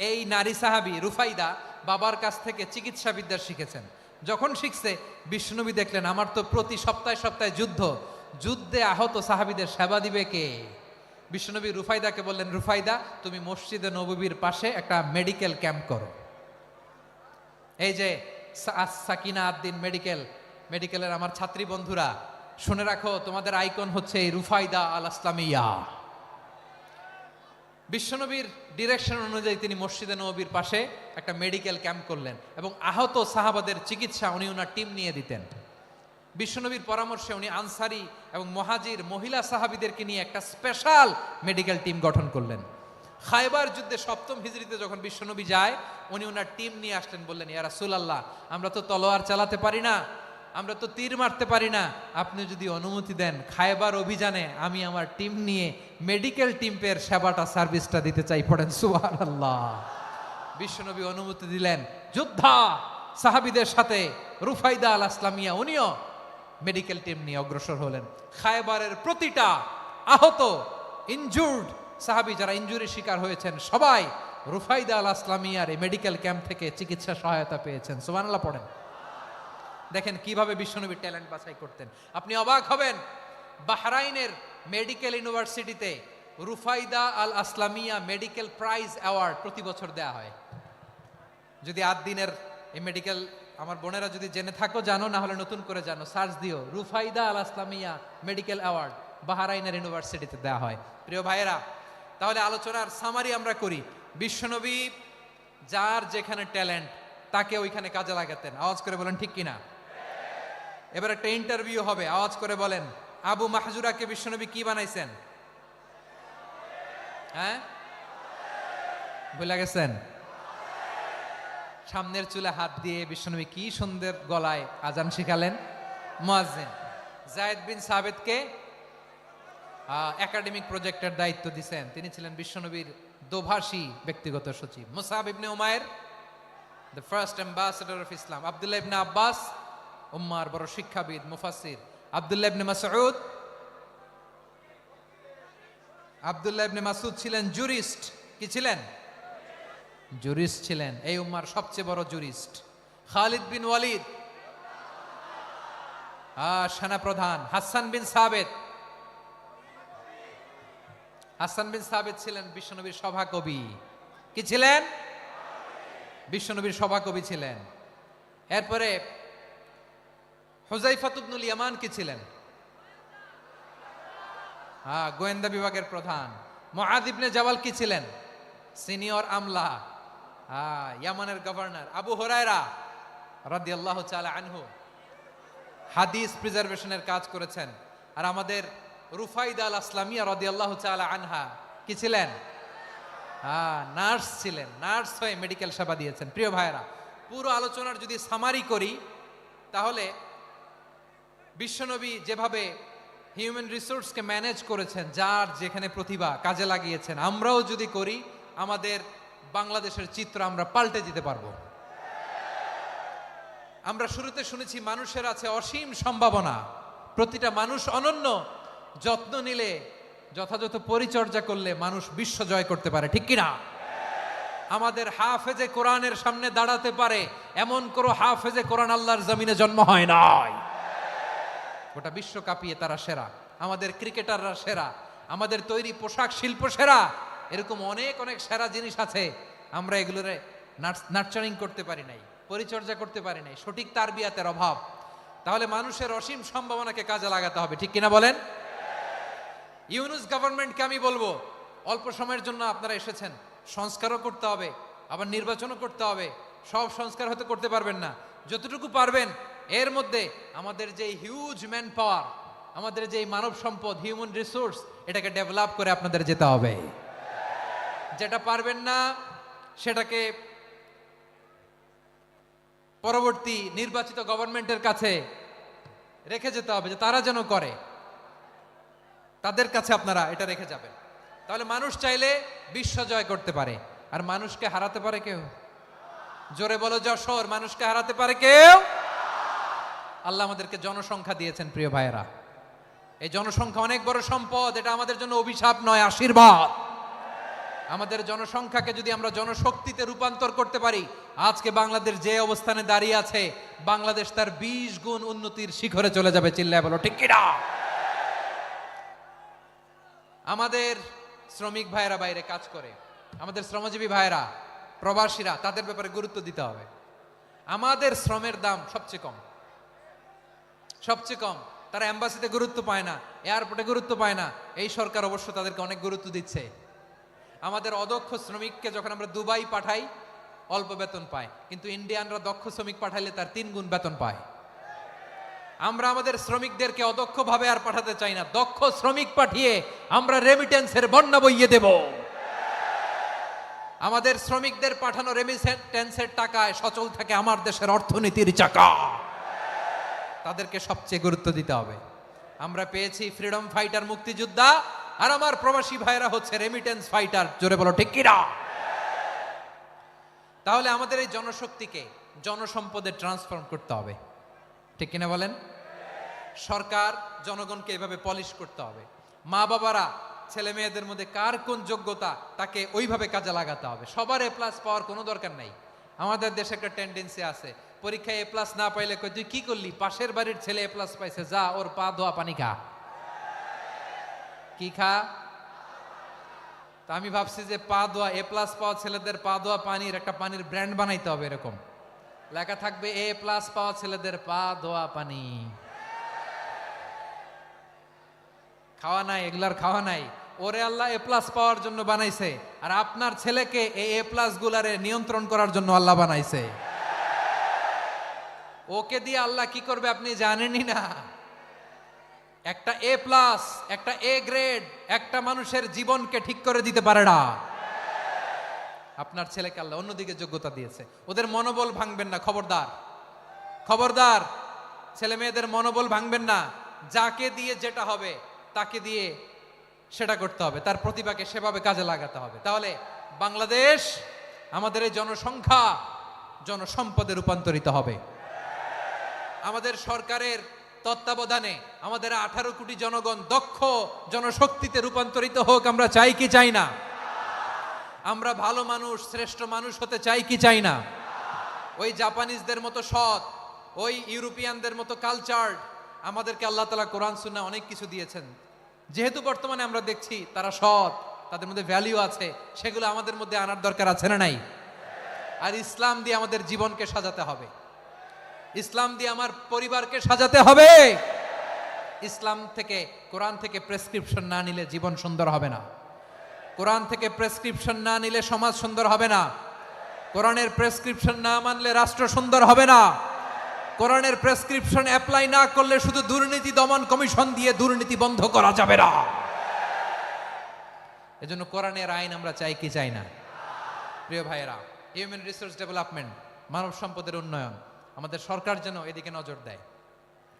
এই নারী সাহাবী রুফাইদা বাবার কাছ থেকে চিকিৎসা বিদ্যা শিখেছেন। যখন শিখছে, বিশ্বনবী দেখলেন আমার তো প্রতি সপ্তাহে সপ্তাহে যুদ্ধে আহত সাহাবীদের সেবা দিবে কে? বিশ্বনবী রুফাইদাকে বললেন, রুফাইদা তুমি মসজিদে নববীর পাশে একটা মেডিকেল ক্যাম্প করো। এই যে সাকিনা আদ্দিন মেডিকেলের আমার ছাত্রী বন্ধুরা, শুনে রাখো, তোমাদের আইকন হচ্ছে এই রুফাইদা আল আসলামিয়া। বিশ্বনবীর ডিরেকশন অনুযায়ী তিনি মসজিদে নববীর পাশে একটা মেডিকেল ক্যাম্প করলেন এবং আহত সাহাবাদের চিকিৎসা উনি ওনার টিম নিয়ে দিতেন। বিশ্বনবীর পরামর্শে উনি আনসারি এবং মুহাজির মহিলা সাহাবীদেরকে নিয়ে একটা স্পেশাল মেডিকেল টিম গঠন করলেন। খায়বার যুদ্ধে 7ম হিজরিতে যখন বিশ্বনবী যায়, উনি ওনার টিম নিয়ে আসলেন, বললেন, ইয়া রাসূলুল্লাহ, আমরা তো তলোয়ার চালাতে পারি না, আমরা তো তীর মারতে পারি না, আপনি যদি অনুমতি দেন খায়বার অভিযানে আমি আমার টিম নিয়ে মেডিকেল টিমের সেবাটা সার্ভিসটা দিতে চাই। পড়েন সুবহানাল্লাহ। বিশ্বনবী অনুমতি দিলেন, যোদ্ধা সাহাবীদের সাথে রুফাইদা আল আসলামিয়া উনিও মেডিকেল টিম নিয়ে অগ্রসর হলেন। খায়বারের প্রতিটা আহত ইনজুর্ড সাহাবী যারা ইনজুরি শিকার হয়েছেন, সবাই রুফাইদা আল আসলামিয়ার এই মেডিকেল ক্যাম্প থেকে চিকিৎসা সহায়তা পেয়েছেন। সুবহানাল্লাহ পড়েন। দেখেন কিভাবে বিশ্বনবী ট্যালেন্ট বাছাই করতেন। আপনি অবাক হবেন, বাহরাইনের মেডিকেল ইউনিভার্সিটিতে রুফাইদা আল আসলামিয়া মেডিকেল প্রাইজ অ্যাওয়ার্ড প্রতি বছর দেয়া হয়। যদি 8 দিনের এই মেডিকেল, আমার বোনেরা যদি জেনে থাকো জানো, না হলে নতুন করে জানো, সার্চ দিও, রুফাইদা আল আসলামিয়া মেডিকেল অ্যাওয়ার্ড বাহরাইনের ইউনিভার্সিটিতে দেয়া হয়। প্রিয় ভাইয়েরা, তাহলে আলোচনার সামারি আমরা করি। বিশ্বনবী যার যেখানে ট্যালেন্ট তাকে ওইখানে কাজে লাগাতেন। আওয়াজ করে বলেন ঠিক কিনা? এবার একটা ইন্টারভিউ হবে, আওয়াজ করে বলেন, আবু মাহজুরাকে বিশ্বনবী কি বানাইছেন? হ্যাঁ, ভুলে গেছেন? সামনের চুলে হাত দিয়ে বিশ্বনবী কি সুন্দর গলায় আজান শিখালেন। মুয়াজ্জিন। যায়েদ বিন সাবিতকে একাডেমিক প্রজেক্টের দায়িত্ব দিয়েছেন, তিনি ছিলেন বিশ্বনবীর দোভাষী ব্যক্তিগত সচিব। Musab ibn Umair, the first ambassador of Islam. Abdullah ibn Abbas, উম্মার বড় শিক্ষাবিদ মুফাসসির। আব্দুল্লাহ ইবনে মাসউদ ছিলেন জুরিস্ট। কি ছিলেন? জুরিস্ট ছিলেন, এই উম্মার সবচেয়ে বড় জুরিস্ট। খালিদ বিন ওয়ালিদ, সেনাপ্রধান। হাসান বিন সাবিত ছিলেন বিশ্বনবীর সভাকবি। কি ছিলেন? বিশ্বনবীর সভাকবি ছিলেন। এরপরে হুযায়ফা ইবনুল ইয়ামান কি ছিলেন? গোয়েন্দা বিভাগের প্রধান। মুআয ইবনে জাবাল কি ছিলেন? সিনিয়র আমলা, ইয়ামানের গভর্নর। আবু হুরায়রা রাদিয়াল্লাহু তাআলা আনহু হাদিস প্রিজার্ভেশনের কাজ করেছেন। আর আমাদের রুফাইদা আল আসলামিয়া রাদিয়াল্লাহু তাআলা আনহা কি ছিলেন? নার্স ছিলেন। নার্স হয়ে মেডিকেল সেবা দিয়েছেন। প্রিয় ভাইয়েরা, পুরো আলোচনার যদি সামারি করি, তাহলে বিশ্বনবী যেভাবে হিউম্যান রিসোর্সকে ম্যানেজ করেছেন, যার যেখানে প্রতিভা কাজে লাগিয়েছেন, আমরাও যদি করি, আমাদের বাংলাদেশের চিত্র আমরা পাল্টে দিতে পারবো। আমরা শুরুতে শুনেছি মানুষের আছে অসীম সম্ভাবনা, প্রতিটা মানুষ অনন্য, যত্ন নিলে যথাযথ পরিচর্যা করলে মানুষ বিশ্ব জয় করতে পারে, ঠিক কিনা? আমাদের হাফেজে কোরআনের সামনে দাঁড়াতে পারে এমন কোন হাফেজে কোরআন আল্লাহর জমিনে জন্ম হয় নাই। গোটা বিশ্ব কাঁপিয়ে তারা সেরা, আমাদের ক্রিকেটাররা সেরা, আমাদের তৈরি পোশাক শিল্প সেরা। এরকম অনেক অনেক সেরা জিনিস আছে, আমরা এগুলোরে নার্চারিং করতে পারি নাই, পরিচর্যা করতে পারি নাই, সঠিক তারবিয়াতের অভাব। তাহলে মানুষের অসীম সম্ভাবনাকে কাজে লাগাতে হবে, ঠিক কিনা বলেন? ইউনুস গভর্নমেন্টকে আমি বলবো, অল্প সময়ের জন্য আপনারা এসেছেন, সংস্কারও করতে হবে, আবার নির্বাচনও করতে হবে। সব সংস্কার হয়তো করতে পারবেন না, যতটুকু পারবেন এর মধ্যে আমাদের যে হিউজ ম্যান পাওয়ার, আমাদের যে মানব সম্পদ, হিউম্যান রিসোর্স, এটাকে ডেভেলপ করে আপনাদের যেতে হবে। যেটা পারবেন না সেটাকে পরবর্তী নির্বাচিত গভর্নমেন্টের কাছে রেখে যেতে হবে, যে তারা যেন করে, তাদের কাছে আপনারা এটা রেখে যাবেন। তাহলে মানুষ চাইলে বিশ্ব জয় করতে পারে। আর মানুষকে হারাতে পারে কেউ? জোরে বলো যশোর, মানুষকে হারাতে পারে কেউ? আল্লাহ আমাদেরকে জনসংখ্যা দিয়েছেন প্রিয় ভাইয়েরা। এই জনসংখ্যা অনেক বড় সম্পদ, এটা আমাদের জন্য অভিশাপ নয়, আশীর্বাদ। আমাদের জনসংখ্যাকে যদি আমরা জনশক্তিতে রূপান্তর করতে পারি, আজকে বাংলাদেশ যে অবস্থানে দাঁড়িয়ে আছে, বাংলাদেশ তার 20 গুণ উন্নতির শিখরে চলে যাবে। চিল্লায় বলো ঠিক কিনা? আমাদের শ্রমিক ভাইয়েরা বাইরে কাজ করে, আমাদের শ্রমজীবী ভাইয়েরা, প্রবাসীরা, তাদের ব্যাপারে গুরুত্ব দিতে হবে। আমাদের শ্রমের দাম সবচেয়ে কম, সবচেয়ে কম। তারা এম্বাসিতে গুরুত্ব পায় না, এয়ারপোর্টে গুরুত্ব পায় না। এই সরকার অবশ্য তাদেরকে অনেক গুরুত্ব দিচ্ছে। আমাদের অদক্ষ শ্রমিককে যখন আমরা দুবাই পাঠাই, অল্প বেতন পায়, কিন্তু ইন্ডিয়ানরা দক্ষ শ্রমিক পাঠাইলে তার 3 গুণ বেতন পায়। আমরা আমাদের শ্রমিকদেরকে অদক্ষভাবে আর পাঠাতে চাই না, দক্ষ শ্রমিক পাঠিয়ে আমরা রেমিটেন্সের বন্যা বইয়ে দেব। আমাদের শ্রমিকদের পাঠানো রেমিটেন্সের টাকায় সচল থাকে আমার দেশের অর্থনীতির চাকা। তাদেরকে সবচেয়ে গুরুত্ব দিতে হবে। আমরা পেয়েছি ফ্রিডম ফাইটার, মুক্তিযোদ্ধা, আর আমার প্রবাসী ভাইরা হচ্ছে রেমিটেন্স ফাইটার। জোরে বলো ঠিক কিনা? তাহলে আমাদের এই জনশক্তিকে জনসম্পদে ট্রান্সফর্ম করতে হবে, ঠিক কিনা বলেন? সরকার জনগণকে এভাবে পলিশ করতে হবে। মা বাবারা ছেলে মেয়েদের মধ্যে কার কোন যোগ্যতা, তাকে ওইভাবে কাজে লাগাতে হবে। সবার এ প্লাস পাওয়ার কোনো দরকার নাই। আমাদের দেশে একটা টেন্ডেন্সি আছে, পরীক্ষায় এ প্লাস না পাইলে কই তুই কি করলি, পাশের বাড়ির ছেলে এ প্লাস পাইছে, যা ওর পা ধোয়া পানি খা। কি খা? তা আমি ভাবছি যে পা ধোয়া, এ প্লাস পাওয়া ছেলেদের পা ধোয়া পানির একটা পানির ব্র্যান্ড বানাইতে হবে। এরকম লেখা থাকবে, এ প্লাস পাওয়া ছেলেদের পা ধোয়া পানি। খাওয়া নাই, এগুলার খাওয়া নাই। ওরে আল্লাহ এ প্লাস পাওয়ার জন্য বানাইছে, আর আপনার ছেলেকে এই এ প্লাস গুলারে নিয়ন্ত্রণ করার জন্য আল্লাহ বানাইছে। ওকে দিয়ে আল্লাহ কি করবে আপনি জানেনই না। একটা এ প্লাস, একটা এ গ্রেড একটা মানুষের জীবনকে ঠিক করে দিতে পারে না। আপনার ছেলেকে আল্লাহ অন্যদিকে যোগ্যতা দিয়েছে। ওদের মনোবল ভাঙবেন না, খবরদার, খবরদার। ছেলে মেয়েদের মনোবল ভাঙবেন না। যাকে দিয়ে যেটা হবে তাকে দিয়ে সেটা করতে হবে, তার প্রতিভাকে সেভাবে কাজে লাগাতে হবে। তাহলে বাংলাদেশ, আমাদের এই জনসংখ্যা জনসম্পদে রূপান্তরিত হবে। আমাদের সরকারের তত্ত্বাবধানে আমাদের 18 কোটি জনগণ দক্ষ জনশক্তিতে রূপান্তরিত হোক, আমরা চাই কি চাই না? আমরা ভালো মানুষ, শ্রেষ্ঠ মানুষ হতে চাই কি চাই না? ওই জাপানিজদের মতো সৎ, ওই ইউরোপিয়ানদের মতো কালচার্ড। আমাদেরকে আল্লাহ তাআলা কোরআন সুন্নাহ অনেক কিছু দিয়েছেন। যেহেতু বর্তমানে আমরা দেখছি তারা সৎ, তাদের মধ্যে ভ্যালু আছে, সেগুলো আমাদের মধ্যে আনার দরকার আছে না নাই? আর ইসলাম দিয়ে আমাদের জীবনকে সাজাতে হবে, ইসলাম দিয়ে আমার পরিবারকে সাজাতে হবে। ইসলাম থেকে, কোরআন থেকে প্রেসক্রিপশন না নিলে জীবন সুন্দর হবে না। কোরআন থেকে প্রেসক্রিপশন না নিলে সমাজ সুন্দর হবে না। কোরআনের প্রেসক্রিপশন না মানলে রাষ্ট্র সুন্দর হবে না। কোরআনের প্রেসক্রিপশন অ্যাপ্লাই না করলে শুধু দুর্নীতি দমন কমিশন দিয়ে দুর্নীতি বন্ধ করা যাবে না। এজন্য কোরআনের আইন আমরা চাই কি চাই না? প্রিয় ভাইয়েরা, হিউম্যান রিসোর্স ডেভেলপমেন্ট, মানব সম্পদের উন্নয়ন, আমাদের সরকার যেন এদিকে নজর দেয়।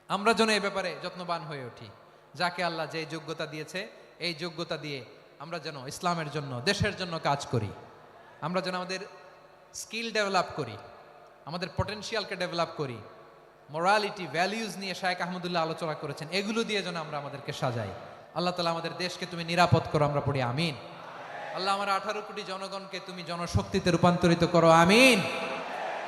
আমরা যেন এই ব্যাপারে যত্নবান হয়ে উঠি। যাকে আল্লাহ যে যোগ্যতা দিয়েছে, এই যোগ্যতা দিয়ে আমরা যেন ইসলামের জন্য, দেশের জন্য কাজ করি। আমরা যেন আমাদের স্কিল ডেভেলপ করি, আমাদের পটেনশিয়ালকে ডেভেলপ করি। মোরালিটি, ভ্যালিউজ নিয়ে শায়েখ আহমদুল্লাহ আলোচনা করেছেন, এগুলো দিয়ে যেন আমরা আমাদেরকে সাজাই। আল্লাহ তাআলা আমাদের দেশকে তুমি নিরাপদ করো, আমরা পড়ি আমিন। আল্লাহ আমার 18 কোটি জনগণকে তুমি জনশক্তিতে রূপান্তরিত করো, আমিন।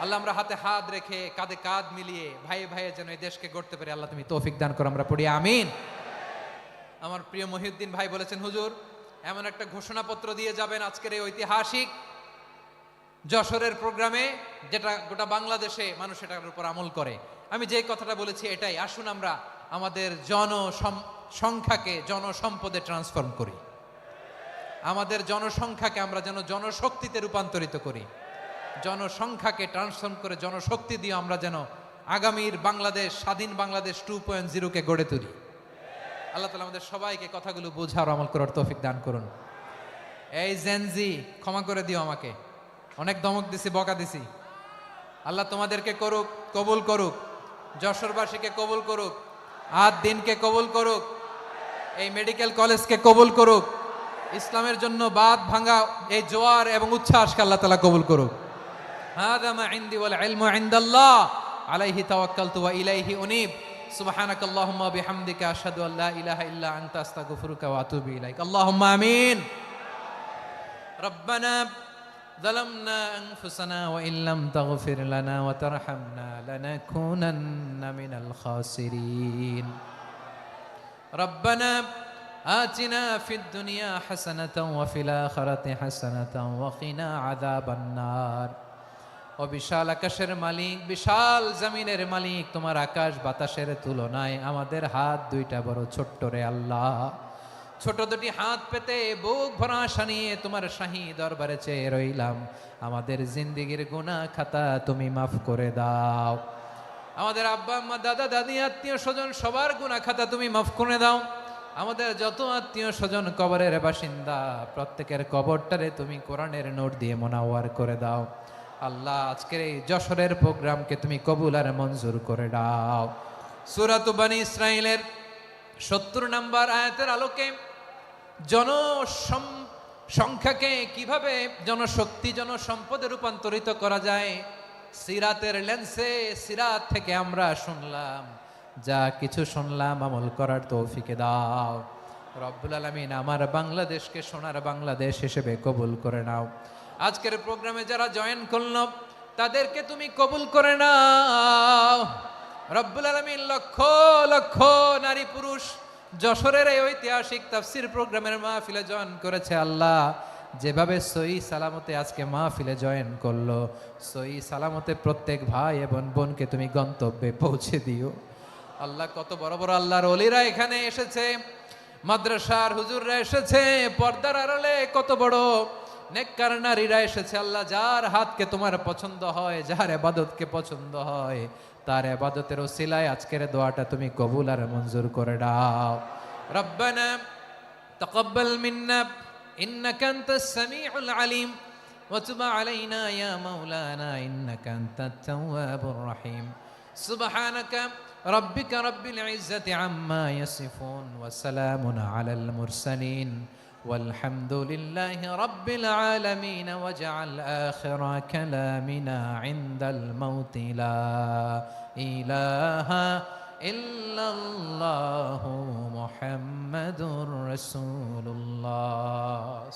আল্লাহ আমরা হাতে হাত রেখে কাঁধে কাঁধ মিলিয়ে ভাইয়ে ভাইয়ে যেন এই দেশকে গড়তে পারি, আল্লাহ তুমি তৌফিক দান করো, আমরা পড়ি আমিন। আমার প্রিয় মহিউদ্দিন ভাই বলেছেন, হুজুর এমন একটা ঘোষণাপত্র দিয়ে যাবেন আজকের এই ঐতিহাসিক যশোরের প্রোগ্রামে, যেটা গোটা বাংলাদেশে মানুষ এটার উপর আমল করে। আমি যে কথাটা বলেছি এটাই, আসুন আমরা আমাদের জনসংখ্যাকে জনসম্পদে ট্রান্সফর্ম করি, আমাদের জনসংখ্যাকে আমরা যেন জনশক্তিতে রূপান্তরিত করি, জনসংখ্যাকে ট্রান্সফর্ম করে জনশক্তি দিয়ে আমরা যেন আগামীর বাংলাদেশ, স্বাধীন বাংলাদেশ 2.0 কে গড়ে তুলি। আল্লাহ তাআলা আমাদের সবাইকে কথাগুলো বোঝার আমল করার তৌফিক দান করুন। এই জেনজি ক্ষমা করে দিও আমাকে, অনেক ধমক দিছি, বকা দিছি। আল্লাহ তোমাদেরকে করুক, কবুল করুক, যশোরবাসীকে কবুল করুক, দিনকে কবুল করুক, এই মেডিকেল কলেজকে কবুল করুক, ইসলামের জন্য বাদ ভাঙা এই জোয়ার এবং উচ্ছ্বাসকে আল্লাহ তাআলা কবুল করুক। হাযা মা ইনদি ওয়াল ইলমু ইনদাল্লাহ আলাইহি তাওয়াক্কালতু ওয়া ইলাইহি উনীব। সুবহানাকাল্লাহুম্মা বিহামদিকা আশহাদু আল্লা ইলাহা ইল্লা আনতা আস্তাগফিরুকা ওয়া আতুবু ইলাইক। আল্লাহুম্মা আমিন। রব্বানা ظلمنا أنفسنا وإن لم تغفر لنا وترحمنا لنكونن من الخاسرين. ربنا آتنا في الدنيا حسنة وفي الآخرة حسنة وقنا عذاب النار. ও বিশাল আকাশের মালিক, বিশাল জমিনের মালিক, তোমার আকাশ বাতাসের তুলনায় আমাদের হাত দুইটা বড় ছোট্ট রে আল্লাহ। ছোট দুটি হাত পেতে বুক ভরা আশা নিয়ে তোমার শাহী দরবারে চেয়ে রইলাম, আমাদের জিন্দেগির গুনাহ খাতা তুমি মাফ করে দাও। আমাদের আব্বা আম্মা দাদা দাদি আত্মীয় স্বজন সবার গুনাহ খাতা তুমি মাফ করে দাও। আমাদের যত আত্মীয় স্বজন কবরের বাসিন্দা, প্রত্যেকের কবরটারে তুমি কোরআনের নোট দিয়ে মোনাওয়ার করে দাও। আল্লাহ আজকের এই যশোরের প্রোগ্রামকে তুমি কবুল আর মঞ্জুর করে দাও। সূরাত বনী ইসরাঈলের 70 নম্বর আয়াতের আলোকে জনসংখ্যাকে কিভাবে জনশক্তি জনসম্পদে রূপান্তরিত করা যায়, সিরাতের লেন্সে, সিরাত থেকে আমরা শুনলাম, যা কিছু শুনলাম আমল করার তৌফিক দাও রব্বুল আলামিন। আমার বাংলাদেশকে সোনার বাংলাদেশ হিসেবে কবুল করে নাও। আজকের প্রোগ্রামে যারা জয়েন করল তাদেরকে তুমি কবুল করে নাও রব্বুল আলামিন। লক্ষ লক্ষ নারী পুরুষ যশোরের এই ঐতিহাসিক তাফসীর প্রোগ্রামের মাহফিলে জয়েন করেছে, আল্লাহ যেভাবে সহি সালামতে আজকে মাহফিলে জয়েন করলো, সহি সালামতে প্রত্যেক ভাই এবং বোনকে তুমি গন্তব্যে পৌঁছে দিও। আল্লাহ কত বড় বড় আল্লাহর ওলিরা এখানে এসেছে, মাদ্রাসার হুজুররা এসেছে, পর্দার আড়ালে কত বড় নেককার নারীরা এসেছে। আল্লাহ যার হাতকে তোমার পছন্দ হয়, যার ইবাদতকে পছন্দ হয়, তার ইবাদতের ওসিলায় আজকের দোয়াটা তুমি কবুল আর মঞ্জুর করে দাও। রব্বানা তাকাব্বাল মিন্না ইন্নাকা আনতাস সামিউল আলিম ওয়া তুব আলাইনা ইয়া মাওলানা ইন্নাকা আনতাত তাওয়াবুর রহিম। সুবহানাকা রাব্বিকা রাব্বিল ইজ্জাতি আম্মা ইয়াসিফুন ওয়া সালামুন আলাল মুরসালিন والحمد لله رب العالمين. واجعل آخر كلامنا عند الموت لا إله إلا الله محمد رسول الله.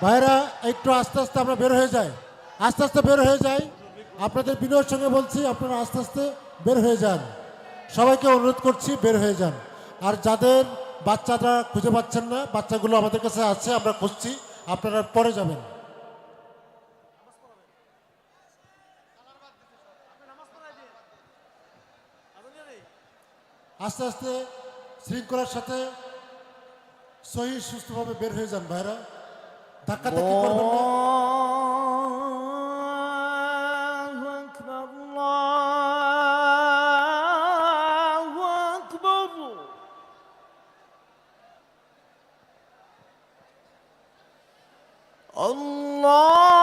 ভাইরা একটু আস্তে আস্তে আমরা বের হয়ে যাই, আস্তে আস্তে বের হয়ে যাই। আপনাদের বিনয়ের সঙ্গে বলছি, আপনারা আস্তে আস্তে বের হয়ে যান। সবাইকে অনুরোধ করছি বের হয়ে যান। আর যাদের বাচ্চারা খুঁজে পাচ্ছেন না, বাচ্চাগুলো আমাদের কাছে আছে, আমরা খুঁজছি, আপনারা পরে যাবেন। আস্তে আস্তে শৃঙ্খলার সাথে সহি সুস্থভাবে বের হয়ে যান ভাইরা, ধাক্কাধাক্কি করবেন না। Allah